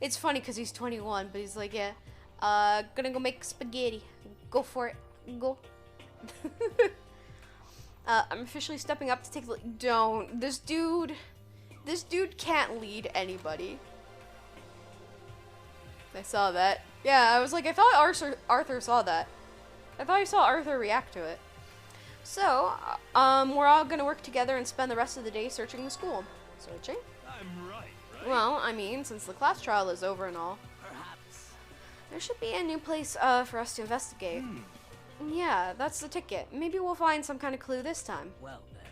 it's funny because he's 21, but he's like, yeah, gonna go make spaghetti. Go for it. Go. I'm officially stepping up to take the lead. Don't. This dude can't lead anybody. I saw that. Yeah, I was like, I thought Arthur saw that. I thought I saw Arthur react to it. So, we're all gonna work together and spend the rest of the day searching the school. Searching? I'm right? Well, I mean, since the class trial is over and all. Perhaps. There should be a new place, for us to investigate. Yeah, that's the ticket. Maybe we'll find some kind of clue this time. Well then.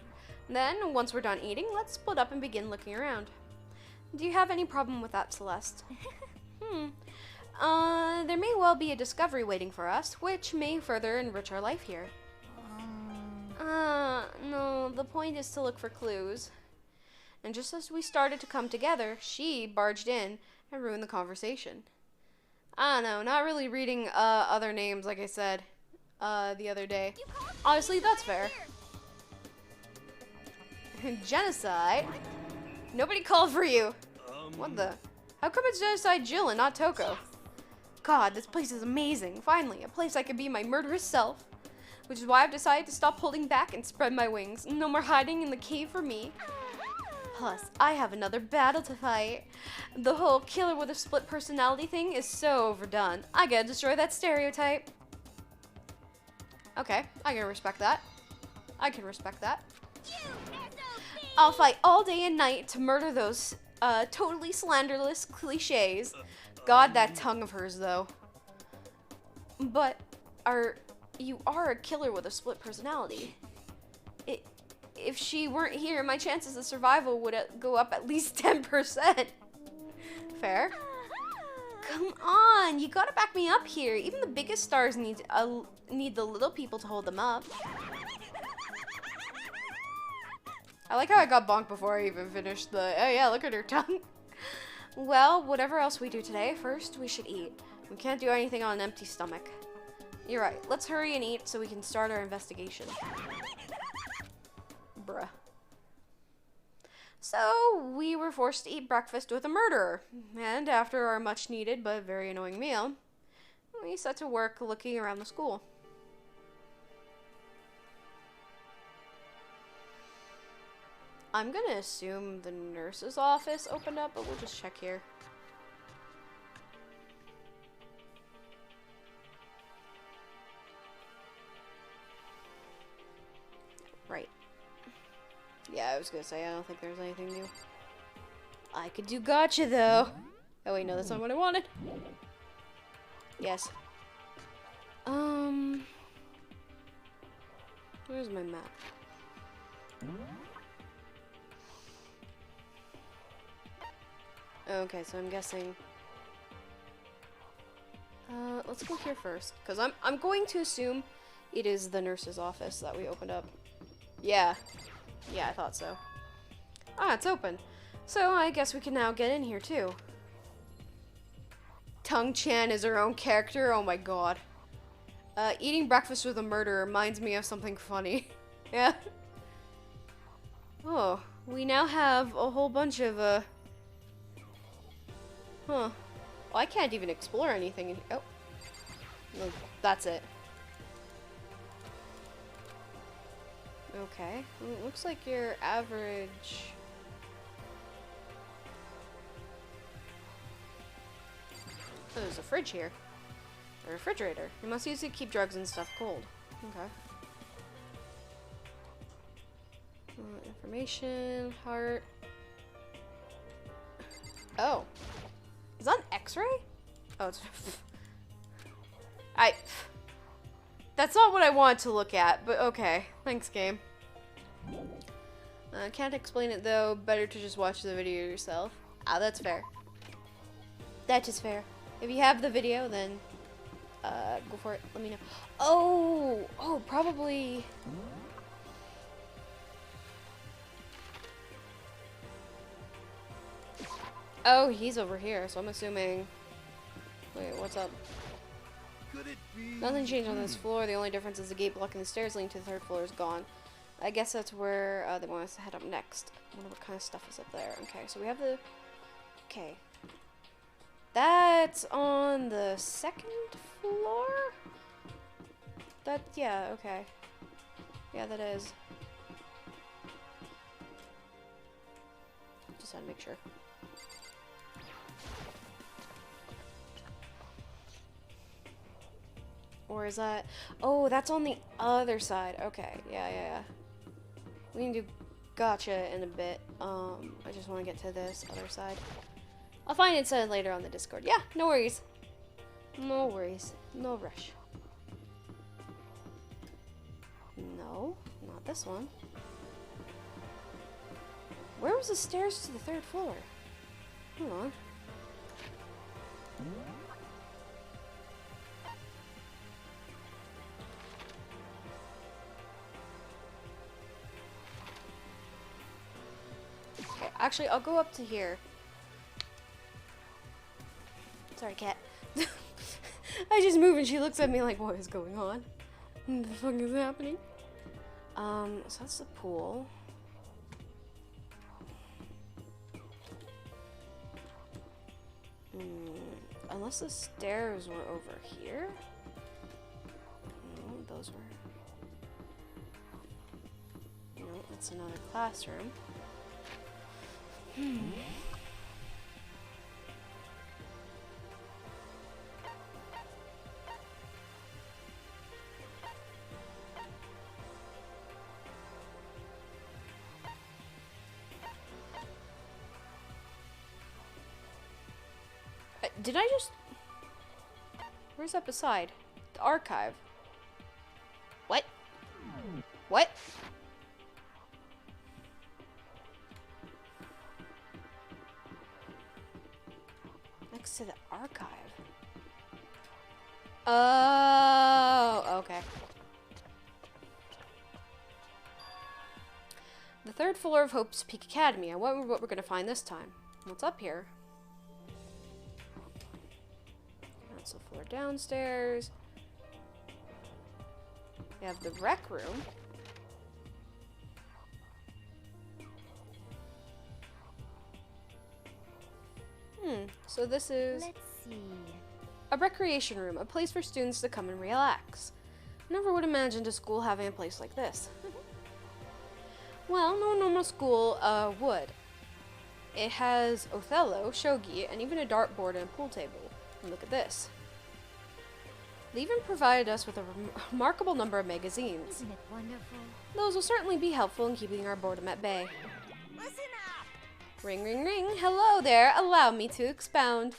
Then, once we're done eating, let's split up and begin looking around. Do you have any problem with that, Celeste? There may well be a discovery waiting for us, which may further enrich our life here. No, the point is to look for clues. And just as we started to come together, she barged in and ruined the conversation. I don't know, not really reading, other names, like I said, the other day. Honestly, that's fair. Genocide? Nobody called for you. What the? How come it's Genocide Jill and not Toko? God, this place is amazing. Finally, a place I can be my murderous self. Which is why I've decided to stop holding back and spread my wings. No more hiding in the cave for me. Plus, I have another battle to fight. The whole killer with a split personality thing is so overdone. I gotta destroy that stereotype. Okay, I can respect that. I can respect that. I'll fight all day and night to murder those totally slanderless cliches. God, that tongue of hers, though. But you are a killer with a split personality. If she weren't here, my chances of survival would go up at least 10%. Fair. Come on, you gotta back me up here. Even the biggest stars need the little people to hold them up. I like how I got bonked before I even finished the, oh yeah, look at her tongue. Well, whatever else we do today, first we should eat. We can't do anything on an empty stomach. You're right, let's hurry and eat so we can start our investigation. Bruh. So, we were forced to eat breakfast with a murderer. And after our much needed but very annoying meal, we set to work looking around the school. I'm gonna assume the nurse's office opened up, but we'll just check here. Right. Yeah, I was gonna say, I don't think there's anything new. I could do gotcha, though. Oh wait, no, that's not what I wanted. Yes. Where's my map? Okay, so I'm guessing. Let's go here first, because I'm going to assume it is the nurse's office that we opened up. Yeah. Yeah, I thought so. Ah, it's open. So I guess we can now get in here too. Tung Chan is her own character. Oh my god. Eating breakfast with a murderer reminds me of something funny. Yeah. Oh, we now have a whole bunch of, Huh. Well, I can't even explore anything in here. Oh. No, that's it. Okay. Well, it looks like your average... Oh, there's a fridge here. A refrigerator. You must use it to keep drugs and stuff cold. Okay. Information, heart. Oh. Is that an x-ray? Oh, it's... That's not what I wanted to look at, but okay. Thanks, game. Can't explain it, though. Better to just watch the video yourself. Ah, that's fair. That is fair. If you have the video, then go for it. Let me know. Oh, probably... Oh, he's over here, so I'm assuming... Wait, what's up? Could it be? Nothing changed on this floor. The only difference is the gate blocking the stairs leading to the third floor is gone. I guess that's where they want us to head up next. I wonder what kind of stuff is up there. Okay, so we have the... Okay. That's on the second floor? Yeah, okay. Yeah, that is. Just had to make sure. Or is that... Oh, that's on the other side. Okay, yeah. We can do gotcha in a bit. I just want to get to this other side. I'll find it said later on the Discord. Yeah, no worries. No worries. No rush. No, not this one. Where was the stairs to the third floor? Hold on. Okay, actually, I'll go up to here. Sorry, cat. I just move and she looks at me like, what is going on? What the fuck is happening? So that's the pool. Unless the stairs were over here? No, those were... No, that's another classroom. Did I just... Where's that beside? The archive. What? What? Next to the archive. Oh, okay. The third floor of Hope's Peak Academy. I wonder what we're gonna find this time. What's up here? That's the floor downstairs. We have the rec room. So this is... Let's see. A recreation room, a place for students to come and relax. Never would imagined a school having a place like this. Well, no normal school would. It has Othello, shogi, and even a dartboard and a pool table. And look at this. They even provided us with a remarkable number of magazines. Isn't it wonderful? Those will certainly be helpful in keeping our boredom at bay. Listen up! Ring, ring, ring. Hello there. Allow me to expound.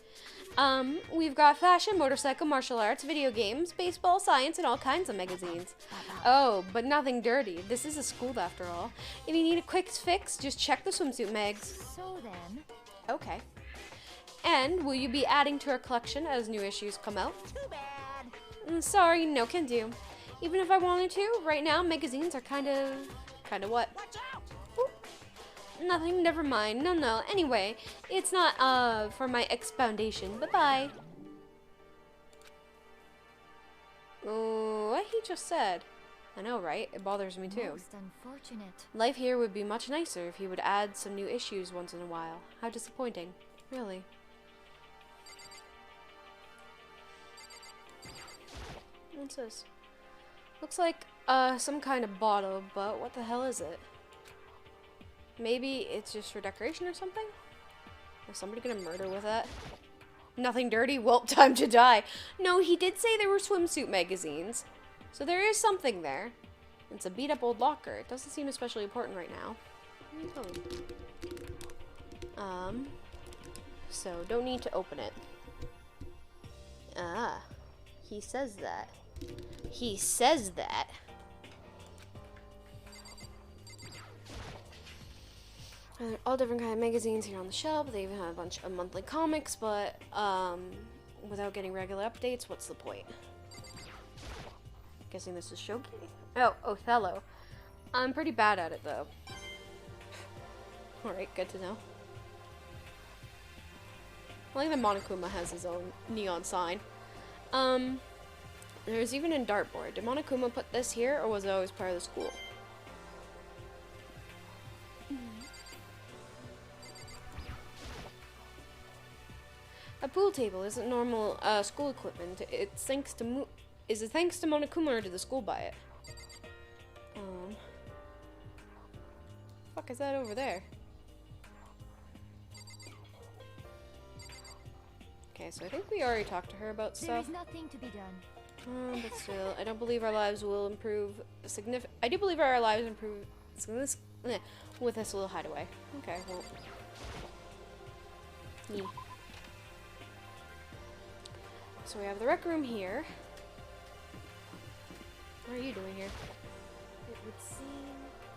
We've got fashion, motorcycle, martial arts, video games, baseball, science, and all kinds of magazines. Oh, but nothing dirty. This is a school after all. If you need a quick fix, just check the swimsuit mags. So then... Okay. And will you be adding to our collection as new issues come out? Too bad. Sorry, no can do. Even if I wanted to, right now magazines are kind of what? Watch out! Nothing, never mind. No. Anyway, it's not, for my expoundation. Bye-bye. What he just said. I know, right? It bothers me too. Most unfortunate. Life here would be much nicer if he would add some new issues once in a while. How disappointing. Really. What's this? Looks like some kind of bottle, but what the hell is it? Maybe it's just for decoration or something? Is somebody gonna murder with that? Nothing dirty? Well, time to die. No, he did say there were swimsuit magazines. So there is something there. It's a beat up old locker. It doesn't seem especially important right now. So don't need to open it. Ah, he says that. He says that. All different kind of magazines here on the shelf. They even have a bunch of monthly comics, but without getting regular updates, what's the point? Guessing this is Shogi? Oh, Othello. I'm pretty bad at it though. Alright, good to know. I like that Monokuma has his own neon sign. There's even a dartboard. Did Monokuma put this here, or was it always part of the school? A pool table isn't normal school equipment. It's thanks to Is it thanks to Monokuma, or did the school buy it? Fuck is that over there? Okay, so I think we already talked to her about stuff. There is nothing to be done. But still, I don't believe our lives will improve I do believe our lives improve with this little hideaway. Okay, well. Yeah. So we have the rec room here. What are you doing here? It would seem...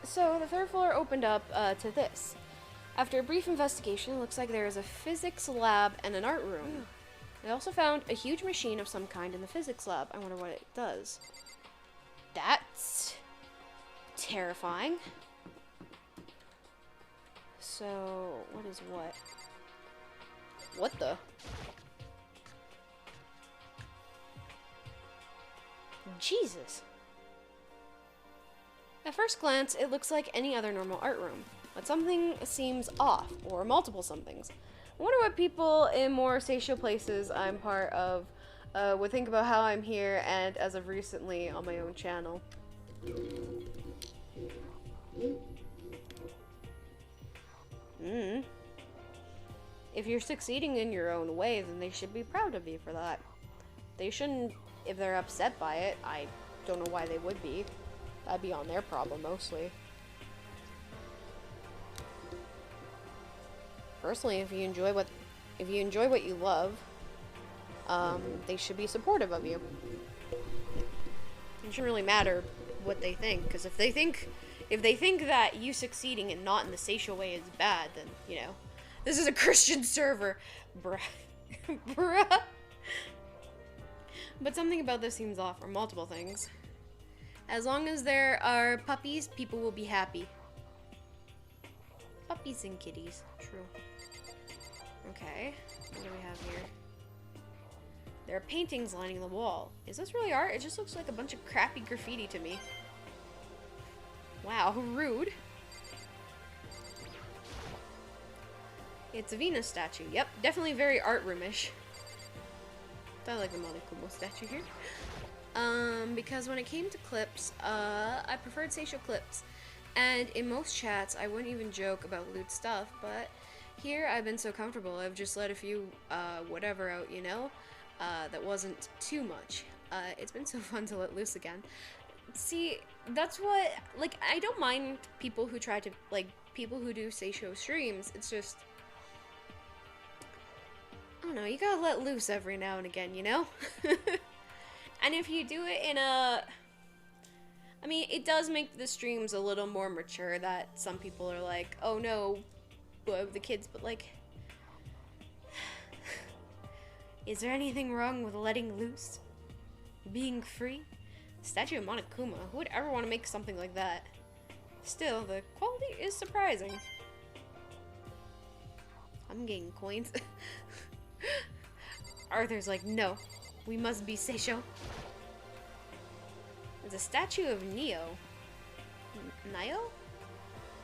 So the third floor opened up to this. After a brief investigation, it looks like there is a physics lab and an art room. They also found a huge machine of some kind in the physics lab. I wonder what it does. That's terrifying. So, what is what? What the? Jesus. At first glance, it looks like any other normal art room, but something seems off, or multiple somethings. I wonder what people in more Seisho places I'm part of would think about how I'm here and as of recently on my own channel. If you're succeeding in your own way, then they should be proud of you for that. They shouldn't, if they're upset by it, I don't know why they would be. That'd be on their problem mostly. Personally, if you enjoy what you love, they should be supportive of you. It shouldn't really matter what they think, because if they think that you succeeding and not in the Seisho way is bad, then, you know, this is a Christian server, bruh. Bruh. But something about this seems off, or multiple things. As long as there are puppies, people will be happy. Puppies and kitties, true. Okay, what do we have here? There are paintings lining the wall. Is this really art? It just looks like a bunch of crappy graffiti to me. Wow, rude. It's a Venus statue. Yep, definitely very art roomish. I like the Monokuma statue here. Because when it came to clips, I preferred Seisho clips. And in most chats, I wouldn't even joke about loot stuff, but here I've been so comfortable, I've just let a few, whatever out, you know? That wasn't too much. It's been so fun to let loose again. See, that's what, like, I don't mind people who try to, like, people who do Seisho streams, it's just, I don't know, you gotta let loose every now and again, you know? And if you do it in a, I mean, it does make the streams a little more mature, that some people are like, oh no, the kids, but like, is there anything wrong with letting loose? Being free? Statue of Monokuma, who would ever want to make something like that? Still, the quality is surprising. I'm getting coins. Arthur's like, no, we must be Seisho. It's a statue of Neo. Nio?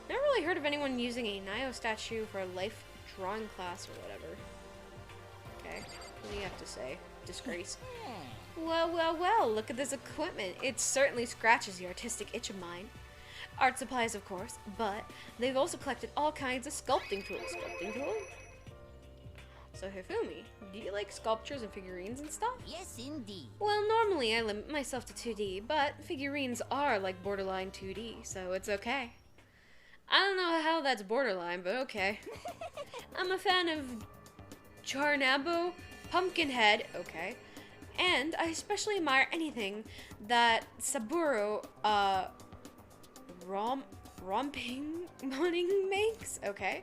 Never really heard of anyone using a Nio statue for a life drawing class or whatever. Okay, what do you have to say? Disgrace. Well, well, well, look at this equipment. It certainly scratches the artistic itch of mine. Art supplies, of course, but they've also collected all kinds of sculpting tools. Sculpting tools? So, Hifumi, do you like sculptures and figurines and stuff? Yes, indeed. Well, normally I limit myself to 2D, but figurines are like borderline 2D, so it's okay. I don't know how that's borderline, but okay. I'm a fan of Charnabo, Pumpkinhead, okay. And I especially admire anything that Saburo, romping makes, okay.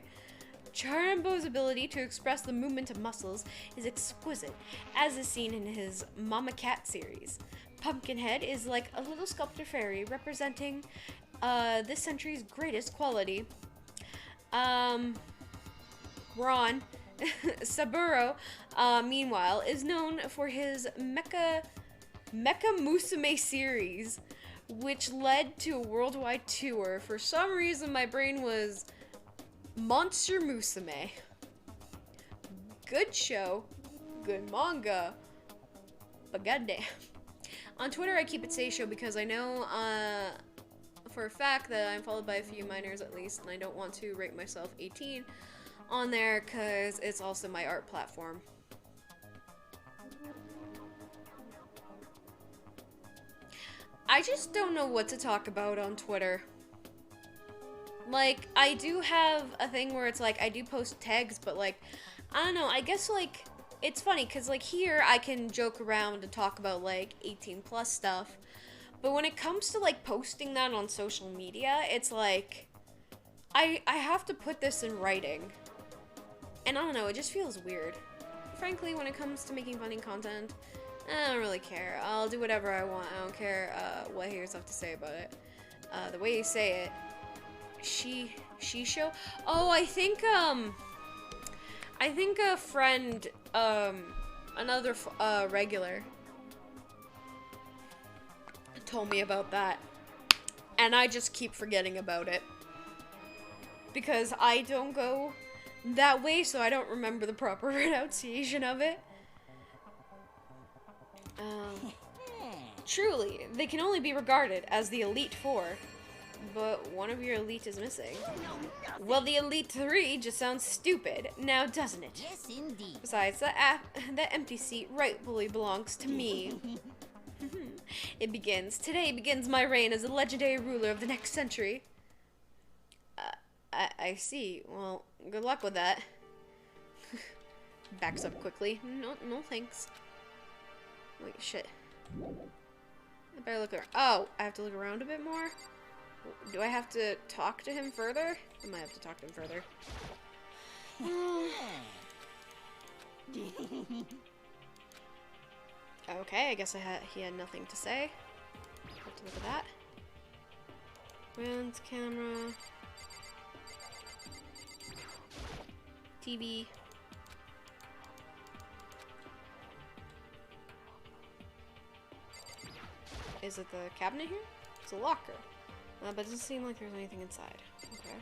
Charnambo's ability to express the movement of muscles is exquisite, as is seen in his Mama Cat series. Pumpkinhead is like a little sculptor fairy representing this century's greatest quality. Saburo, meanwhile, is known for his Mecha Musume series, which led to a worldwide tour. For some reason, my brain was Monster Musume. Good show, good manga, but goddamn. On Twitter, I keep it Seisho because I know for a fact that I'm followed by a few minors at least, and I don't want to rate myself 18 on there because it's also my art platform. I just don't know what to talk about on Twitter. Like, I do have a thing where it's like, I do post tags, but like, I don't know, I guess like, it's funny, because like here, I can joke around and talk about like 18 plus stuff, but when it comes to like posting that on social media, it's like, I have to put this in writing, and I don't know, it just feels weird. Frankly, when it comes to making funny content, I don't really care. I'll do whatever I want. I don't care what haters have to say about it. The way you say it, she show. Oh, I think a friend, another regular, told me about that, and I just keep forgetting about it because I don't go that way, so I don't remember the proper pronunciation of it. Truly, they can only be regarded as the Elite Four, but one of your elite is missing. Well, the Elite 3 just sounds stupid, now doesn't it? Yes, indeed. Besides, that empty seat rightfully belongs to me. Today begins my reign as a legendary ruler of the next century. I see. Well, good luck with that. Backs up quickly. No thanks. Wait, shit. I better look around. Oh, I have to look around a bit more? Do I have to talk to him further? I might have to talk to him further. Okay, I guess he had nothing to say. Have to look at that. Brands, camera. TV. Is it the cabinet here? It's a locker. But it doesn't seem like there's anything inside. Okay.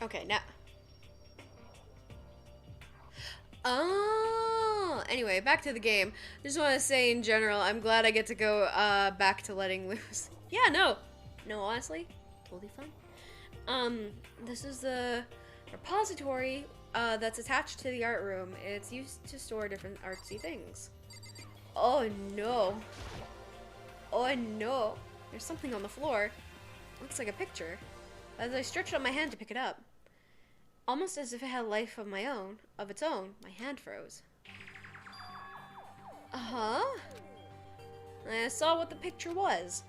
Okay, now. Oh! Anyway, back to the game. Just want to say in general, I'm glad I get to go back to letting loose. Yeah, no, honestly, totally fun. This is the repository that's attached to the art room. It's used to store different artsy things. Oh no. Oh no. There's something on the floor. Looks like a picture. As I stretched out my hand to pick it up, almost as if it had life of its own, my hand froze. Uh-huh. I saw what the picture was.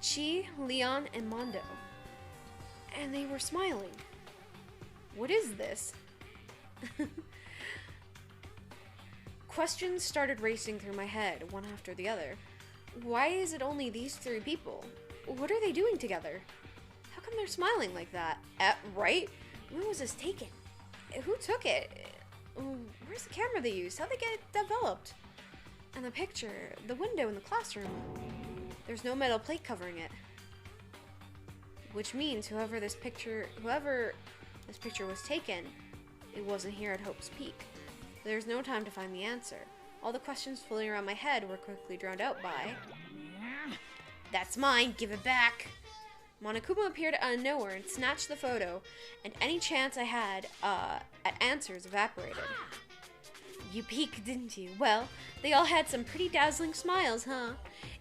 Chi, Leon, and Mondo. And they were smiling. What is this? Questions started racing through my head, one after the other. Why is it only these three people? What are they doing together? How come they're smiling like that? Right? When was this taken? Who took it? Where's the camera they used? How'd they get it developed? And the picture, the window in the classroom, there's no metal plate covering it. Which means whoever this picture was taken, it wasn't here at Hope's Peak. There's no time to find the answer. All the questions floating around my head were quickly drowned out by... That's mine, give it back! Monokuma appeared out of nowhere and snatched the photo, and any chance I had at answers evaporated. You peeked, didn't you? Well, they all had some pretty dazzling smiles, huh?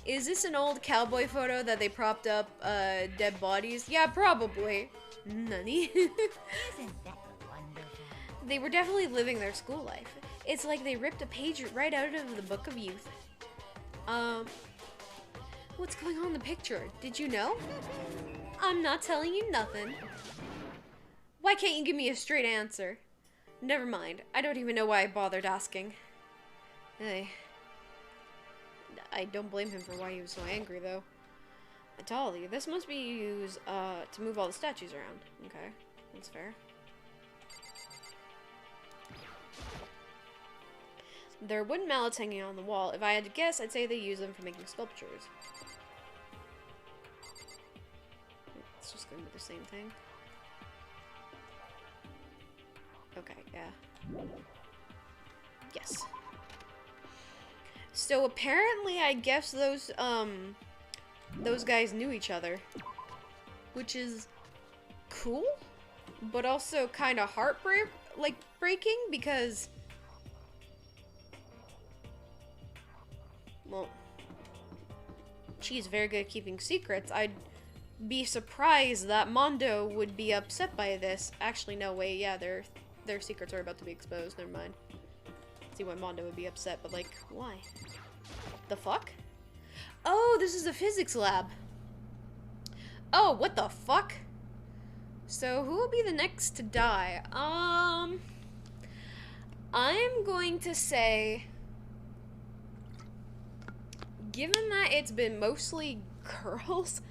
Is this an old cowboy photo that they propped up dead bodies? Yeah, probably. Nani? Isn't that wonderful? They were definitely living their school life. It's like they ripped a page right out of the Book of Youth. What's going on in the picture? Did you know? I'm not telling you nothing. Why can't you give me a straight answer? Never mind. I don't even know why I bothered asking. Hey. I don't blame him for why he was so angry, though. Dolly, this must be used to move all the statues around. Okay, that's fair. There are wooden mallets hanging on the wall. If I had to guess, I'd say they use them for making sculptures. It's just gonna be the same thing. Okay, yeah. Yes. So apparently, I guess those guys knew each other, which is cool, but also kind of breaking because, well, she's very good at keeping secrets. I'd be surprised that Mondo would be upset by this. Actually, no way. Yeah, their secrets are about to be exposed. Never mind. See why Mondo would be upset, but like, why? The fuck? Oh, this is the physics lab. Oh, what the fuck? So who will be the next to die? I'm going to say, given that it's been mostly girls,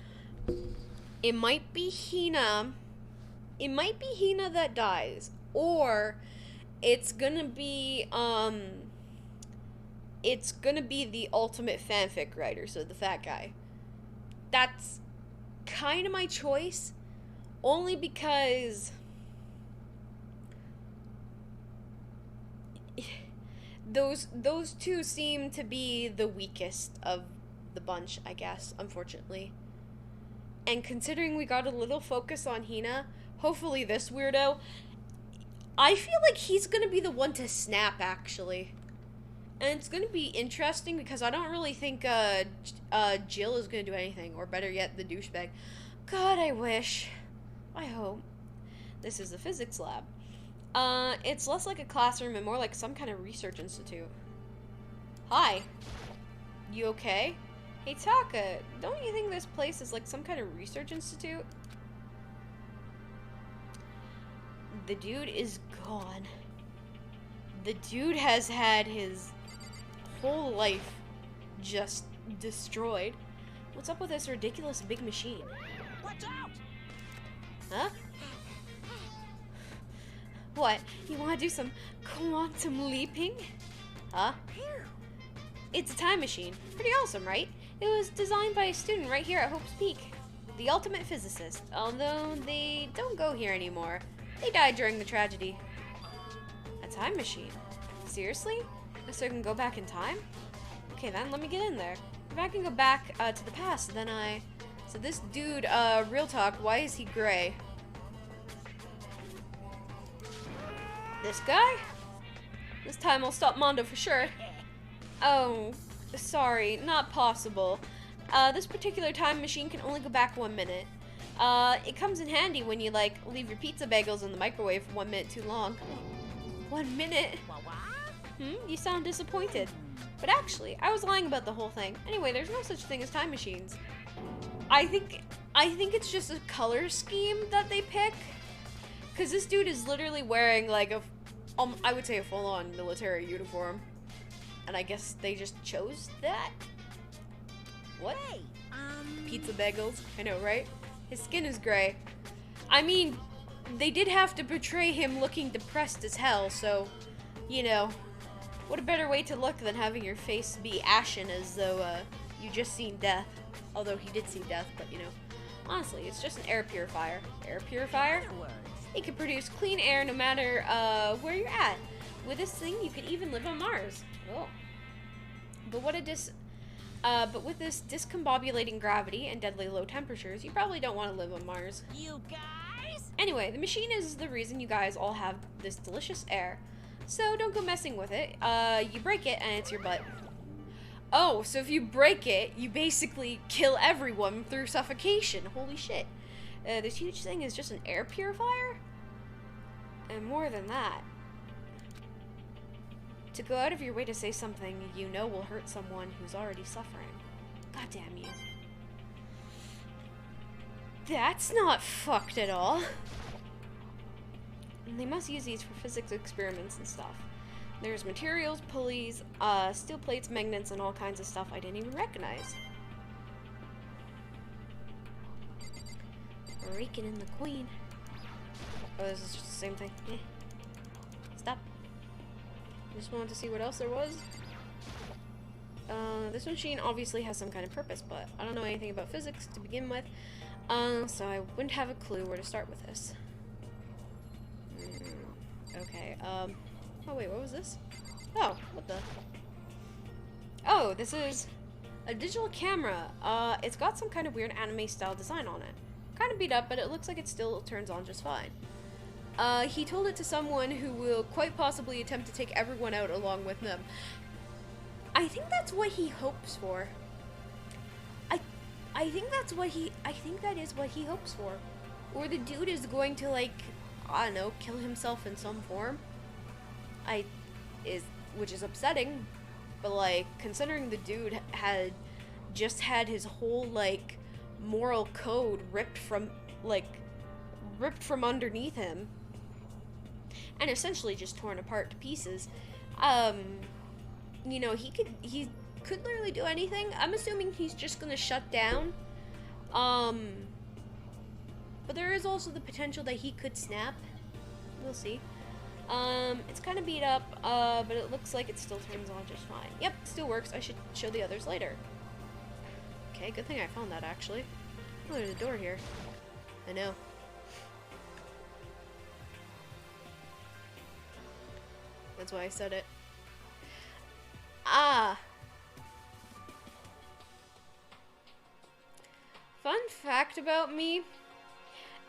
it might be Hina. It might be Hina that dies, or it's gonna be the ultimate fanfic writer, so the fat guy. That's kind of my choice, only because those two seem to be the weakest of the bunch, I guess, unfortunately. And considering we got a little focus on Hina, hopefully this weirdo, I feel like he's gonna be the one to snap, actually. And it's gonna be interesting because I don't really think Jill is gonna do anything, or better yet, the douchebag. God, I wish. I hope. This is the physics lab. It's less like a classroom and more like some kind of research institute. Hi. You okay? Hey, Taka, don't you think this place is like some kind of research institute? The dude is gone. The dude has had his whole life just destroyed. What's up with this ridiculous big machine? Watch out! Huh? What? You want to do some quantum leaping? Huh? It's a time machine. Pretty awesome, right? It was designed by a student right here at Hope's Peak. The ultimate physicist. Although they don't go here anymore. They died during the tragedy. A time machine? Seriously? So I can go back in time? Okay then, let me get in there. If I can go back to the past, then So this dude, real talk, why is he gray? This guy? This time I'll stop Mondo for sure. Oh, sorry, not possible. This particular time machine can only go back 1 minute. It comes in handy when you, like, leave your pizza bagels in the microwave for 1 minute too long. 1 minute? You sound disappointed. But actually, I was lying about the whole thing. Anyway, there's no such thing as time machines. I think it's just a color scheme that they pick. Because this dude is literally wearing, like, I would say a full-on military uniform. And I guess they just chose that? What? Hey, Pizza bagels. I know, right? His skin is gray. I mean, they did have to portray him looking depressed as hell, so, you know, What a better way to look than having your face be ashen as though you just seen death. Although he did see death, but you know. Honestly, it's just an air purifier. Air purifier? It can produce clean air no matter where you're at. With this thing, you could even live on Mars. Oh. But with this discombobulating gravity and deadly low temperatures, you probably don't want to live on Mars. You guys? Anyway, the machine is the reason you guys all have this delicious air. So don't go messing with it. You break it and it's your butt. Oh, so if you break it, you basically kill everyone through suffocation. Holy shit. This huge thing is just an air purifier? And more than that. To go out of your way to say something you know will hurt someone who's already suffering. God damn you. That's not fucked at all. And they must use these for physics experiments and stuff. There's materials, pulleys, steel plates, magnets, and all kinds of stuff I didn't even recognize. Raking in the queen. Oh, this is just the same thing. Eh. Stop. Just wanted to see what else there was. This machine obviously has some kind of purpose, but I don't know anything about physics to begin with. So I wouldn't have a clue where to start with this. Okay, oh wait, what was this? Oh, what the? Oh, this is a digital camera. It's got some kind of weird anime style design on it. Kind of beat up, but it looks like it still turns on just fine. He told it to someone who will quite possibly attempt to take everyone out along with them. I think that's what he hopes for. I think that is what he hopes for. Or the dude is going to, like, I don't know, kill himself in some form. Which is upsetting, but like, considering the dude had just had his whole, like, moral code ripped from underneath him, and essentially just torn apart to pieces, you know, he could literally do anything. I'm assuming he's just gonna shut down, but there is also the potential that he could snap. We'll see. It's kind of beat up, but it looks like it still turns on just fine. Yep, still works. I should show the others later. Okay, good thing I found that, actually. Oh, there's a door here. I know. That's why I said it. Ah! Fun fact about me,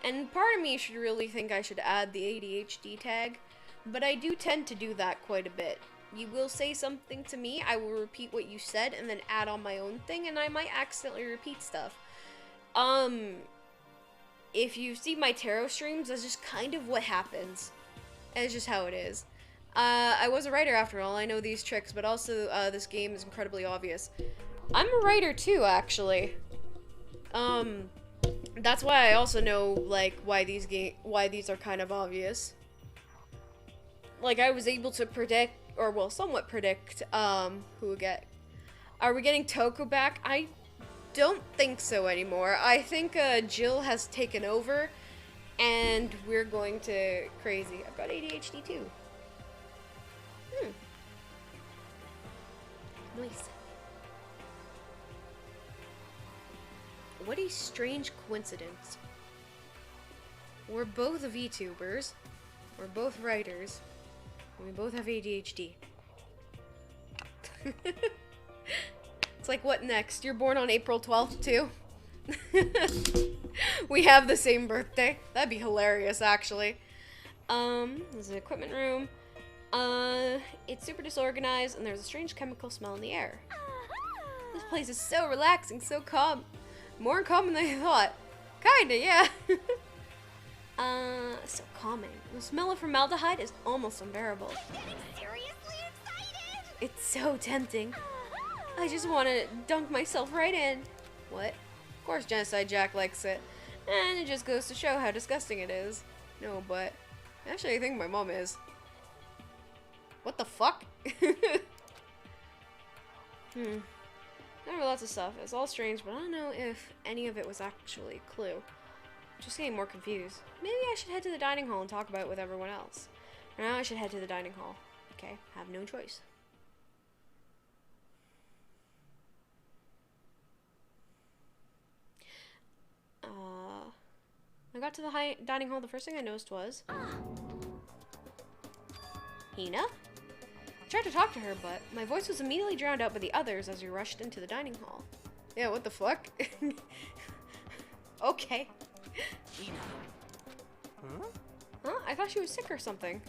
and part of me should really think I should add the ADHD tag, but I do tend to do that quite a bit. You will say something to me, I will repeat what you said, and then add on my own thing, and I might accidentally repeat stuff. If you see my tarot streams, that's just kind of what happens. It's just how it is. I was a writer after all, I know these tricks, but also, this game is incredibly obvious. I'm a writer too, actually. That's why I also know, like, why these are kind of obvious. Like, I was able to predict, or well, somewhat predict, who would get. Are we getting Toko back? I don't think so anymore. I think, Jill has taken over, and we're going to crazy. I've got ADHD too. Nice. What a strange coincidence. We're both VTubers, we're both writers, and we both have ADHD. It's like, what next? You're born on April 12th too? We have the same birthday. That'd be hilarious, actually. There's an equipment room. It's super disorganized, and there's a strange chemical smell in the air. This place is so relaxing, so calm. More common than I thought. Kinda, yeah. So calming. The smell of formaldehyde is almost unbearable. I'm getting seriously excited! It's so tempting. I just want to dunk myself right in. What? Of course Genocide Jack likes it. And it just goes to show how disgusting it is. No, but actually I think my mom is. What the fuck? There were lots of stuff. It's all strange, but I don't know if any of it was actually a clue. I'm just getting more confused. Maybe I should head to the dining hall and talk about it with everyone else. Or now I should head to the dining hall. Okay, have no choice. I got to the dining hall, the first thing I noticed was... Hina? I tried to talk to her, but my voice was immediately drowned out by the others as we rushed into the dining hall. Yeah, what the fuck? Okay. Hina. Huh? I thought she was sick or something.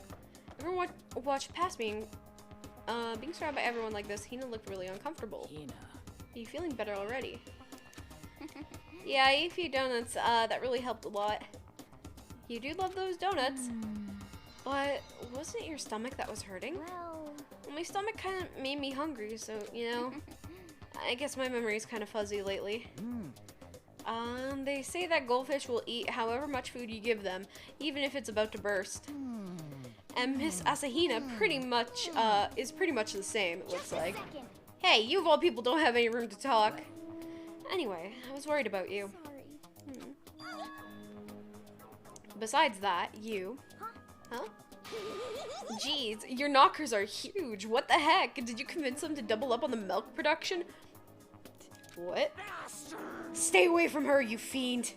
Everyone watched past me. Being surrounded by everyone like this, Hina looked really uncomfortable. Hina. Are you feeling better already? Yeah, I ate a few donuts. That really helped a lot. You do love those donuts. But wasn't it your stomach that was hurting? Well, My stomach kind of made me hungry, so, you know. I guess my memory's kind of fuzzy lately. They say that goldfish will eat however much food you give them, even if it's about to burst. And Miss Asahina is pretty much the same, it looks like. Hey, you of all people don't have any room to talk. Anyway, I was worried about you. Besides that, you... Huh? Jeez, your knockers are huge. What the heck? Did you convince them to double up on the milk production? What? Stay away from her, you fiend.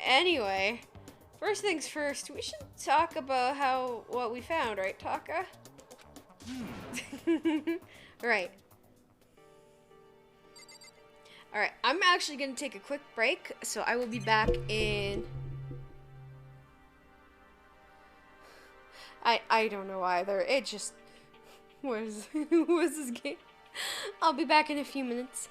Anyway, first things first, we should talk about what we found, right, Taka? Right. Alright, I'm actually gonna take a quick break, so I will be back in... I don't know either. It just... What is this game? I'll be back in a few minutes.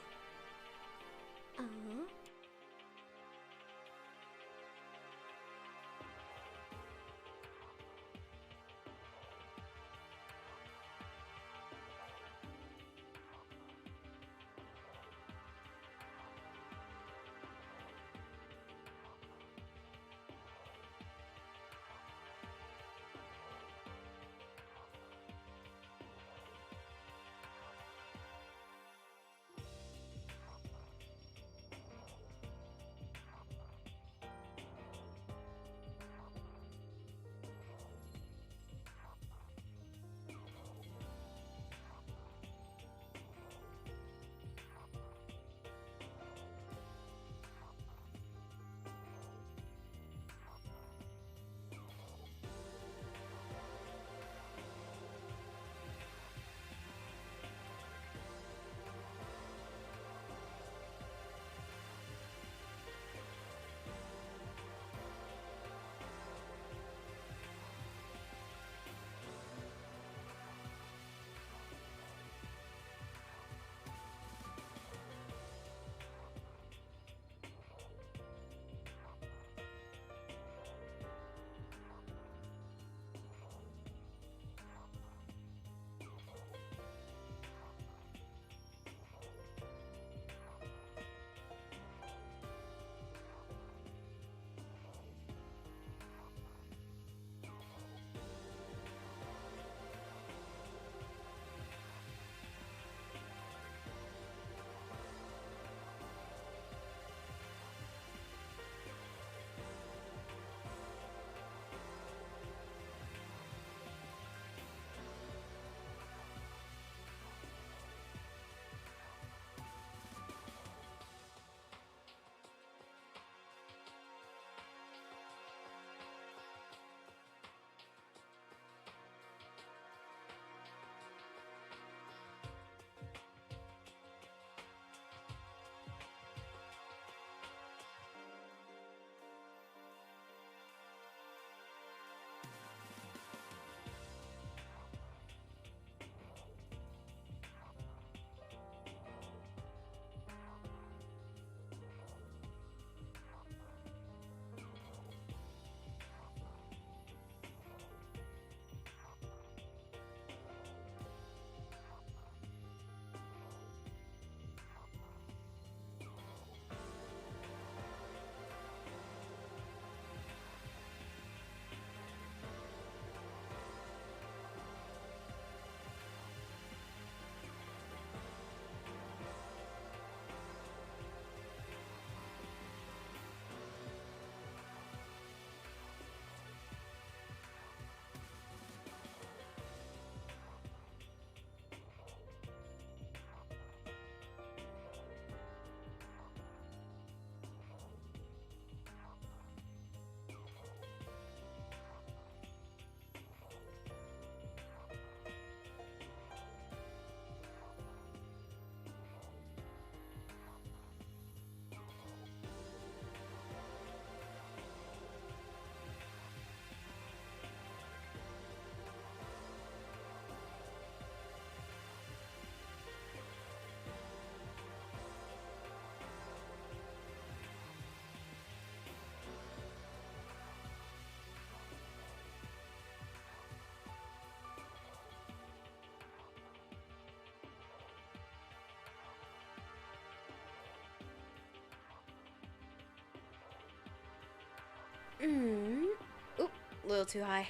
Oop, a little too high.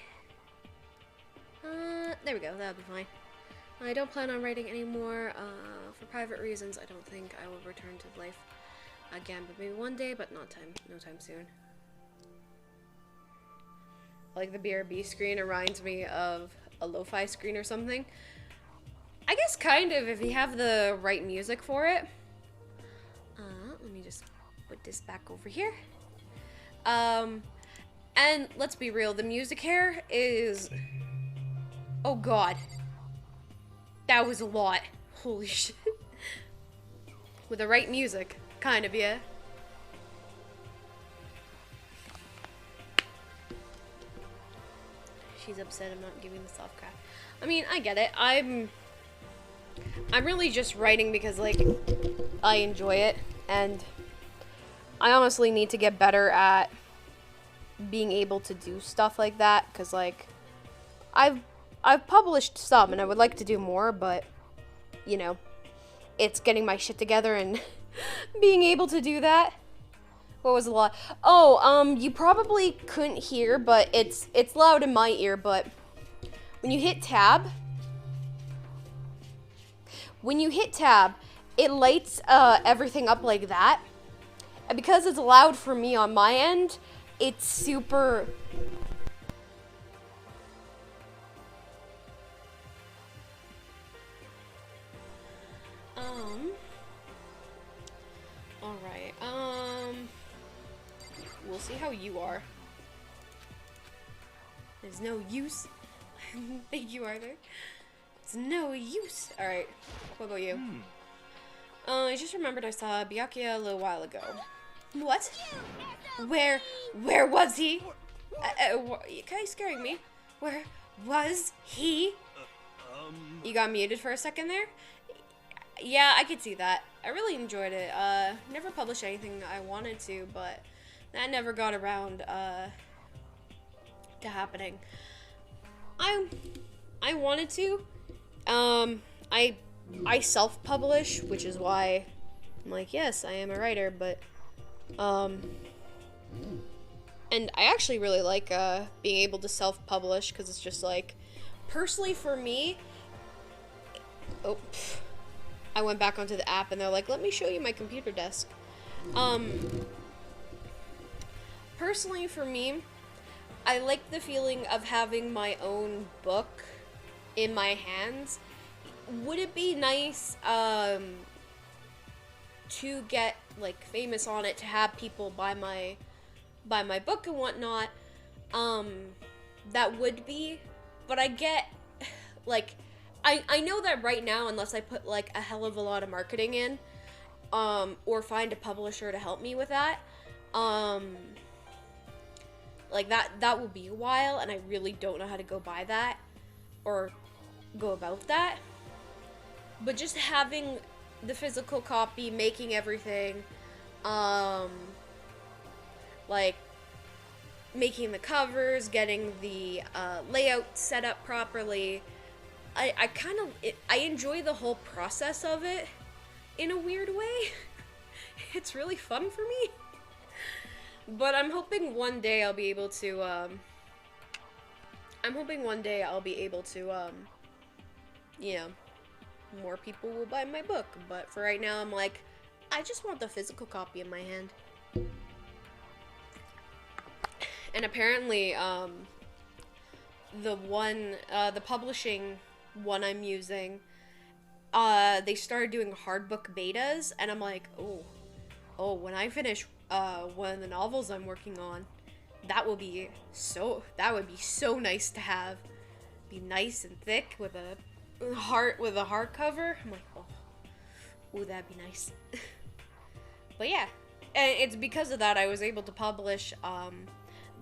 There we go, that'll be fine. I don't plan on writing anymore, for private reasons. I don't think I will return to life again, but maybe one day, but no time soon. Like the BRB screen reminds me of a lo-fi screen or something. I guess kind of, if you have the right music for it. Let me just put this back over here. And let's be real, the music here is... Oh god. That was a lot. Holy shit. With the right music. Kind of, yeah. She's upset I'm not giving the soft craft. I mean, I get it. I'm really just writing because, like, I enjoy it. And I honestly need to get better at being able to do stuff like that. Because, like, I've published some and I would like to do more, but, you know, it's getting my shit together and being able to do that. What was a lot? Oh, you probably couldn't hear, but it's loud in my ear, but when you hit tab, it lights everything up like that. And because it's loud for me on my end, it's super... Alright, we'll see how you are. There's no use. Thank you, Arthur. It's no use. Alright, what about you? I just remembered I saw Byakuya a little while ago. What? Where was he? You're scaring me. Where was he? You got muted for a second there? Yeah, I could see that. I really enjoyed it. Never published anything I wanted to, but that never got around to happening. I wanted to. I self-publish, which is why I'm like, yes, I am a writer, but and I actually really like being able to self-publish because it's just like, personally for me, I went back onto the app and they're like, let me show you my computer desk. Personally for me, I like the feeling of having my own book in my hands. Would it be nice to get like famous on it, to have people buy my book and whatnot? That would be, but I get like, I know that right now, unless I put like a hell of a lot of marketing in, or find a publisher to help me with that, like that will be a while, and I really don't know how to go by that or go about that. But just having the physical copy, making everything, like making the covers, getting the layout set up properly. I kind of enjoy the whole process of it in a weird way. It's really fun for me. But I'm hoping one day I'll be able to you know, more people will buy my book. But for right now, I'm like, I just want the physical copy in my hand. And apparently, the publishing one I'm using, they started doing hard book betas, and I'm like, oh, when I finish one of the novels I'm working on, that would be so nice to have. Be nice and thick with a hardcover. I'm like, oh, that'd be nice. But yeah, and it's because of that I was able to publish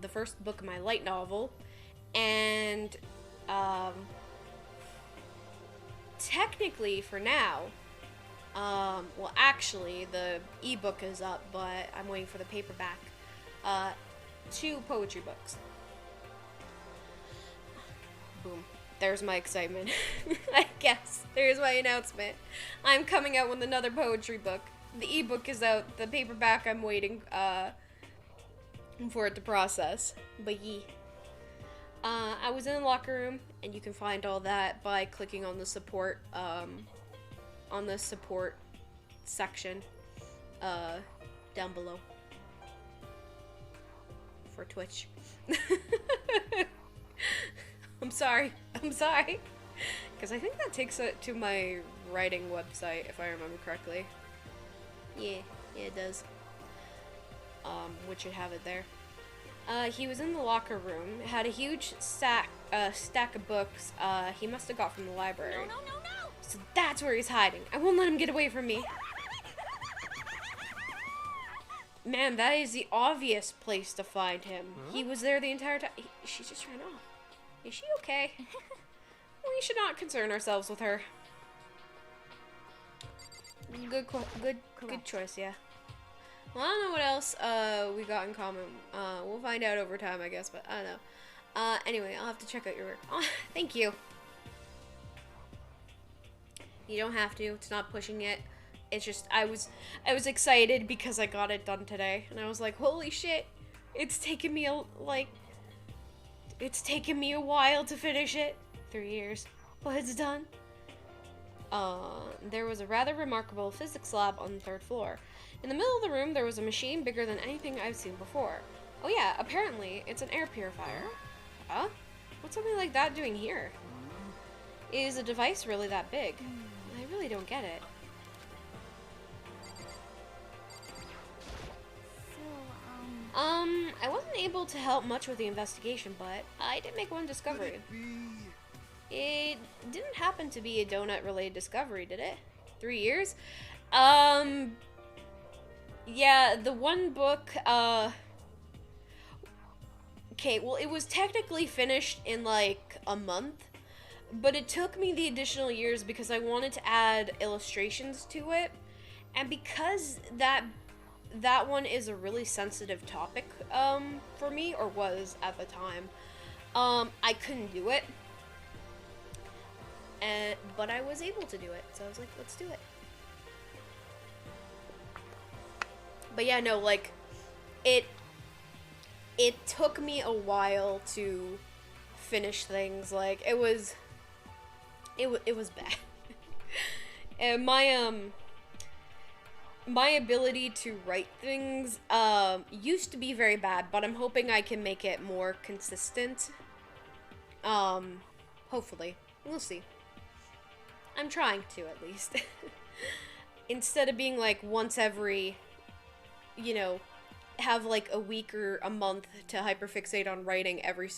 the first book of my light novel, and technically for now, well, actually the ebook is up, but I'm waiting for the paperback. 2 poetry books. Boom. There's my excitement. I guess. There's my announcement. I'm coming out with another poetry book. The ebook is out. The paperback I'm waiting for it to process. But yeah. I was in the locker room, and you can find all that by clicking on the support section, down below. For Twitch. I'm sorry. Because I think that takes it to my writing website, if I remember correctly. Yeah, it does. Which should have it there. He was in the locker room, had a huge stack of books, he must have got from the library. No. So that's where he's hiding. I won't let him get away from me. Man, that is the obvious place to find him. Huh? He was there the entire time. She just ran off. Is she okay? We should not concern ourselves with her. Good choice, yeah. Well, I don't know what else we got in common. We'll find out over time, I guess, but I don't know. Anyway, I'll have to check out your work. Oh, thank you. You don't have to. It's not pushing it. It's just I was excited because I got it done today, and I was like, holy shit! It's taken me a while to finish it. 3 years, but it's done. There was a rather remarkable physics lab on the 3rd floor. In the middle of the room, there was a machine bigger than anything I've seen before. Oh yeah, apparently it's an air purifier. Huh? What's something like that doing here? Is a device really that big? I really don't get it. I wasn't able to help much with the investigation, but I did make one discovery. It didn't happen to be a donut-related discovery, did it? 3 years? Yeah, the one book, okay, well, it was technically finished in, like, a month, but it took me the additional years because I wanted to add illustrations to it, and because that one is a really sensitive topic, for me, or was at the time, I couldn't do it, but I was able to do it, so I was like, let's do it. But yeah, no, like, it took me a while to finish things. Like, it was bad. And my ability to write things used to be very bad, but I'm hoping I can make it more consistent. Hopefully. We'll see. I'm trying to, at least. Instead of being like once every, you know, have like a week or a month to hyperfixate on writing every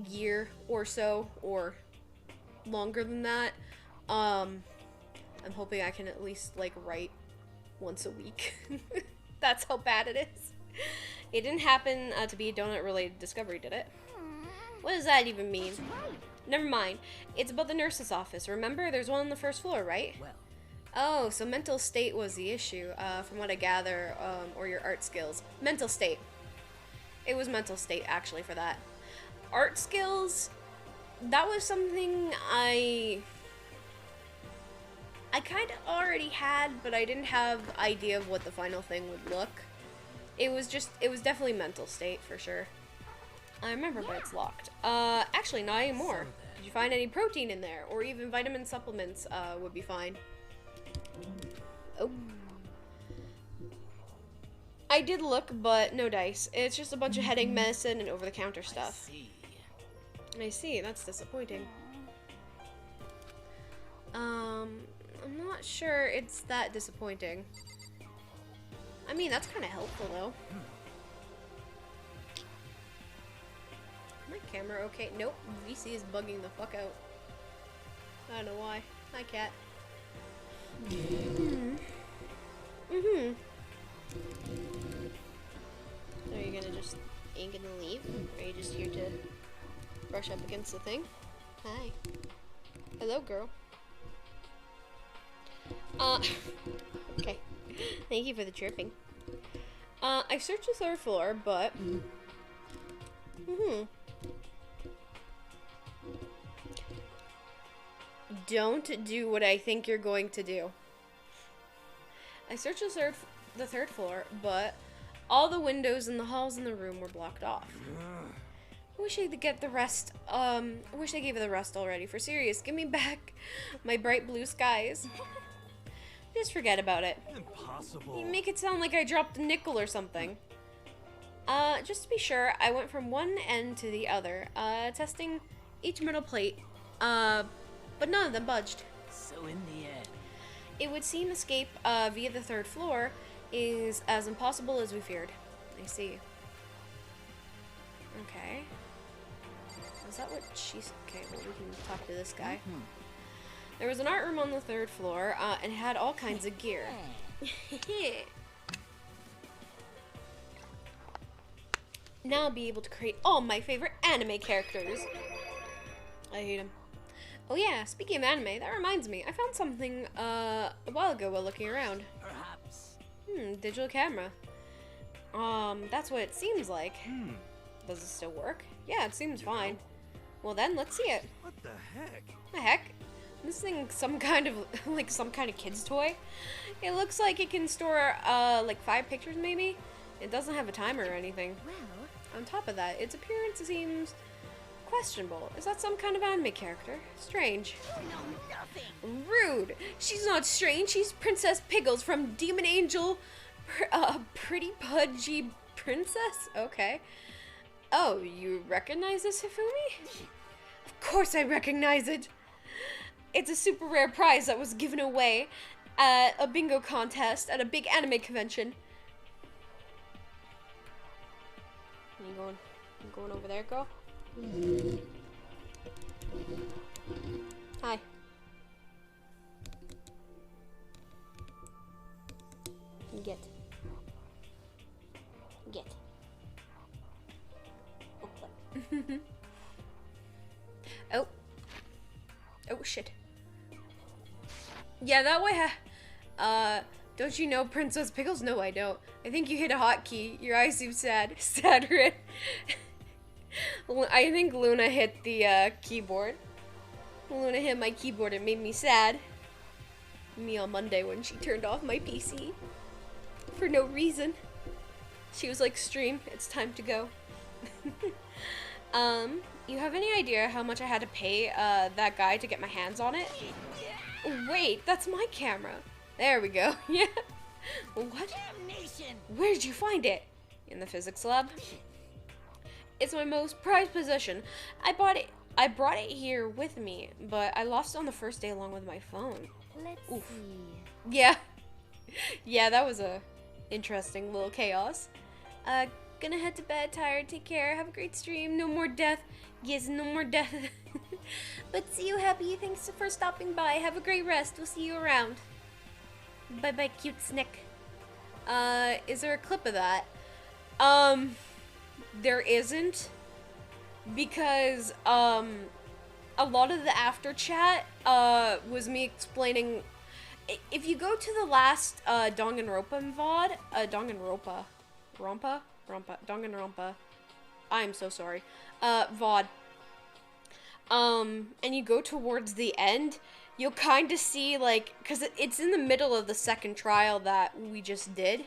year or so, or longer than that. I'm hoping I can at least like write once a week. That's how bad it is. It didn't happen to be a donut-related discovery, did it? What does that even mean? Never mind. It's about the nurse's office. Remember, there's one on the 1st floor, right? Well. Oh, so mental state was the issue, from what I gather, or your art skills. Mental state. It was mental state, actually, for that. Art skills, that was something I kind of already had, but I didn't have idea of what the final thing would look. It was definitely mental state, for sure. I remember, but it's locked. Actually, not anymore. Did you find any protein in there? Or even vitamin supplements, would be fine. Oh. I did look, but no dice. It's just a bunch of headache medicine and over-the-counter stuff. I see. That's disappointing. I'm not sure it's that disappointing. I mean, that's kind of helpful, though. My camera okay? Nope. VC is bugging the fuck out. I don't know why. Hi, cat. So are you gonna just ain't gonna leave? Or are you just here to brush up against the thing? Hi. Hello, girl. Okay. Thank you for the chirping. I searched the 3rd floor, but don't do what I think you're going to do. I searched the 3rd floor, but All the windows in the halls in the room were blocked off. I wish I could get the rest, I wish I gave it the rest already. For serious, give me back my bright blue skies. Just forget about it. Impossible. You make it sound like I dropped a nickel or something. Just to be sure, I went from one end to the other, testing each metal plate, but none of them budged. So in the end, It would seem escape via the third floor is as impossible as we feared. I see. Okay. Is that what she's... Okay, well, we can talk to this guy. There was an art room on the third floor, and it had all kinds of gear. Now I'll be able to create all my favorite anime characters. I hate them. Oh yeah, speaking of anime, that reminds me. I found something a while ago while looking around. perhaps. Digital camera. That's what it seems like. Does it still work? Yeah, it seems fine. Well then, let's see it. What the heck? The heck? This thing some kind of like some kind of kid's toy. It looks like it can store like 5 pictures maybe. It doesn't have a timer or anything. Well, On top of that, its appearance seems questionable. Is that some kind of anime character? Strange. You know nothing. Rude. She's not strange. She's Princess Piggles from Demon Angel. Pretty pudgy princess? Okay. Oh, you recognize this, Hifumi? Of course I recognize it. It's a super rare prize that was given away at a bingo contest at a big anime convention. You going over there, girl? Hi. Get. Oh. Oh shit. Yeah, that way. Don't you know Princess Pickles? No, I don't. I think you hit a hotkey. Your eyes seem sad. Sad, Rit. I think Luna hit the keyboard. Luna hit my keyboard. It made me sad. Me on Monday when she turned off my PC. For no reason. She was like, stream, it's time to go. You have any idea how much I had to pay that guy to get my hands on it? Wait, that's my camera. There we go. Yeah. What? Damnation! Where did you find it? In the physics lab. It's my most prized possession. I brought it here with me, but I lost it on the first day along with my phone. let's see. Yeah. Yeah, that was a interesting little chaos. Gonna head to bed, tired, take care, have a great stream, no more death. Yes, no more death. But see you happy, thanks for stopping by, have a great rest, we'll see you around. Bye bye, cute Snick. Is there a clip of that? There isn't. Because, a lot of the after chat, was me explaining. If you go to the last, Danganronpa VOD, Danganronpa. I'm so sorry. VOD. And you go towards the end, you'll kind of see, like, because it's in the middle of the second trial that we just did.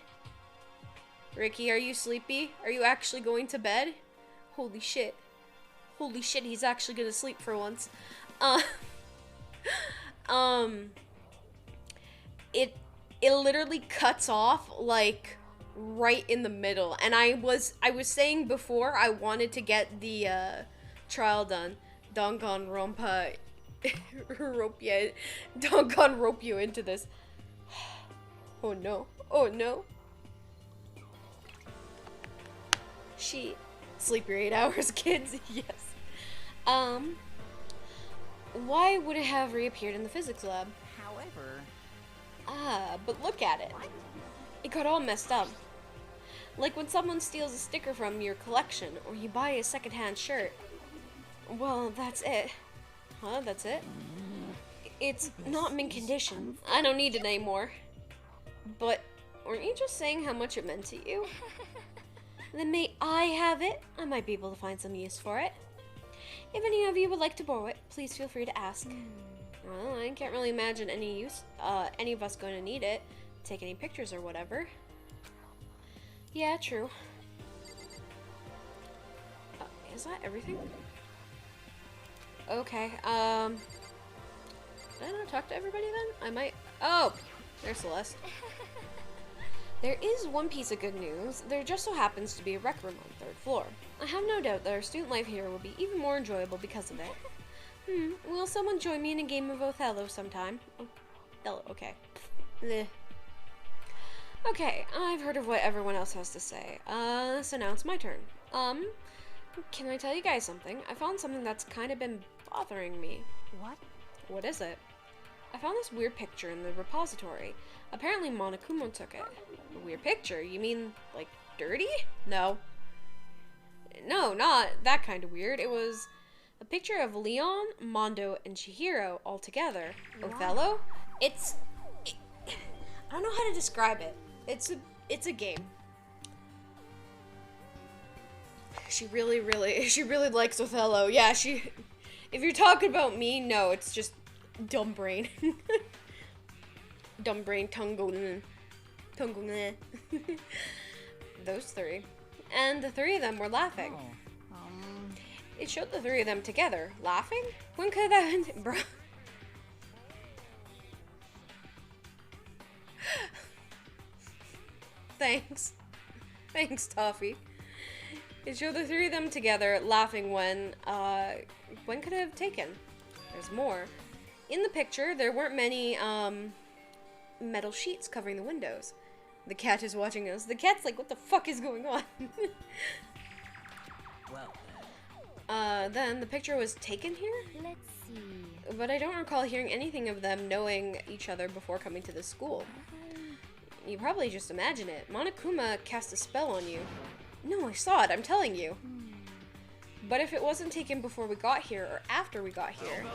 Ricky, are you sleepy? Are you actually going to bed? Holy shit. Holy shit, he's actually gonna sleep for once. It literally cuts off, like, right in the middle. And I was saying before, I wanted to get the, trial done. Danganronpa rope you into this. Oh no. Oh no. Sleep your 8 hours, kids. Yes. Why would it have reappeared in the physics lab? However... But look at it. It got all messed up. Like when someone steals a sticker from your collection, or you buy a secondhand shirt. Well, that's it. Huh? That's it? It's not mint condition. I don't need it anymore. But, weren't you just saying how much it meant to you? Then may I have it? I might be able to find some use for it. If any of you would like to borrow it, please feel free to ask. Well, I can't really imagine any of us going to need it. Take any pictures or whatever. Yeah, true. Is that everything? Okay, did I not talk to everybody then? I might. Oh! There's Celeste. There is one piece of good news. There just so happens to be a rec room on the 3rd floor. I have no doubt that our student life here will be even more enjoyable because of it. Will someone join me in a game of Othello sometime? Othello, okay. Bleh. Okay, I've heard of what everyone else has to say. So now it's my turn. Can I tell you guys something? I found something that's kind of been bothering me. What? What is it? I found this weird picture in the repository. Apparently Monokuma took it. A weird picture? You mean, like, dirty? No. No, not that kind of weird. It was a picture of Leon, Mondo, and Chihiro all together. Wow. Othello? I don't know how to describe it. It's a game. She really likes Othello. Yeah, if you're talking about me, no, it's just dumb brain. Dumb brain, Tungonen. Those three. And the three of them were laughing. It showed the three of them together, laughing? When could that have been? Bro. Thanks. Thanks, Toffee. It showed the three of them together, laughing when could it have taken? There's more. In the picture, there weren't many, metal sheets covering the windows. The cat is watching us. The cat's like, what the fuck is going on? Well, then the picture was taken here? Let's see. But I don't recall hearing anything of them knowing each other before coming to the school. You probably just imagine it. Monokuma cast a spell on you. No, I saw it, I'm telling you. But if it wasn't taken before we got here, or after we got here,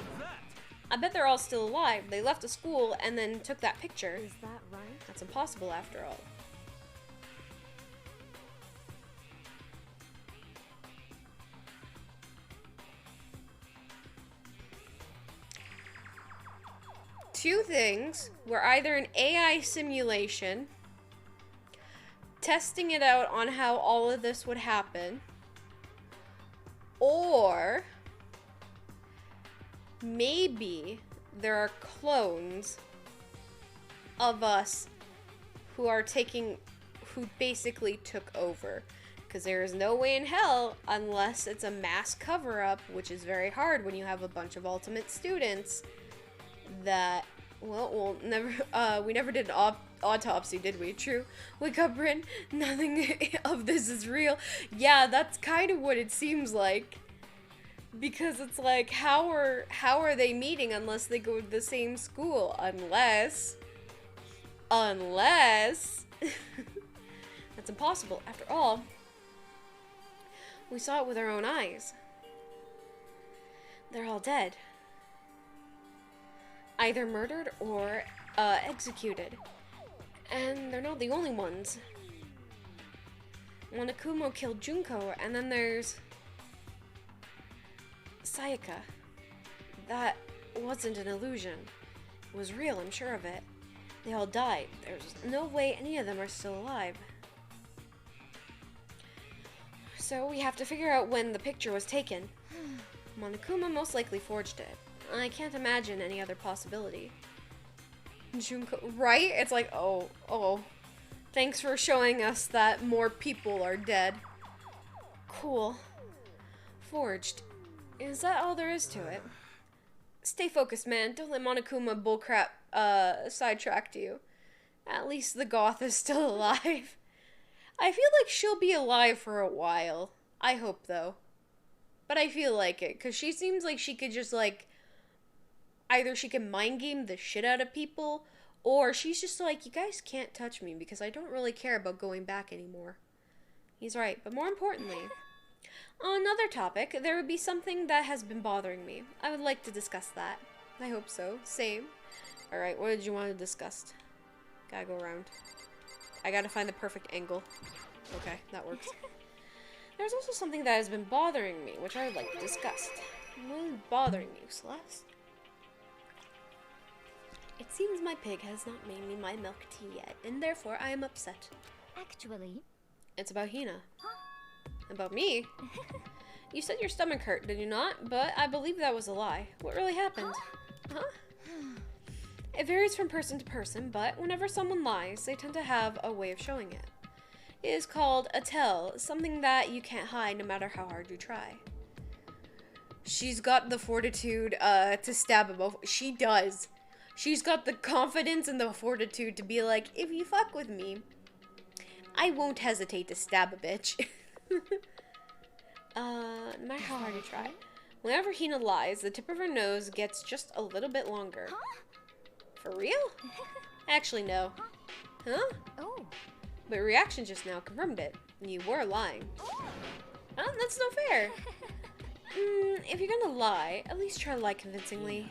I bet they're all still alive. They left the school and then took that picture. Is that right? That's impossible after all. Two things were either an AI simulation, testing it out on how all of this would happen, or maybe there are clones of us who basically took over. Because there is no way in hell, unless it's a mass cover-up, which is very hard when you have a bunch of ultimate students, that, well, we never did an autopsy, did we? True. Wake up, Bryn. Nothing of this is real. Yeah, that's kind of what it seems like. Because it's like, how are they meeting unless they go to the same school? Unless that's impossible. After all, we saw it with our own eyes. They're all dead. Either murdered or executed. And they're not the only ones. Monokuma killed Junko, and then there's Sayaka. That wasn't an illusion. It was real, I'm sure of it. They all died. There's no way any of them are still alive. So we have to figure out when the picture was taken. Monokuma most likely forged it. I can't imagine any other possibility. Junko, right? It's like, oh. Thanks for showing us that more people are dead. Cool. Forged. Is that all there is to it? Stay focused, man. Don't let Monokuma bullcrap sidetrack you. At least the goth is still alive. I feel like she'll be alive for a while. I hope, though. But I feel like it, because she seems like she could just, like, either she can mind game the shit out of people, or she's just like, you guys can't touch me because I don't really care about going back anymore. He's right, but more importantly, on another topic, there would be something that has been bothering me. I would like to discuss that. I hope so. Same. Alright, what did you want to discuss? Gotta go around. I gotta find the perfect angle. Okay, that works. There's also something that has been bothering me, which I would like to discuss. What is bothering you, Celeste? It seems my pig has not made me my milk tea yet, and therefore I am upset. Actually, It's about Hina. About me? You said your stomach hurt, did you not? But I believe that was a lie. What really happened? Huh? It varies from person to person, but whenever someone lies, they tend to have a way of showing it. It is called a tell, something that you can't hide no matter how hard you try. She's got the fortitude to stab him over. She does. She's got the confidence and the fortitude to be like, if you fuck with me, I won't hesitate to stab a bitch. No matter how hard you try. Whenever Hina lies, the tip of her nose gets just a little bit longer. For real? Actually, no. Huh? Oh. But your reaction just now confirmed it. You were lying. Oh, that's no fair. If you're gonna lie, at least try to lie convincingly.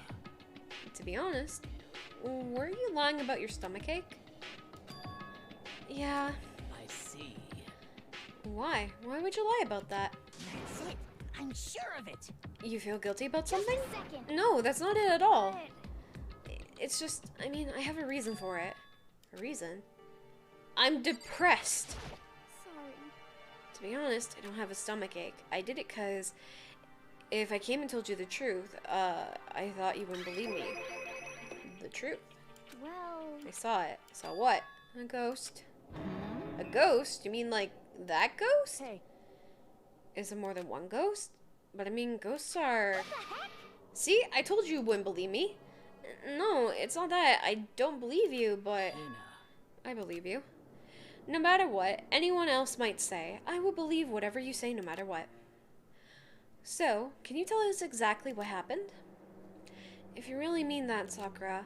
To be honest, were you lying about your stomachache? Yeah. I see. Why? Why would you lie about that? That's it. I'm sure of it. You feel guilty about something? Just a second. No, that's not it at all. It's just, I mean, I have a reason for it. A reason? I'm depressed. Sorry. To be honest, I don't have a stomachache. I did it because if I came and told you the truth, I thought you wouldn't believe me. The truth. Well... I saw it. Saw what? A ghost. A ghost? You mean like that ghost? Hey. Is there more than one ghost? But I mean, ghosts are... See? I told you wouldn't believe me. No, it's not that. I don't believe you, but... Hina. I believe you. No matter what anyone else might say, I will believe whatever you say no matter what. So, can you tell us exactly what happened? If you really mean that, Sakura,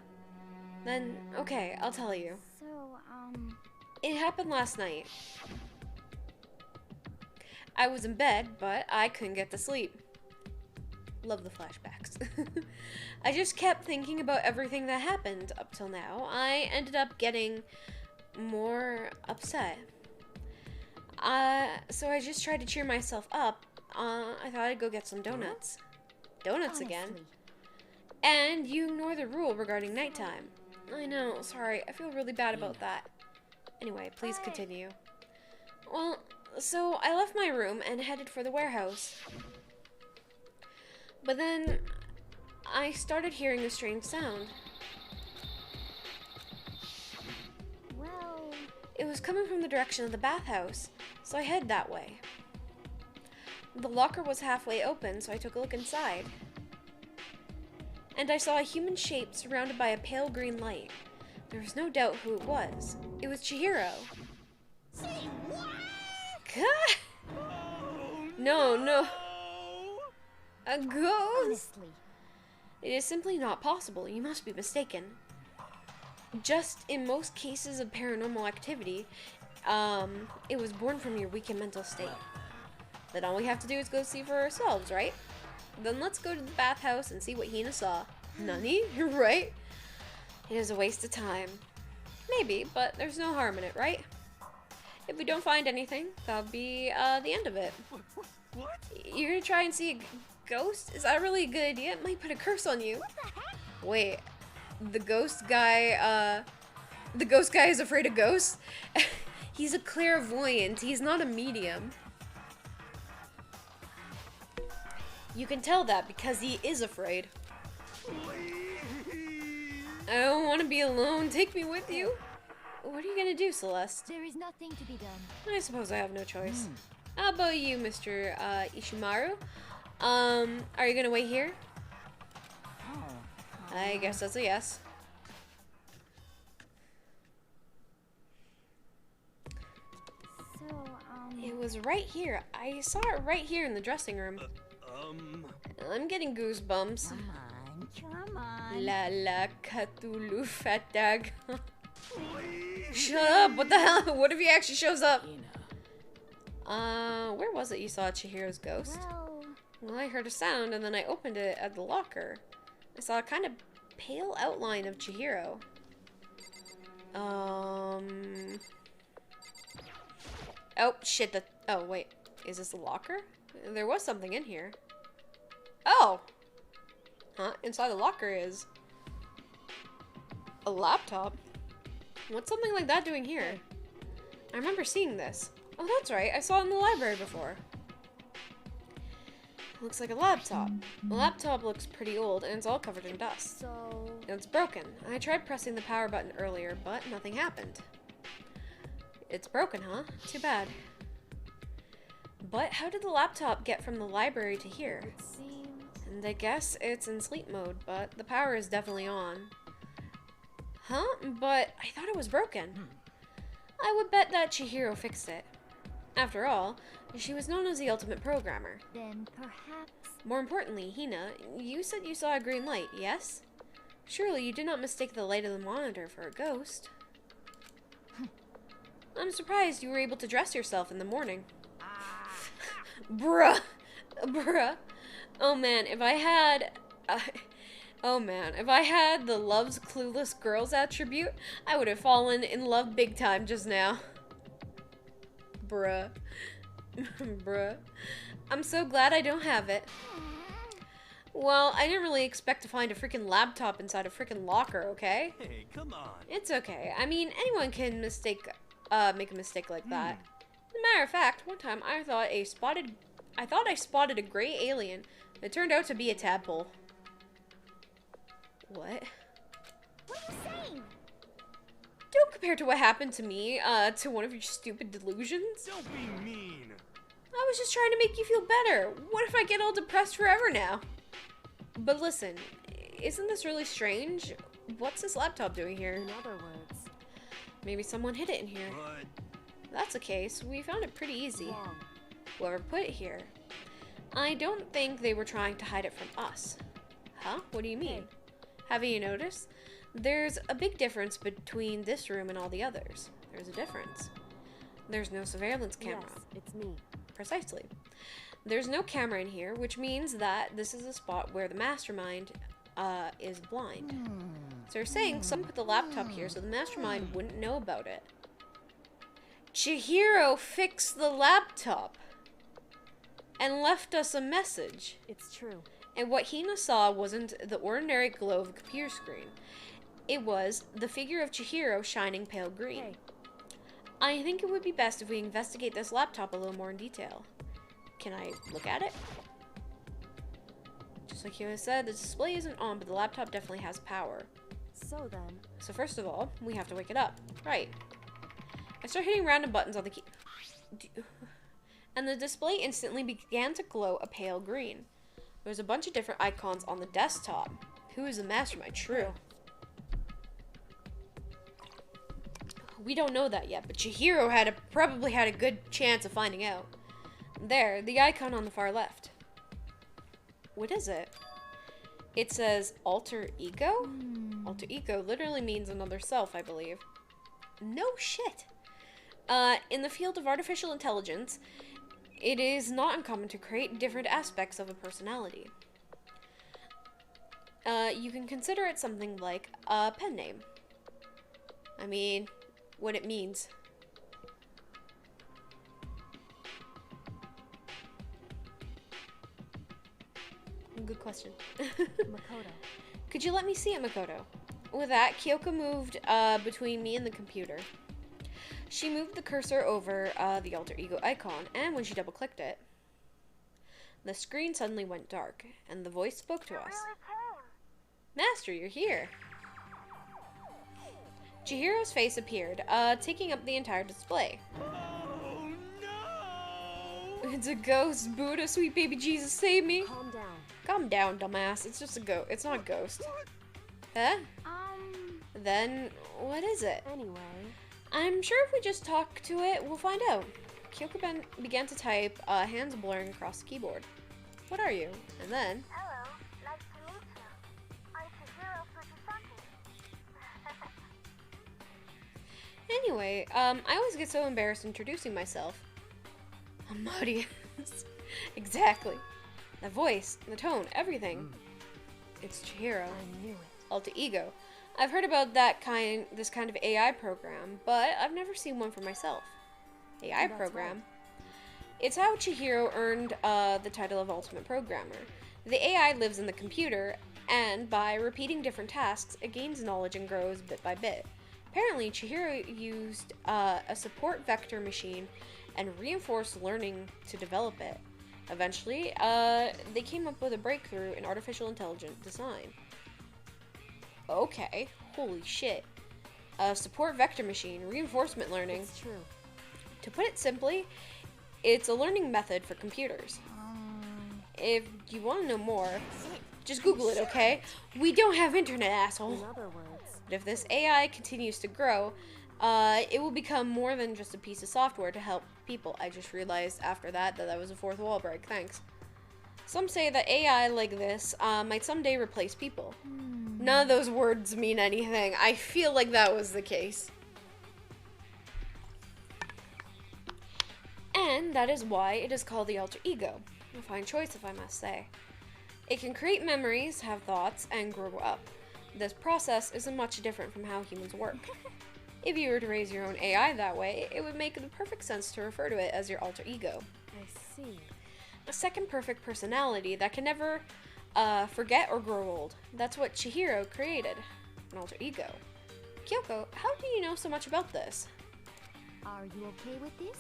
then okay, I'll tell you. So, It happened last night. I was in bed, but I couldn't get to sleep. Love the flashbacks. I just kept thinking about everything that happened up till now. I ended up getting more upset. So I just tried to cheer myself up. I thought I'd go get some donuts. Donuts again. honestly. And you ignore the rule regarding nighttime. I know, sorry, I feel really bad about that. Anyway, please continue. Well, so I left my room and headed for the warehouse. But then I started hearing a strange sound. Well... It was coming from the direction of the bathhouse, so I headed that way. The locker was halfway open, so I took a look inside. And I saw a human shape surrounded by a pale green light. There was no doubt who it was. It was Chihiro. Say what? God! No. A ghost? Honestly. It is simply not possible. You must be mistaken. Just in most cases of paranormal activity, it was born from your weakened mental state. Then all we have to do is go see for ourselves, right? Then let's go to the bathhouse and see what Hina saw. Nani? You're right. It is a waste of time. Maybe, but there's no harm in it, right? If we don't find anything, that'll be the end of it. What? You're gonna try and see a ghost? Is that really a good idea? It might put a curse on you. Wait, the ghost guy is afraid of ghosts? He's a clairvoyant. He's not a medium. You can tell that because he is afraid. I don't want to be alone. Take me with you. What are you gonna do, Celeste? There is nothing to be done. I suppose I have no choice. How about you, Mr. Ishimaru? Are you gonna wait here? I guess that's a yes. So, It was right here. I saw it right here in the dressing room. I'm getting goosebumps. Come on. La la Cthulhu fatag. Shut up! What the hell? What if he actually shows up? Where was it you saw Chihiro's ghost? Well, I heard a sound and then I opened it at the locker. I saw a kind of pale outline of Chihiro. Oh, shit, oh, wait. Is this a locker? There was something in here. Oh! Huh? Inside the locker is a laptop. What's something like that doing here? I remember seeing this. Oh, that's right. I saw it in the library before. Looks like a laptop. The laptop looks pretty old, and it's all covered in dust. So... It's broken. I tried pressing the power button earlier, but nothing happened. It's broken, huh? Too bad. But how did the laptop get from the library to here? It seems... And I guess it's in sleep mode, but the power is definitely on. Huh? But I thought it was broken. I would bet that Chihiro fixed it. After all, she was known as the ultimate programmer. Then perhaps... More importantly, Hina, you said you saw a green light, yes? Surely you did not mistake the light of the monitor for a ghost. I'm surprised you were able to dress yourself in the morning. Bruh. Bruh. Oh man, if I had... oh man, if I had the loves clueless girls attribute, I would have fallen in love big time just now. Bruh. Bruh. I'm so glad I don't have it. Well, I didn't really expect to find a freaking laptop inside a freaking locker, okay? Hey, come on. It's okay. I mean, anyone can make a mistake like that. As a matter of fact, one time I thought I spotted a gray alien. It turned out to be a tadpole. What? What are you saying? Don't compare to what happened to me, to one of your stupid delusions. Don't be mean. I was just trying to make you feel better. What if I get all depressed forever now? But listen, isn't this really strange? What's this laptop doing here? In other words, Maybe someone hid it in here. But If that's the case, we found it pretty easy. wrong. Whoever put it here. I don't think they were trying to hide it from us. Huh? What do you mean? Haven't you noticed? There's a big difference between this room and all the others. There's a difference. There's no surveillance camera. Yes, it's me. Precisely. There's no camera in here, which means that this is a spot where the mastermind is blind. So you're saying someone put the laptop here so the mastermind wouldn't know about it. Chihiro fixed the laptop and left us a message. It's true. And what Hina saw wasn't the ordinary glow of the computer screen. It was the figure of Chihiro shining pale green. Hey, I think it would be best if we investigate this laptop a little more in detail. Can I look at it? Just like you said, the display isn't on, but the laptop definitely has power. so then, So first of all, we have to wake it up. Right. I start hitting random buttons on the key. And the display instantly began to glow a pale green. There's a bunch of different icons on the desktop. Who is the mastermind? True. We don't know that yet, but Chihiro probably had a good chance of finding out. There, the icon on the far left. What is it? It says alter ego? Alter ego literally means another self, I believe. No shit. In the field of artificial intelligence, it is not uncommon to create different aspects of a personality. You can consider it something like a pen name. I mean, what it means. Good question. Makoto. Could you let me see it, Makoto? With that, Kyoko moved between me and the computer. She moved the cursor over the alter ego icon, and when she double-clicked it, the screen suddenly went dark, and the voice spoke to us. Master, you're here. Chihiro's face appeared, taking up the entire display. oh no! It's a ghost, Buddha, sweet baby Jesus, save me. Calm down. Calm down, dumbass. It's just a ghost. It's not a ghost. Huh? Then, what is it? Anyway, I'm sure if we just talk to it, we'll find out. Kyoko began to type, hands blurring across the keyboard. What are you? And then... Hello, nice to meet you. I'm Chihiro Fujisaki. Anyway, I always get so embarrassed introducing myself. I'm audience. Exactly. The voice, the tone, everything. It's Chihiro. I knew it. Alter ego. I've heard about this kind of AI program, but I've never seen one for myself. AI That's program? It's how Chihiro earned the title of Ultimate Programmer. The AI lives in the computer, and by repeating different tasks, it gains knowledge and grows bit by bit. Apparently, Chihiro used a support vector machine and reinforced learning to develop it. Eventually, they came up with a breakthrough in artificial intelligent design. Okay, holy shit. Support vector machine, reinforcement learning. It's true. To put it simply, it's a learning method for computers. If you want to know more, just Google it, okay? We don't have internet, asshole. In other words, But if this AI continues to grow, it will become more than just a piece of software to help people. I just realized after that was a fourth wall break. Thanks. Some say that AI like this might someday replace people. None of those words mean anything. I feel like that was the case. And that is why it is called the alter ego. A fine choice, if I must say. It can create memories, have thoughts, and grow up. This process isn't much different from how humans work. If you were to raise your own AI that way, it would make the perfect sense to refer to it as your alter ego. I see. A second perfect personality that can never forget or grow old. That's what Chihiro created, an alter ego. Kyoko, how do you know so much about this? Are you okay with this?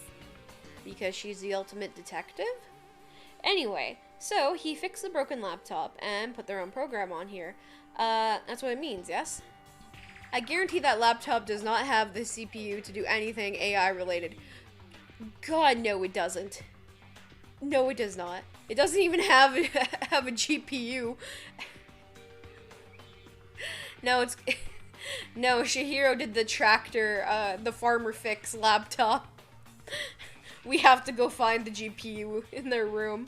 Because she's the ultimate detective? Anyway, so he fixed the broken laptop and put their own program on here. That's what it means, yes? I guarantee that laptop does not have the CPU to do anything AI related. God, no it doesn't. No, it does not. It doesn't even have a GPU. No, it's... No, Chihiro did the tractor, the farmer fix laptop. We have to go find the GPU in their room.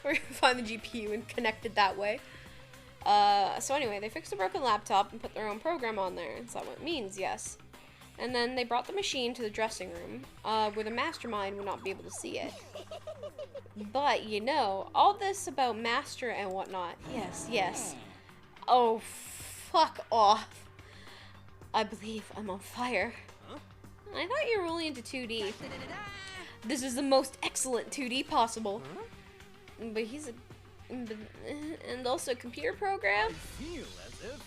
We're gonna find the GPU and connect it that way. So anyway, they fixed the broken laptop and put their own program on there. Is that what it means? Yes. And then they brought the machine to the dressing room, where the mastermind would not be able to see it. But, you know, all this about master and whatnot. Yes, yes. Oh, fuck off. I believe I'm on fire. I thought you were only into 2D. This is the most excellent 2D possible. But he's a... And also a computer program? I feel as if...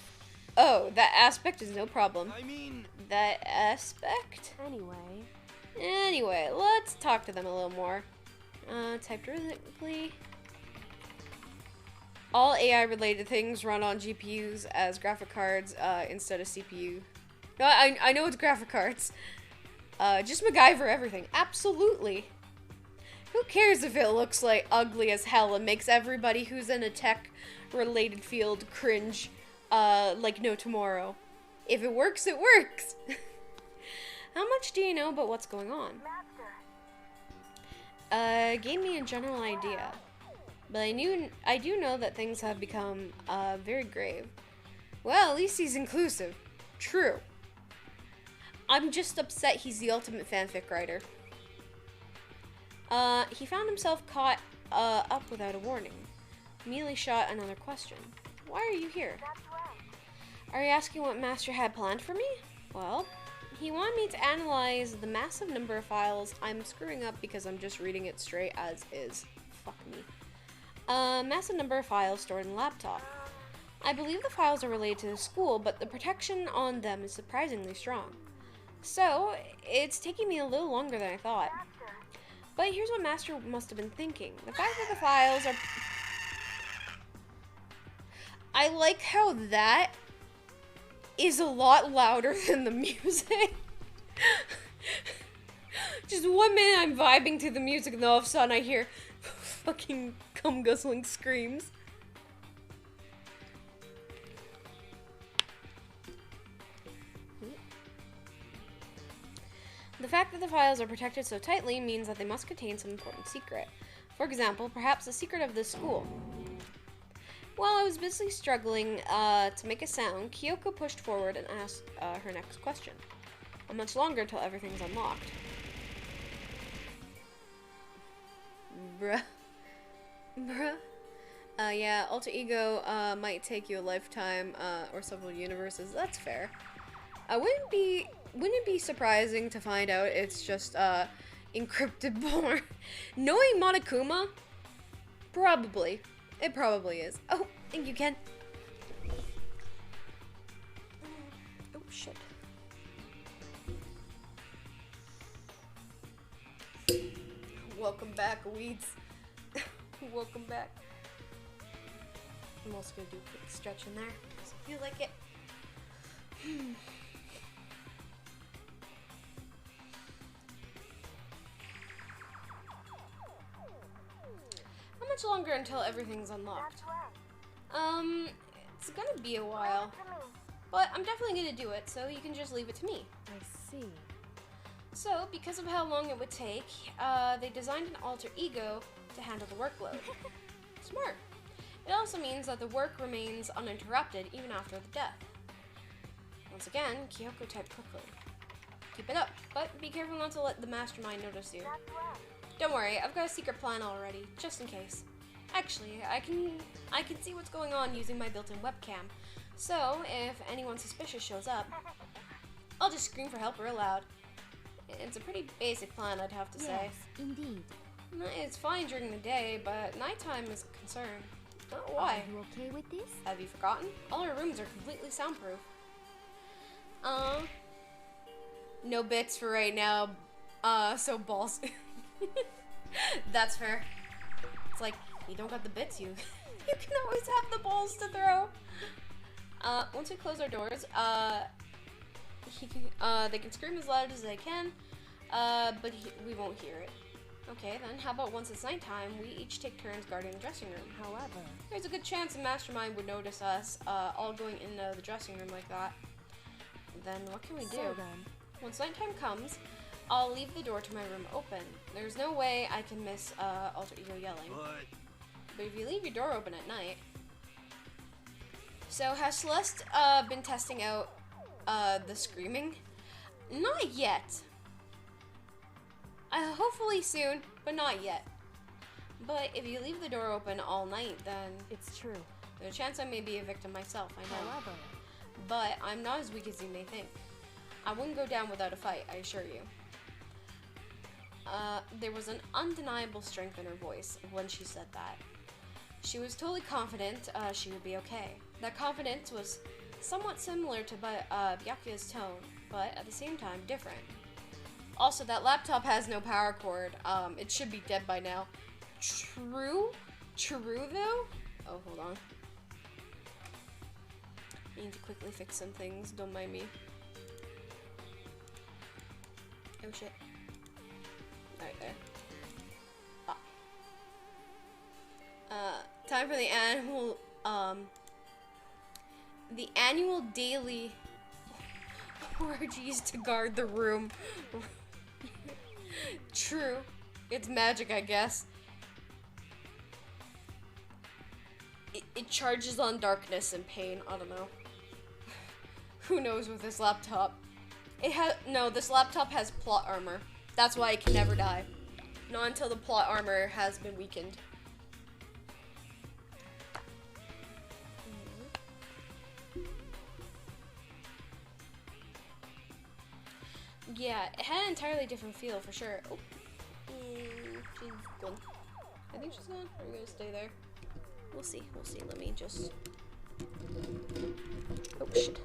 Oh, that aspect is no problem. I mean... That aspect? Anyway, let's talk to them a little more. Typed rhythmically. All AI-related things run on GPUs as graphic cards instead of CPU. No, I know it's graphic cards. Just MacGyver everything. Absolutely. Who cares if it looks like ugly as hell and makes everybody who's in a tech-related field cringe like no tomorrow? If it works, it works. How much do you know about what's going on? Gave me a general idea. But I do know that things have become very grave. Well, at least he's inclusive. True. I'm just upset he's the ultimate fanfic writer. He found himself caught up without a warning. Immediately shot another question. Why are you here? Are you asking what Master had planned for me? Well, he wanted me to analyze the massive number of files. I'm screwing up because I'm just reading it straight as is. Fuck me. Massive number of files stored in the laptop. I believe the files are related to the school, but the protection on them is surprisingly strong. So, it's taking me a little longer than I thought. But here's what Master must have been thinking. The fact that the files are... I like how that is a lot louder than the music. Just 1 minute I'm vibing to the music and all of a sudden I hear fucking cum-guzzling screams. The fact that the files are protected so tightly means that they must contain some important secret. For example, perhaps the secret of this school. While I was busy struggling to make a sound, Kyoko pushed forward and asked her next question. How much longer till everything's unlocked? Bruh. Yeah, alter ego might take you a lifetime or several universes. That's fair. Wouldn't it be surprising to find out it's just encrypted porn? Knowing Monokuma? Probably. It probably is. Oh, thank you, Ken. Oh, shit. Welcome back, weeds. Welcome back. I'm also gonna do a quick stretch in there, because I feel like it. How much longer until everything's unlocked? It's gonna be a while. But I'm definitely gonna do it, so you can just leave it to me. I see. So, because of how long it would take, they designed an alter ego to handle the workload. Smart. It also means that the work remains uninterrupted even after the death. Once again, Kyoko typed quickly. Keep it up, but be careful not to let the mastermind notice you. Don't worry, I've got a secret plan already, just in case. Actually, I can see what's going on using my built-in webcam. So, if anyone suspicious shows up, I'll just scream for help real loud. It's a pretty basic plan, I'd have to say. Yes, indeed. It's fine during the day, but nighttime is a concern. Why? Are you okay with this? Have you forgotten? All our rooms are completely soundproof. No bits for right now. So balls. That's fair. It's like, you don't got the bits, you can always have the balls to throw. Once we close our doors, they can scream as loud as they can, but we won't hear it. Okay, then, how about once it's nighttime, we each take turns guarding the dressing room. However, there's a good chance the mastermind would notice us, all going in and out of the dressing room like that. Then what can we do? so then, Once nighttime comes, I'll leave the door to my room open. There's no way I can miss, Alter Ego yelling. But if you leave your door open at night... So, has Celeste, been testing out, the screaming? Not yet. Hopefully soon, but not yet. But if you leave the door open all night, then it's true. There's a chance I may be a victim myself, I know. However, but I'm not as weak as you may think. I wouldn't go down without a fight, I assure you. There was an undeniable strength in her voice when she said that. She was totally confident she would be okay. That confidence was somewhat similar to Byakuya's tone, but at the same time different. Also, that laptop has no power cord. It should be dead by now. True? True, though? Oh, hold on. I need to quickly fix some things. Don't mind me. Oh, shit. Right there. Time for the annual daily orgies to guard the room. True. It's magic, I guess. It charges on darkness and pain. I don't know. Who knows with this laptop? This laptop has plot armor. That's why it can never die. Not until the plot armor has been weakened. Yeah, it had an entirely different feel for sure. Oh, she's gone. I think she's gone. Are we gonna stay there? We'll see. We'll see. Let me just. Oh shit.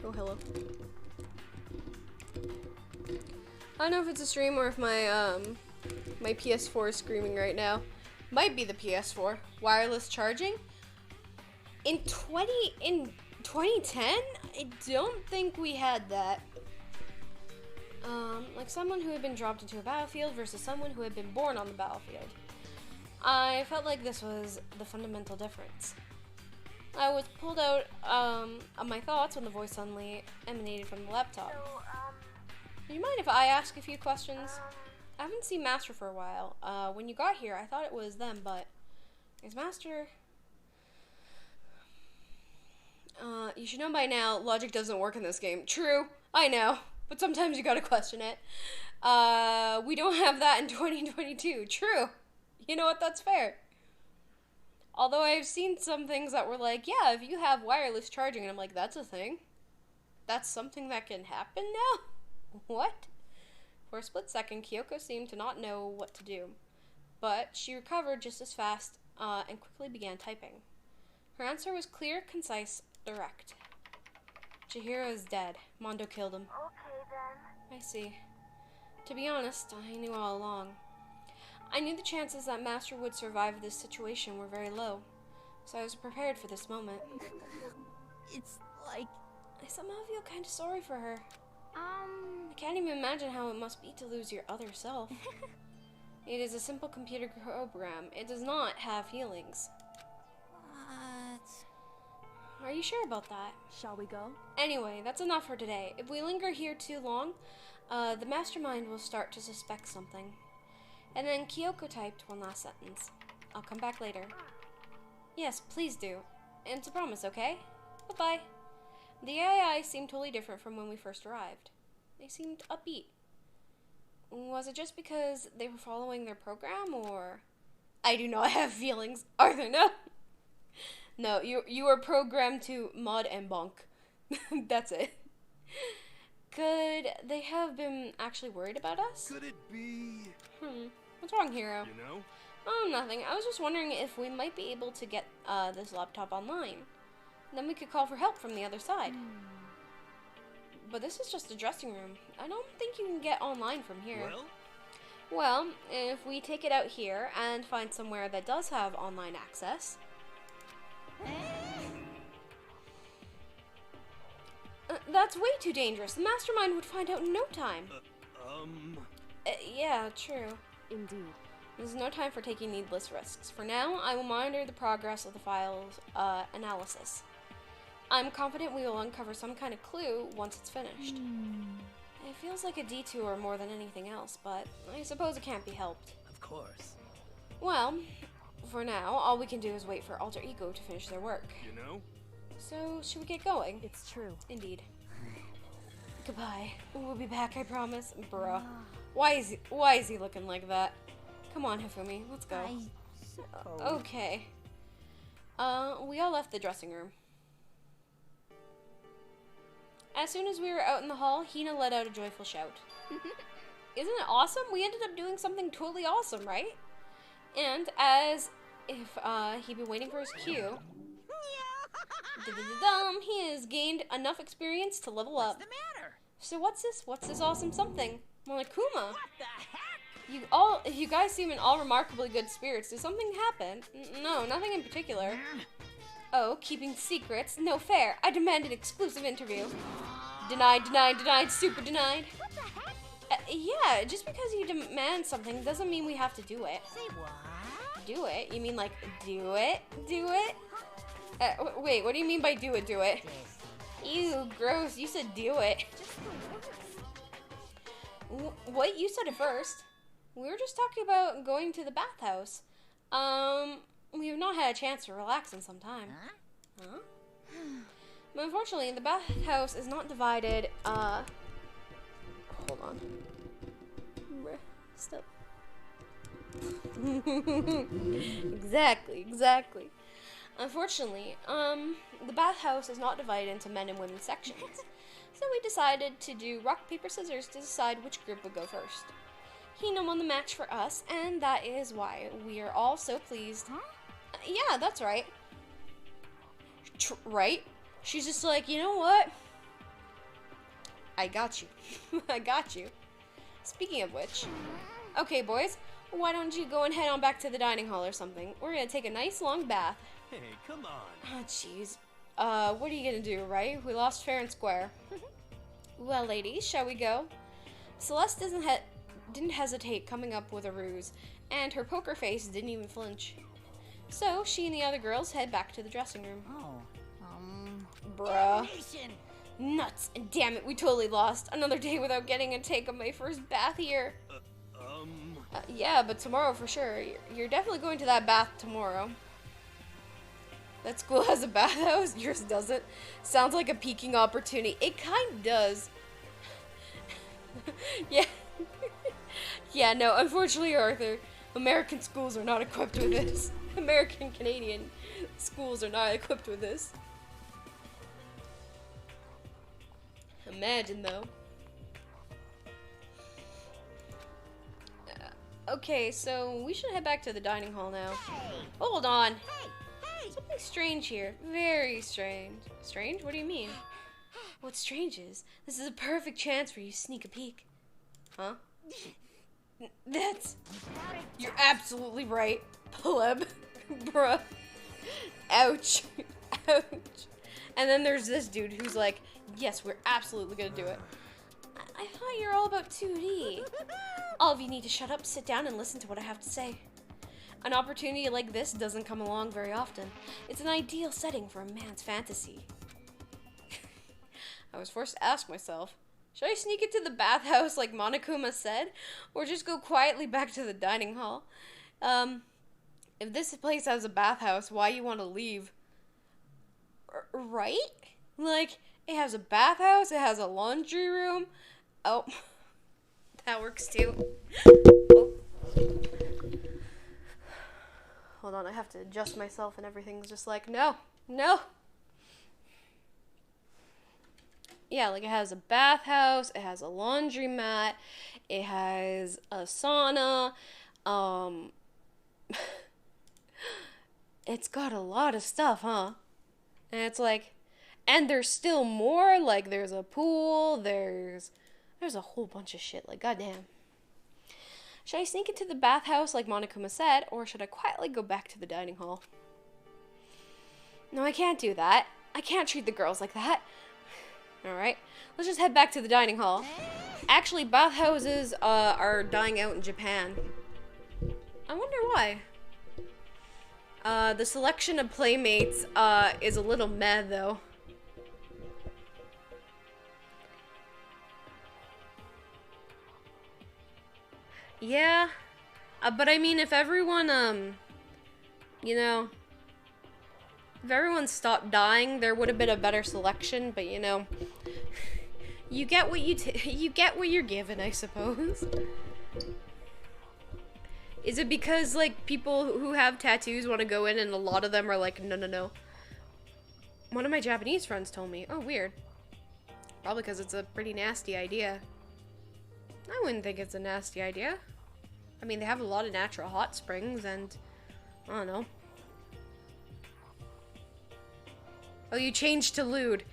Oh hello. I don't know if it's a stream or if my my PS4 is screaming right now. Might be the PS4. Wireless charging. In 2010? I don't think we had that. Like someone who had been dropped into a battlefield versus someone who had been born on the battlefield. I felt like this was the fundamental difference. I was pulled out of my thoughts when the voice suddenly emanated from the laptop. Do you mind if I ask a few questions? I haven't seen Master for a while. When you got here, I thought it was them, but is Master... you should know by now, logic doesn't work in this game. True, I know, but sometimes you gotta question it. We don't have that in 2022. True. You know what, that's fair. Although I've seen some things that were like, yeah, if you have wireless charging, and I'm like, that's a thing? That's something that can happen now? What? For a split second, Kyoko seemed to not know what to do. But she recovered just as fast, and quickly began typing. Her answer was clear, concise, direct. Chihiro is dead. Mondo killed him. Okay then. I see. To be honest, I knew all along. I knew the chances that Master would survive this situation were very low, so I was prepared for this moment. It's like... I somehow feel kind of sorry for her. I can't even imagine how it must be to lose your other self. It is a simple computer program. It does not have feelings. What? Are you sure about that? Shall we go? Anyway, that's enough for today. If we linger here too long, the mastermind will start to suspect something. And then Kyoko typed one last sentence. I'll come back later. Yes, please do. And it's a promise, okay? Bye-bye. The AI seemed totally different from when we first arrived. They seemed upbeat. Was it just because they were following their program, or... I do not have feelings. Arthur, no! No, you are programmed to mod and bonk. That's it. Could they have been actually worried about us? Could it be... What's wrong, Hero? You know? Oh, nothing. I was just wondering if we might be able to get this laptop online. Then we could call for help from the other side. But this is just a dressing room. I don't think you can get online from here. Well, if we take it out here and find somewhere that does have online access... that's way too dangerous. The mastermind would find out in no time. Yeah, true. Indeed. There's no time for taking needless risks. For now, I will monitor the progress of the file's analysis. I'm confident we will uncover some kind of clue once it's finished. It feels like a detour more than anything else, but I suppose it can't be helped. Of course. Well, for now, all we can do is wait for Alter Ego to finish their work. You know? So, should we get going? It's true. Indeed. Goodbye. We'll be back, I promise. Bruh. Why is he looking like that? Come on, Hifumi, let's go. Okay. We all left the dressing room. As soon as we were out in the hall, Hina let out a joyful shout. Isn't it awesome? We ended up doing something totally awesome, right? And as if he'd been waiting for his cue, he has gained enough experience to level up. What's the matter? So what's this? What's this awesome something? Monokuma. What the heck? You guys seem in all remarkably good spirits. Did something happen? No, nothing in particular. Oh, keeping secrets? No fair. I demand an exclusive interview. Denied, denied, denied, super denied. What the heck? Yeah, just because you demand something doesn't mean we have to do it. Say what? Do it? You mean like do it? Do it? Wait, what do you mean by do it? Do it? Ew, gross. You said do it. What? You said it first. We were just talking about going to the bathhouse. We have not had a chance to relax in some time. Huh? But unfortunately, the bathhouse is not divided, hold on. Stop. Exactly. Unfortunately, the bathhouse is not divided into men and women sections. So we decided to do rock, paper, scissors to decide which group would go first. Hina won the match for us, and that is why we are all so pleased. Yeah, that's right. Right? She's just like, you know what? I got you. I got you. Speaking of which, okay, boys, why don't you go and head on back to the dining hall or something? We're gonna take a nice long bath. Hey, come on. Oh, jeez. What are you gonna do, right? We lost fair and square. Well, ladies, shall we go? Celeste didn't hesitate coming up with a ruse, and her poker face didn't even flinch. So, she and the other girls head back to the dressing room. Bruh. Nuts. And damn it, we totally lost. Another day without getting a take of my first bath here. Yeah, but tomorrow for sure. You're definitely going to that bath tomorrow. That school has a bathhouse, yours doesn't. Sounds like a peaking opportunity. It kind of does. Yeah. Yeah, no, unfortunately, Arthur, American schools are not equipped with this. American Canadian schools are not equipped with this. Imagine, though. Okay, so we should head back to the dining hall now. Hold on. Hey! Something strange here. Very strange. Strange? What do you mean? What's strange is, this is a perfect chance for you to sneak a peek. Huh? That's... You're absolutely right, pleb. Bruh. Ouch. Ouch. And then there's this dude who's like, yes, we're absolutely gonna do it. I thought you were all about 2D. All of you need to shut up, sit down, and listen to what I have to say. An opportunity like this doesn't come along very often. It's an ideal setting for a man's fantasy. I was forced to ask myself, should I sneak into the bathhouse like Monokuma said, or just go quietly back to the dining hall? If this place has a bathhouse, why you want to leave? Right? Like, it has a bathhouse, it has a laundry room. Oh, that works too. Oh. Hold on, I have to adjust myself and everything's just like, no, no. Yeah, like it has a bathhouse, it has a laundromat, it has a sauna, it's got a lot of stuff, huh? And it's like, and there's still more, like there's a pool, there's a whole bunch of shit, like goddamn. Should I sneak into the bathhouse like Monokuma said, or should I quietly go back to the dining hall? No, I can't do that. I can't treat the girls like that. Alright, let's just head back to the dining hall. Actually, bathhouses are dying out in Japan. I wonder why. The selection of playmates is a little meh, though. Yeah, but I mean, if everyone, you know, if everyone stopped dying, there would have been a better selection, but you know, you get what you get what you're given, I suppose. Is it because, like, people who have tattoos want to go in and a lot of them are like, no, no, no? One of my Japanese friends told me. Oh, weird. Probably because it's a pretty nasty idea. I wouldn't think it's a nasty idea. I mean, they have a lot of natural hot springs and, I don't know. Oh, you changed to lewd.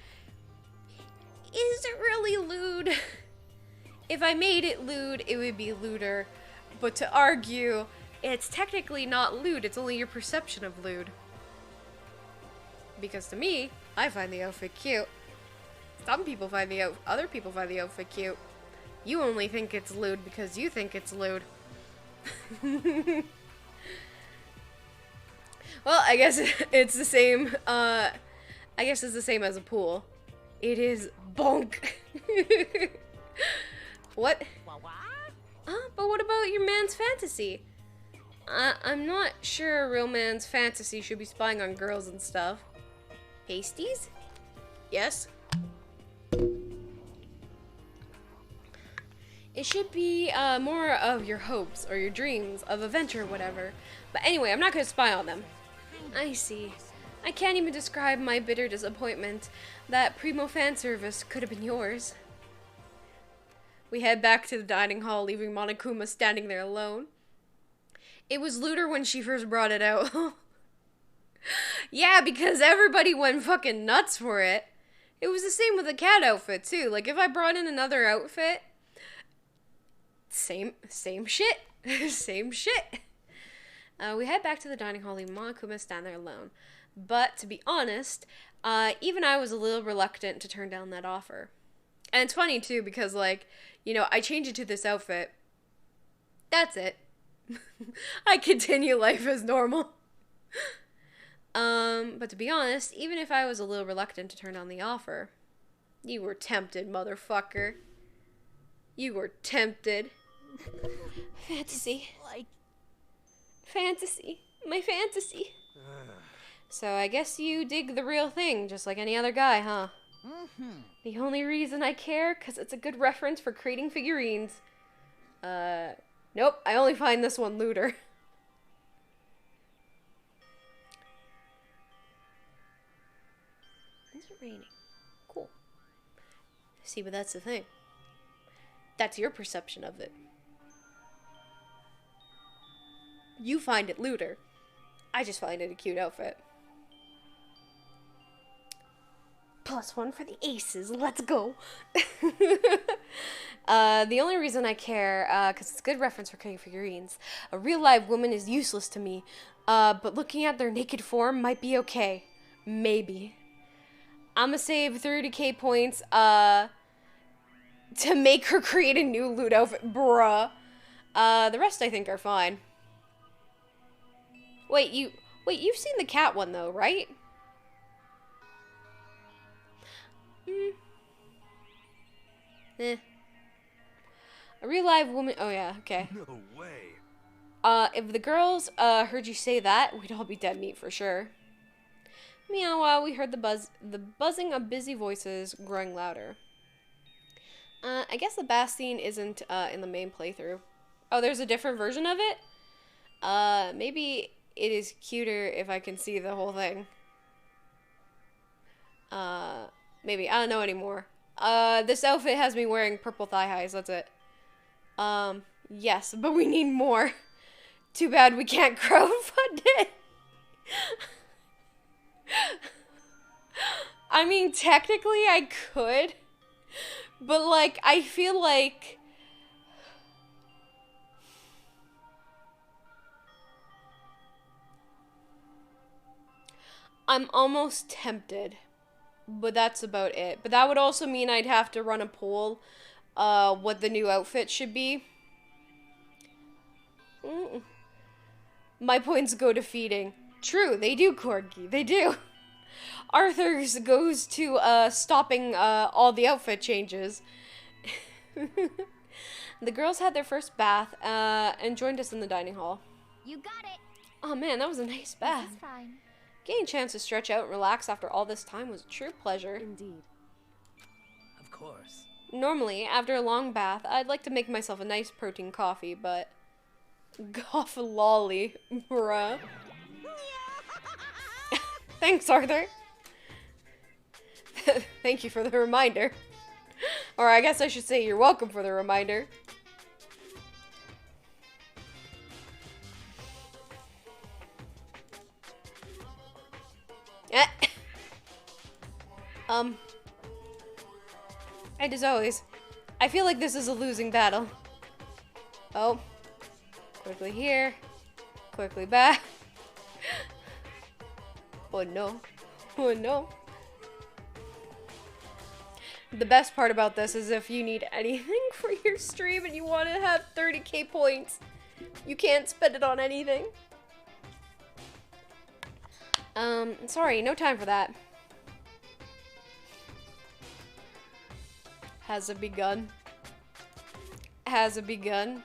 Is it really lewd? If I made it lewd, it would be lewder. But to argue, it's technically not lewd, it's only your perception of lewd. Because to me, I find the outfit cute. Some people find other people find the outfit cute. You only think it's lewd because you think it's lewd. Well, I guess it's the same, I guess it's the same as a pool. It is bonk. What? But what about your man's fantasy? I'm not sure a real man's fantasy should be spying on girls and stuff. Pasties? Yes? It should be more of your hopes or your dreams of adventure or whatever. But anyway, I'm not going to spy on them. I see. I can't even describe my bitter disappointment. That primo fan service could have been yours. We head back to the dining hall, leaving Monokuma standing there alone. It was lewder when she first brought it out. Yeah, because everybody went fucking nuts for it. It was the same with the cat outfit, too. Like, if I brought in another outfit, same shit. Same shit. We head back to the dining hall, leaving Monokuma stand there alone. But, to be honest, even I was a little reluctant to turn down that offer. And it's funny, too, because, like, you know, I change into this outfit. That's it. I continue life as normal. But to be honest, even if I was a little reluctant to turn down the offer, you were tempted, motherfucker. You were tempted. Fantasy. Like... Fantasy. My fantasy. So I guess you dig the real thing, just like any other guy, huh? The only reason I care, because it's a good reference for creating figurines. Nope, I only find this one lewder. Is it raining? Cool. See, but that's the thing. That's your perception of it. You find it lewder. I just find it a cute outfit. +1 for the aces. Let's go. The only reason I care, because it's a good reference for cutting figurines. A real live woman is useless to me, but looking at their naked form might be okay. Maybe. I'ma save 30k points, to make her create a new loot outfit. Bruh. The rest I think are fine. Wait, you've seen the cat one though, right? A real live woman. Oh yeah, okay. No way. If the girls heard you say that, we'd all be dead meat for sure. Meanwhile, we heard the buzzing of busy voices growing louder. I guess the bath scene isn't in the main playthrough. Oh, there's a different version of it? Maybe it is cuter if I can see the whole thing. Maybe. I don't know anymore. This outfit has me wearing purple thigh highs, that's it. Yes, but we need more. Too bad we can't crowdfund it. I mean, technically I could, but like, I feel like I'm almost tempted, but that's about it. But that would also mean I'd have to run a poll, what the new outfit should be. My points go to feeding. True, they do, Corgi. They do. Arthur's goes to stopping all the outfit changes. The girls had their first bath and joined us in the dining hall. You got it. Oh man, that was a nice bath. This is fine. Getting a chance to stretch out and relax after all this time was a true pleasure. Indeed. Of course. Normally, after a long bath, I'd like to make myself a nice protein coffee, but... Goff lolly, bruh. Thanks, Arthur. Thank you for the reminder. Or I guess I should say you're welcome for the reminder. And as always, I feel like this is a losing battle. Oh. Quickly here. Quickly back. Oh no. Oh no. The best part about this is if you need anything for your stream and you want to have 30k points, you can't spend it on anything. Sorry, no time for that. Has it begun? Has it begun?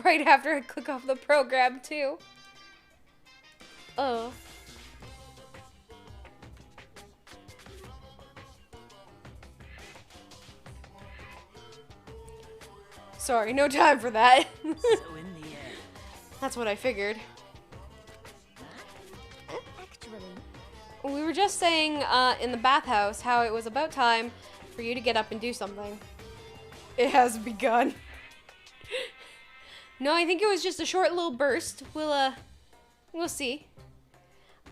Right after I click off the program, too. Oh. Sorry, no time for that. So in the end. That's what I figured. Actually, We were just saying in the bathhouse how it was about time for you to get up and do something. It has begun. No, I think it was just a short little burst. We'll see.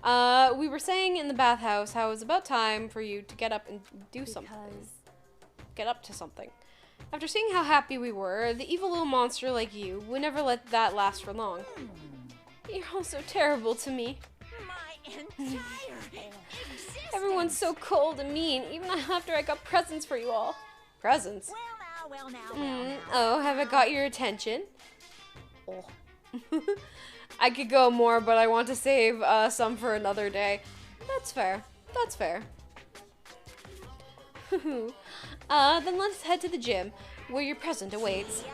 We were saying in the bathhouse how it was about time for you to get up and do something. Get up to something. After seeing how happy we were, the evil little monster like you would never let that last for long. You're all so terrible to me. My entire existence. Everyone's so cold and mean, even after I got presents for you all. Presents? Well now. Oh, have I got your attention? Oh. I could go more, but I want to save some for another day. That's fair. That's fair. Then let's head to the gym, where your present awaits.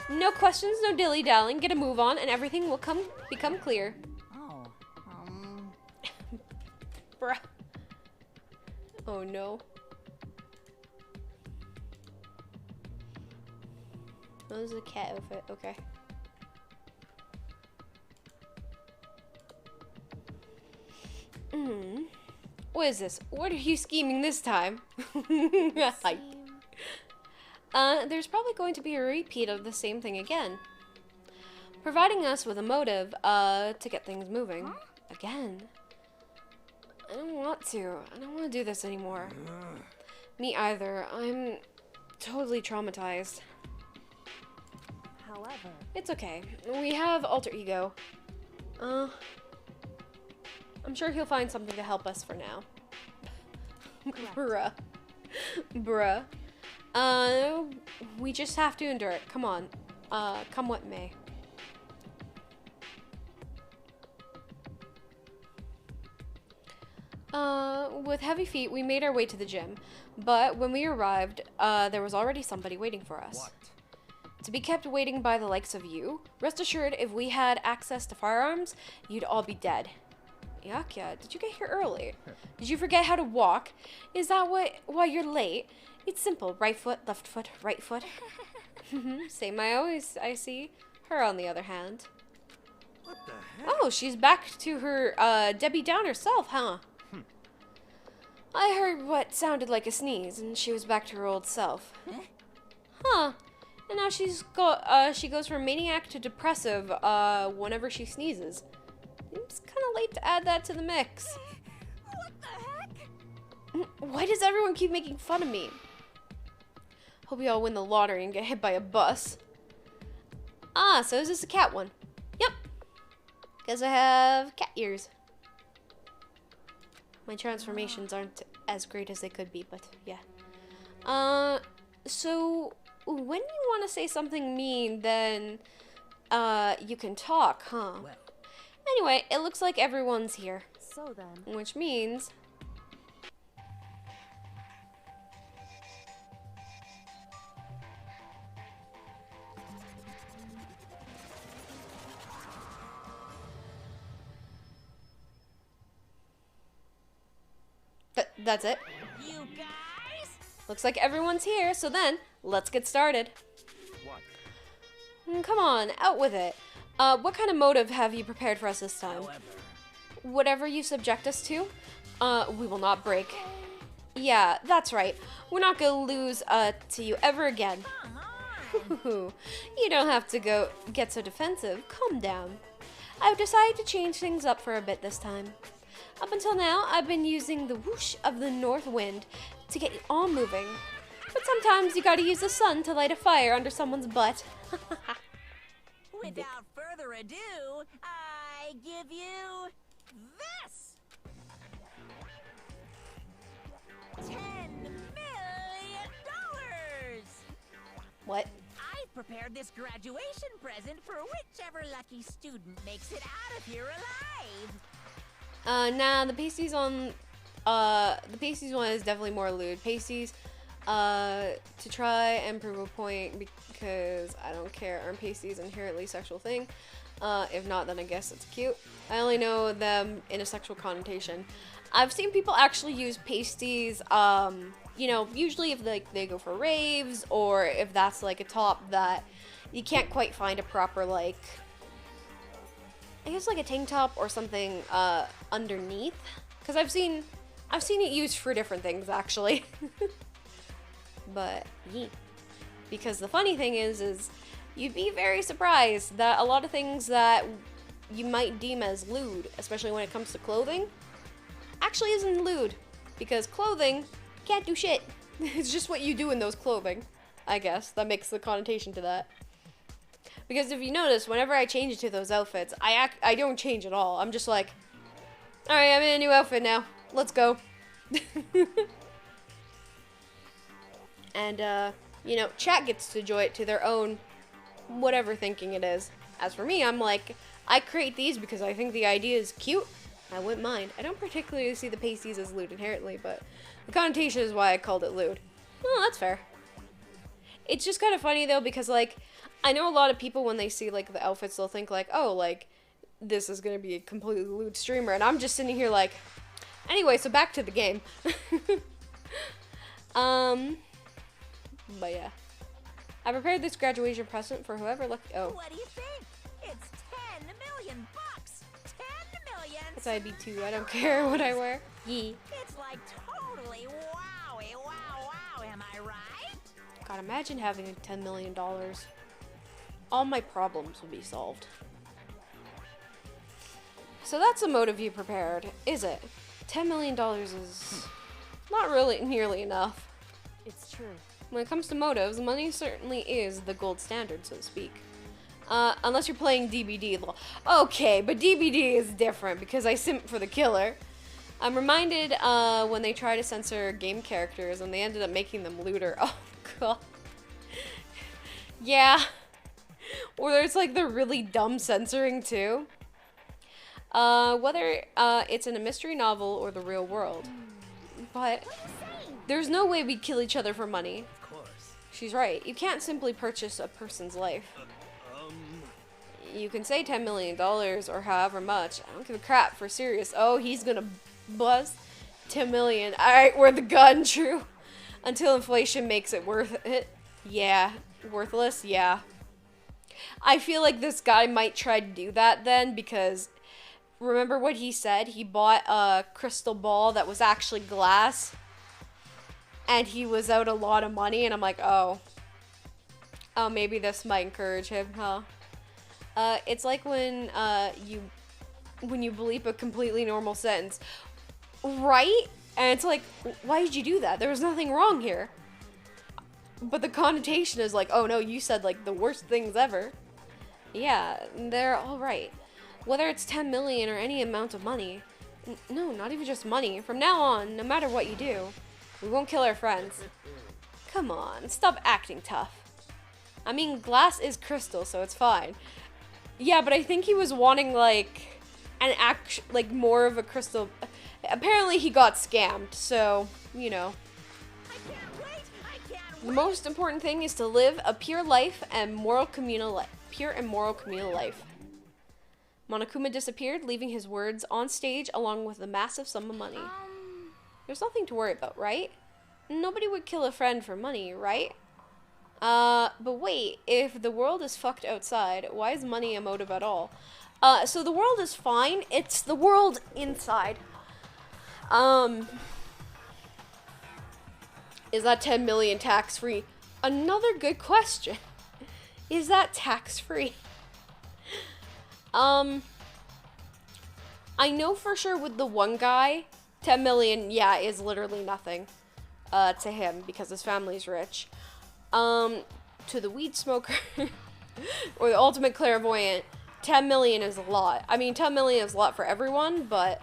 No questions, no dilly-dallying, get a move on, and everything will become clear. Oh, Bruh. Oh no. Oh, this is a cat outfit, okay. What is this? What are you scheming this time? Hype. there's probably going to be a repeat of the same thing again. Providing us with a motive, to get things moving. Again. I don't want to. I don't want to do this anymore. Me either. I'm totally traumatized. However, It's okay. We have Alter Ego. I'm sure he'll find something to help us for now. Bruh. Bruh. We just have to endure it. Come on. Come what may. With heavy feet, we made our way to the gym. But when we arrived, there was already somebody waiting for us. What? To be kept waiting by the likes of you, rest assured if we had access to firearms, you'd all be dead. Yakya, did you get here early? Did you forget how to walk? Is that why you're late? It's simple. Right foot, left foot, right foot. Same I see. Her on the other hand. What the heck? Oh, she's back to her Debbie Downer self, huh? I heard what sounded like a sneeze, and she was back to her old self. Huh. And now she goes from maniac to depressive whenever she sneezes. Seems kind of late to add that to the mix. What the heck? Why does everyone keep making fun of me? Hope you all win the lottery and get hit by a bus. Ah, so is this a cat one? Yep. Guess I have cat ears. My transformations aren't as great as they could be, but yeah. So when you want to say something mean, then you can talk, huh? Well. Anyway, it looks like everyone's here. so then, Which means... That's it. You guys? Looks like everyone's here, so then, let's get started. What? Come on, out with it. What kind of motive have you prepared for us this time? However, Whatever you subject us to, we will not break. Yeah, that's right. We're not gonna lose, to you ever again. You don't have to get so defensive. Calm down. I've decided to change things up for a bit this time. Up until now, I've been using the whoosh of the north wind to get you all moving. But sometimes you gotta use the sun to light a fire under someone's butt. Without further ado, I give you this! $10 million! What? I've prepared this graduation present for whichever lucky student makes it out of here alive. Nah, the pasties on, the pasties one is definitely more lewd. Pasties, to try and prove a point because I don't care. Aren't pasties an inherently sexual thing? If not, then I guess it's cute. I only know them in a sexual connotation. I've seen people actually use pasties, you know, usually if they go for raves or if that's like a top that you can't quite find a proper like, I guess like a tank top or something underneath, because I've seen it used for different things actually. But yeah, because the funny thing is you'd be very surprised that a lot of things that you might deem as lewd, especially when it comes to clothing, actually isn't lewd, because clothing can't do shit. It's just what you do in those clothing, I guess. That makes the connotation to that. Because if you notice, whenever I change to those outfits, I don't change at all. I'm just like, alright, I'm in a new outfit now. Let's go. And, you know, chat gets to enjoy it to their own whatever thinking it is. As for me, I'm like, I create these because I think the idea is cute. I wouldn't mind. I don't particularly see the pasties as lewd inherently, but the connotation is why I called it lewd. Oh, that's fair. It's just kind of funny, though, because, like, I know a lot of people, when they see, like, the outfits, they'll think, like, oh, like, this is going to be a completely lewd streamer, and I'm just sitting here, like, anyway, so back to the game. But, yeah. I prepared this graduation present for whoever lucky. Oh. What do you think? It's $10 million bucks. 10 million. It's IB2. I don't care what I wear. Yee. It's like totally wowie, wow, wow. Am I right? God, imagine having $10 million. All my problems would be solved. So that's the motive you prepared, is it? $10 million is not really nearly enough. It's true. When it comes to motives, money certainly is the gold standard, so to speak. Unless you're playing DBD. Okay, but DBD is different because I simp for the killer. I'm reminded when they try to censor game characters and they ended up making them looter. Oh, God. Yeah. Or there's like the really dumb censoring too. Whether it's in a mystery novel or the real world. But there's no way we'd kill each other for money. Of course. She's right. You can't simply purchase a person's life. You can say $10 million or however much. I don't give a crap, for serious. Oh, he's gonna buzz 10 million. Alright, worth the gun, true. Until inflation makes it worth it. Yeah. Worthless? Yeah. I feel like this guy might try to do that then, because remember what he said? He bought a crystal ball that was actually glass. And he was out a lot of money, and I'm like, oh. Oh, maybe this might encourage him, huh? It's like when you bleep a completely normal sentence. Right? And it's like, why did you do that? There was nothing wrong here. But the connotation is like, oh no, you said like the worst things ever. Yeah, they're all right. Whether it's 10 million or any amount of money. No, not even just money. From now on, no matter what you do, we won't kill our friends. Come on, stop acting tough. I mean, glass is crystal, so it's fine. Yeah, but I think he was wanting like more of a crystal. Apparently he got scammed, so, you know. The most important thing is to live a pure life and moral communal life. Pure and moral communal life. Monokuma disappeared, leaving his words on stage along with a massive sum of money. There's nothing to worry about, right? Nobody would kill a friend for money, right? But wait, if the world is fucked outside, why is money a motive at all? So the world is fine, it's the world inside. Is that 10 million tax-free? Another good question. Is that tax-free? I know for sure with the one guy, 10 million, yeah, is literally nothing, to him because his family's rich. To the weed smoker, or the ultimate clairvoyant, 10 million is a lot. I mean, 10 million is a lot for everyone, but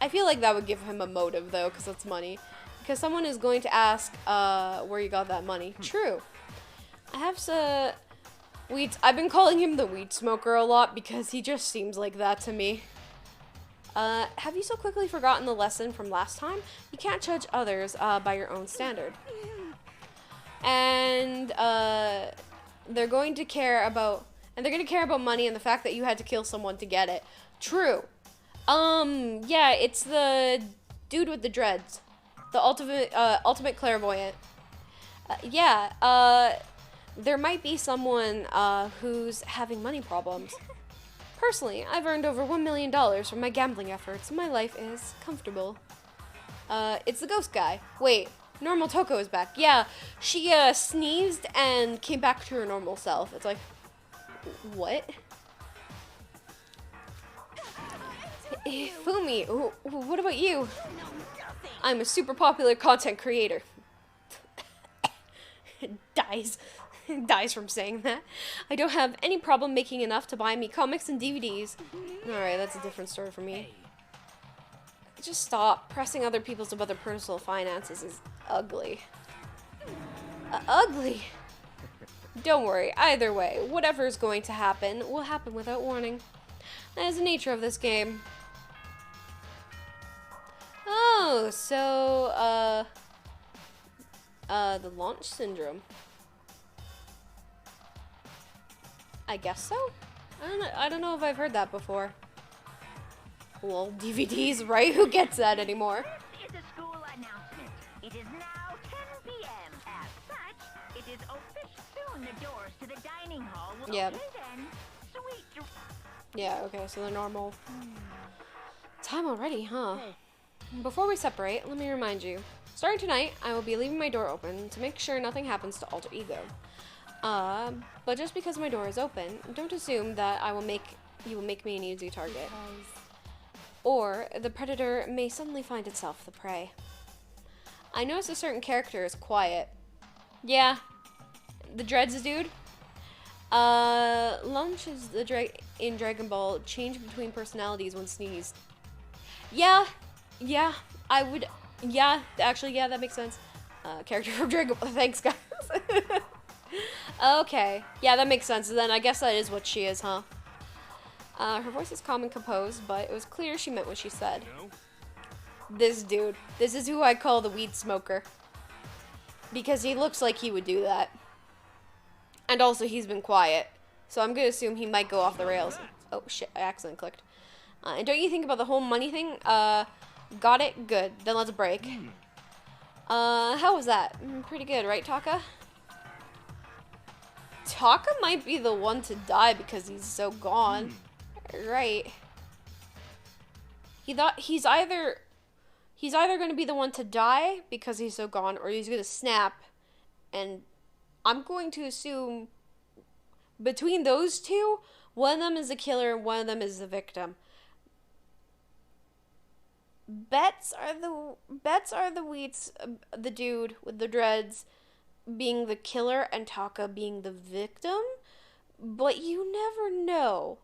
I feel like that would give him a motive, though, because it's money. Because someone is going to ask, where you got that money. True. I have I've been calling him the weed smoker a lot, because he just seems like that to me. Have you so quickly forgotten the lesson from last time? You can't judge others, by your own standard. And, they're going to care about money and the fact that you had to kill someone to get it. True. Yeah, it's the dude with the dreads. The ultimate clairvoyant. There might be someone, who's having money problems. Personally, I've earned over $1 million from my gambling efforts, and my life is comfortable. It's the ghost guy. Wait, normal Toko is back. Yeah, she, sneezed and came back to her normal self. It's like, what? Fumi, what about you? I'm a super popular content creator. Dies from saying that. I don't have any problem making enough to buy me comics and DVDs. Alright, that's a different story for me. Just stop. Pressing other people's about their personal finances is ugly. Ugly? Don't worry. Either way, whatever is going to happen will happen without warning. That is the nature of this game. Oh, so, the launch syndrome. I guess so? I don't know if I've heard that before. Well, DVDs, right? Who gets that anymore? This is a school announcement. It is now 10 p.m. As such, it is official. Soon the doors to the dining hall will Yep. open then. Sweet. Yeah, okay, so the normal time already, huh? Before we separate, let me remind you. Starting tonight, I will be leaving my door open to make sure nothing happens to Alter Ego. But just because my door is open, don't assume that you will make me an easy target. Or the predator may suddenly find itself the prey. I noticed a certain character is quiet. Yeah, the Dreads dude. Lunch is in Dragon Ball change between personalities when sneezed. Yeah, I would. Yeah, actually, yeah, that makes sense. Character from Dragon Ball. Thanks, guys. Okay, yeah, that makes sense. Then I guess that is what she is, huh? Her voice is calm and composed, but it was clear she meant what she said. This dude. This is who I call the weed smoker. Because he looks like he would do that. And also, he's been quiet. So I'm going to assume he might go off the rails. Oh, shit, I accidentally clicked. And don't you think about the whole money thing? Got it? Good. Then let's break. How was that? Pretty good, right, Taka? Taka might be the one to die because he's so gone. Right. He's either going to be the one to die because he's so gone, or he's going to snap. And I'm going to assume between those two, one of them is the killer, one of them is the victim. Bets are the Wheats, the dude with the dreads being the killer and Taka being the victim, but you never know.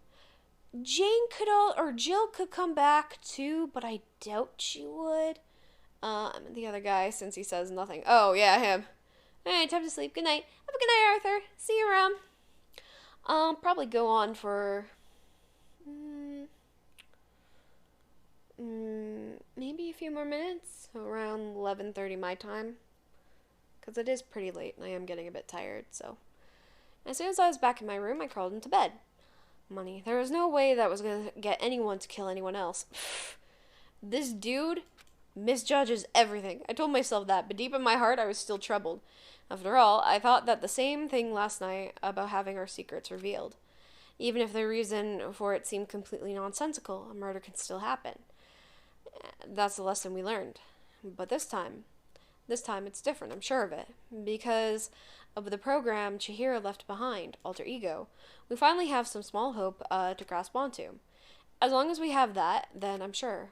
Jill could come back too, but I doubt she would. The other guy, since he says nothing. Oh yeah, him. Alright, time to sleep. Good night. Have a good night, Arthur. See you around. Probably go on for maybe a few more minutes, around 11:30 my time, because it is pretty late and I am getting a bit tired. So as soon as I was back in my room, I crawled into bed. Money. There was no way that was gonna get anyone to kill anyone else. This dude misjudges everything. I told myself that, but deep in my heart I was still troubled. After all, I thought that the same thing last night about having our secrets revealed. Even if the reason for it seemed completely nonsensical, a murder can still happen. That's the lesson we learned. But this time it's different, I'm sure of it. Because of the program Chihiro left behind, Alter Ego, we finally have some small hope to grasp onto. As long as we have that, then I'm sure.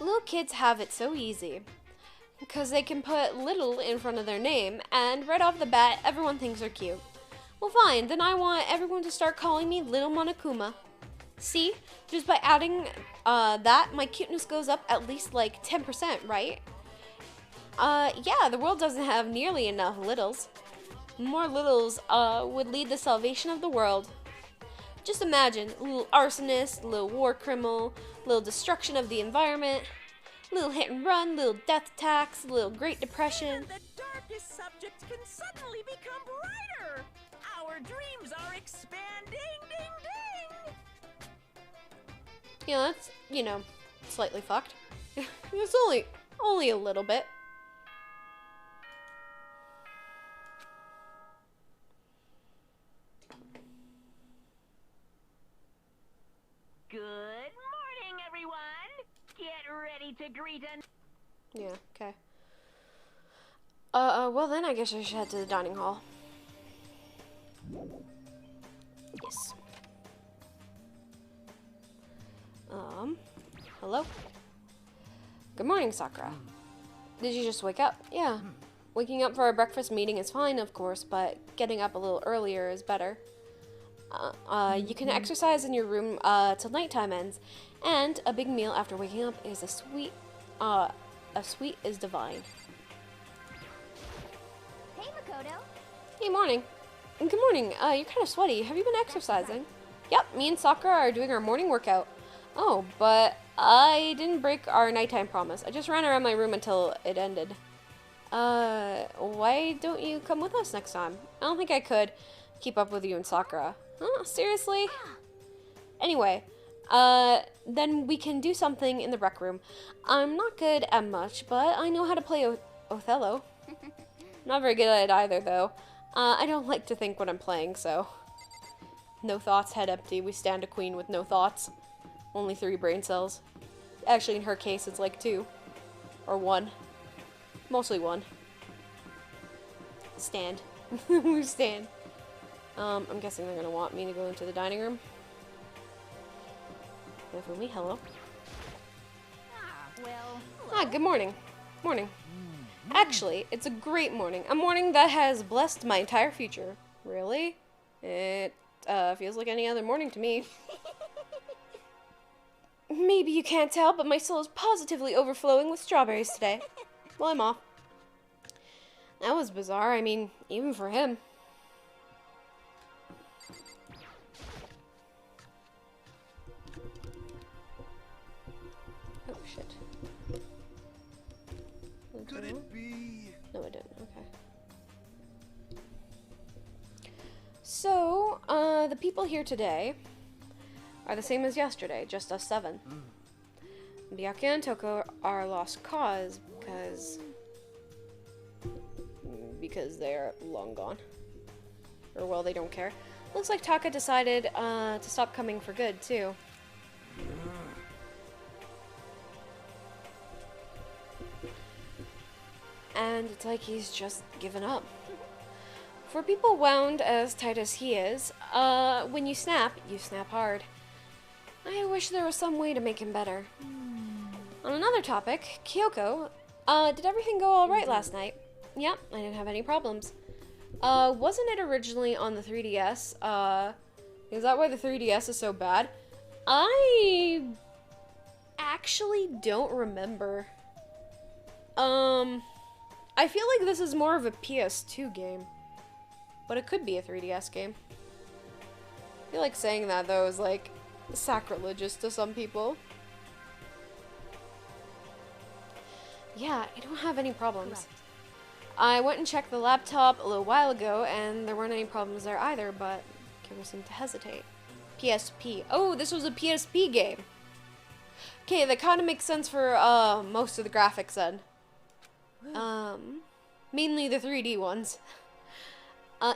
Little kids have it so easy. Because they can put little in front of their name, and right off the bat, everyone thinks they're cute. Well, fine, then I want everyone to start calling me Little Monokuma. See? Just by adding that, my cuteness goes up at least like 10%, right? Yeah, the world doesn't have nearly enough littles. More littles would lead the salvation of the world. Just imagine, a little arsonist, a little war criminal, a little destruction of the environment, a little hit and run, little death attacks, a little Great Depression. Even the darkest subjects can suddenly become brighter. Our dreams are expanding, ding ding. Yeah, that's, slightly fucked. It's only a little bit. Good morning, everyone. Get ready to greet an... Yeah, okay. Well then I guess I should head to the dining hall. Yes. Hello? Good morning, Sakura. Did you just wake up? Yeah. Waking up for our breakfast meeting is fine, of course, but getting up a little earlier is better. You can exercise in your room till nighttime ends, and a big meal after waking up is a sweet is divine. Hey, Makoto. Hey, morning. Good morning. You're kind of sweaty. Have you been exercising? Yep, me and Sakura are doing our morning workout. Oh, but I didn't break our nighttime promise. I just ran around my room until it ended. Why don't you come with us next time? I don't think I could keep up with you and Sakura. Huh, seriously? Anyway, then we can do something in the rec room. I'm not good at much, but I know how to play Othello. Not very good at it either, though. I don't like to think when I'm playing, so... No thoughts, head empty. We stand a queen with no thoughts. Only 3 brain cells. Actually, in her case, it's like 2. Or 1. Mostly 1. Stand. We stand. I'm guessing they're gonna want me to go into the dining room. Hifumi, hello. Good morning. Morning. Actually, it's a great morning. A morning that has blessed my entire future. Really? It feels like any other morning to me. Maybe you can't tell, but my soul is positively overflowing with strawberries today. Well, I'm off. That was bizarre. I mean, even for him. Oh, shit. Could it be? No, I didn't. Okay. So, the people here today are the same as yesterday, just us 7. Byakuya and Toko are lost cause because they're long gone. Or, well, they don't care. Looks like Taka decided to stop coming for good, too. And it's like he's just given up. For people wound as tight as he is, when you snap hard. I wish there was some way to make him better. On another topic, Kyoko, did everything go alright last night? Yep, I didn't have any problems. Wasn't it originally on the 3DS? Is that why the 3DS is so bad? I actually don't remember. I feel like this is more of a PS2 game. But it could be a 3DS game. I feel like saying that, though, is like sacrilegious to some people. Yeah, I don't have any problems. I went and checked the laptop a little while ago, and there weren't any problems there either, but Kira seemed to hesitate. PSP. Oh, this was a PSP game. Okay, that kind of makes sense for most of the graphics then. Mainly the 3D ones.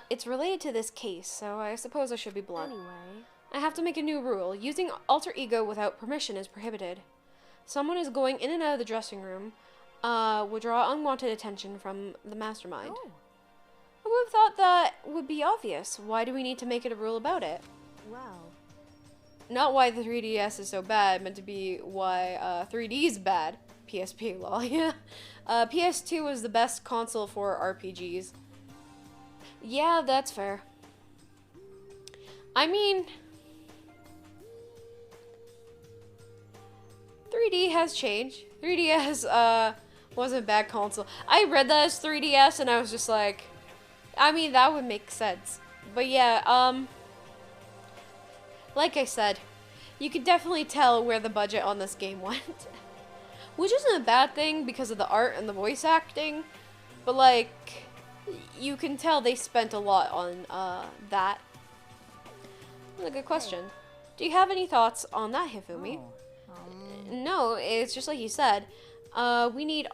It's related to this case, so I suppose I should be blunt. Anyway. I have to make a new rule. Using alter ego without permission is prohibited. Someone is going in and out of the dressing room would draw unwanted attention from the mastermind. Oh. I would have thought that would be obvious. Why do we need to make it a rule about it? Well. Not why the 3DS is so bad, meant to be why 3D is bad. PSP, lol, yeah. PS2 was the best console for RPGs. Yeah, that's fair. I mean, 3D has changed. 3DS wasn't a bad console. I read that as 3DS and I was just like, I mean, that would make sense. But yeah, like I said, you could definitely tell where the budget on this game went. Which isn't a bad thing because of the art and the voice acting, but like, you can tell they spent a lot on that. That's a good question. Do you have any thoughts on that, Hifumi? No, it's just like you said. We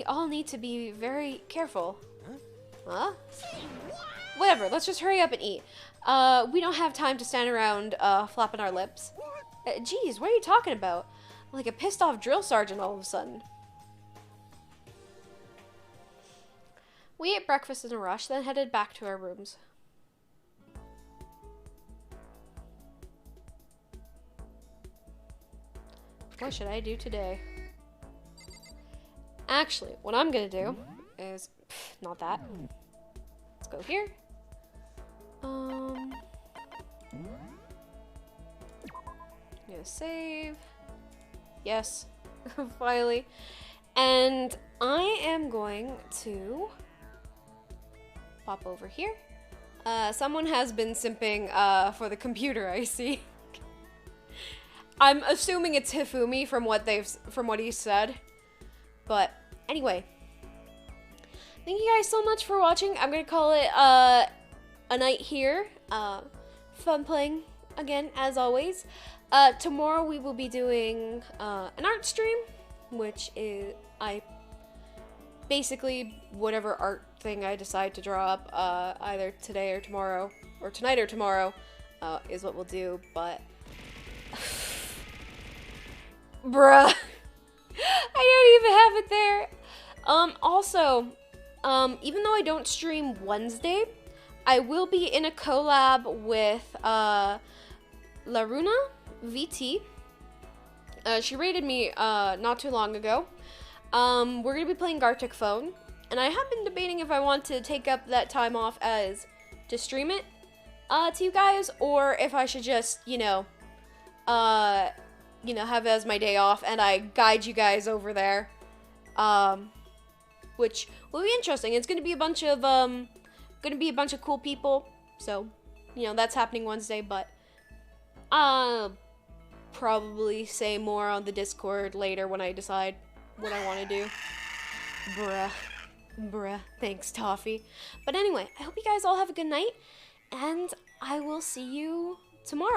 all need to be very careful. Huh? Whatever, let's just hurry up and eat. We don't have time to stand around flapping our lips. Geez, what are you talking about? Like a pissed off drill sergeant all of a sudden. We ate breakfast in a rush, then headed back to our rooms. What should I do today? Actually, what I'm gonna do is... not that. Let's go here. Gonna save. Yes, finally. And I am going to pop over here. Someone has been simping for the computer, I see. I'm assuming it's Hifumi from what he said. But anyway, thank you guys so much for watching. I'm gonna call it a night here. Fun playing again as always. Tomorrow we will be doing an art stream, which is basically whatever art thing I decide to draw up either today or tomorrow, or tonight or tomorrow. is what we'll do, but bruh, I don't even have it there. Also, even though I don't stream Wednesday, I will be in a collab with Laruna VT. She rated me not too long ago. We're gonna be playing Gartic Phone, and I have been debating if I want to take up that time off as to stream it to you guys, or if I should just, have it as my day off and I guide you guys over there, which will be interesting. It's gonna be a bunch of cool people, so that's happening Wednesday. But I'll probably say more on the Discord later when I decide what I want to do. Bruh. Thanks, Toffee. But anyway, I hope you guys all have a good night, and I will see you tomorrow.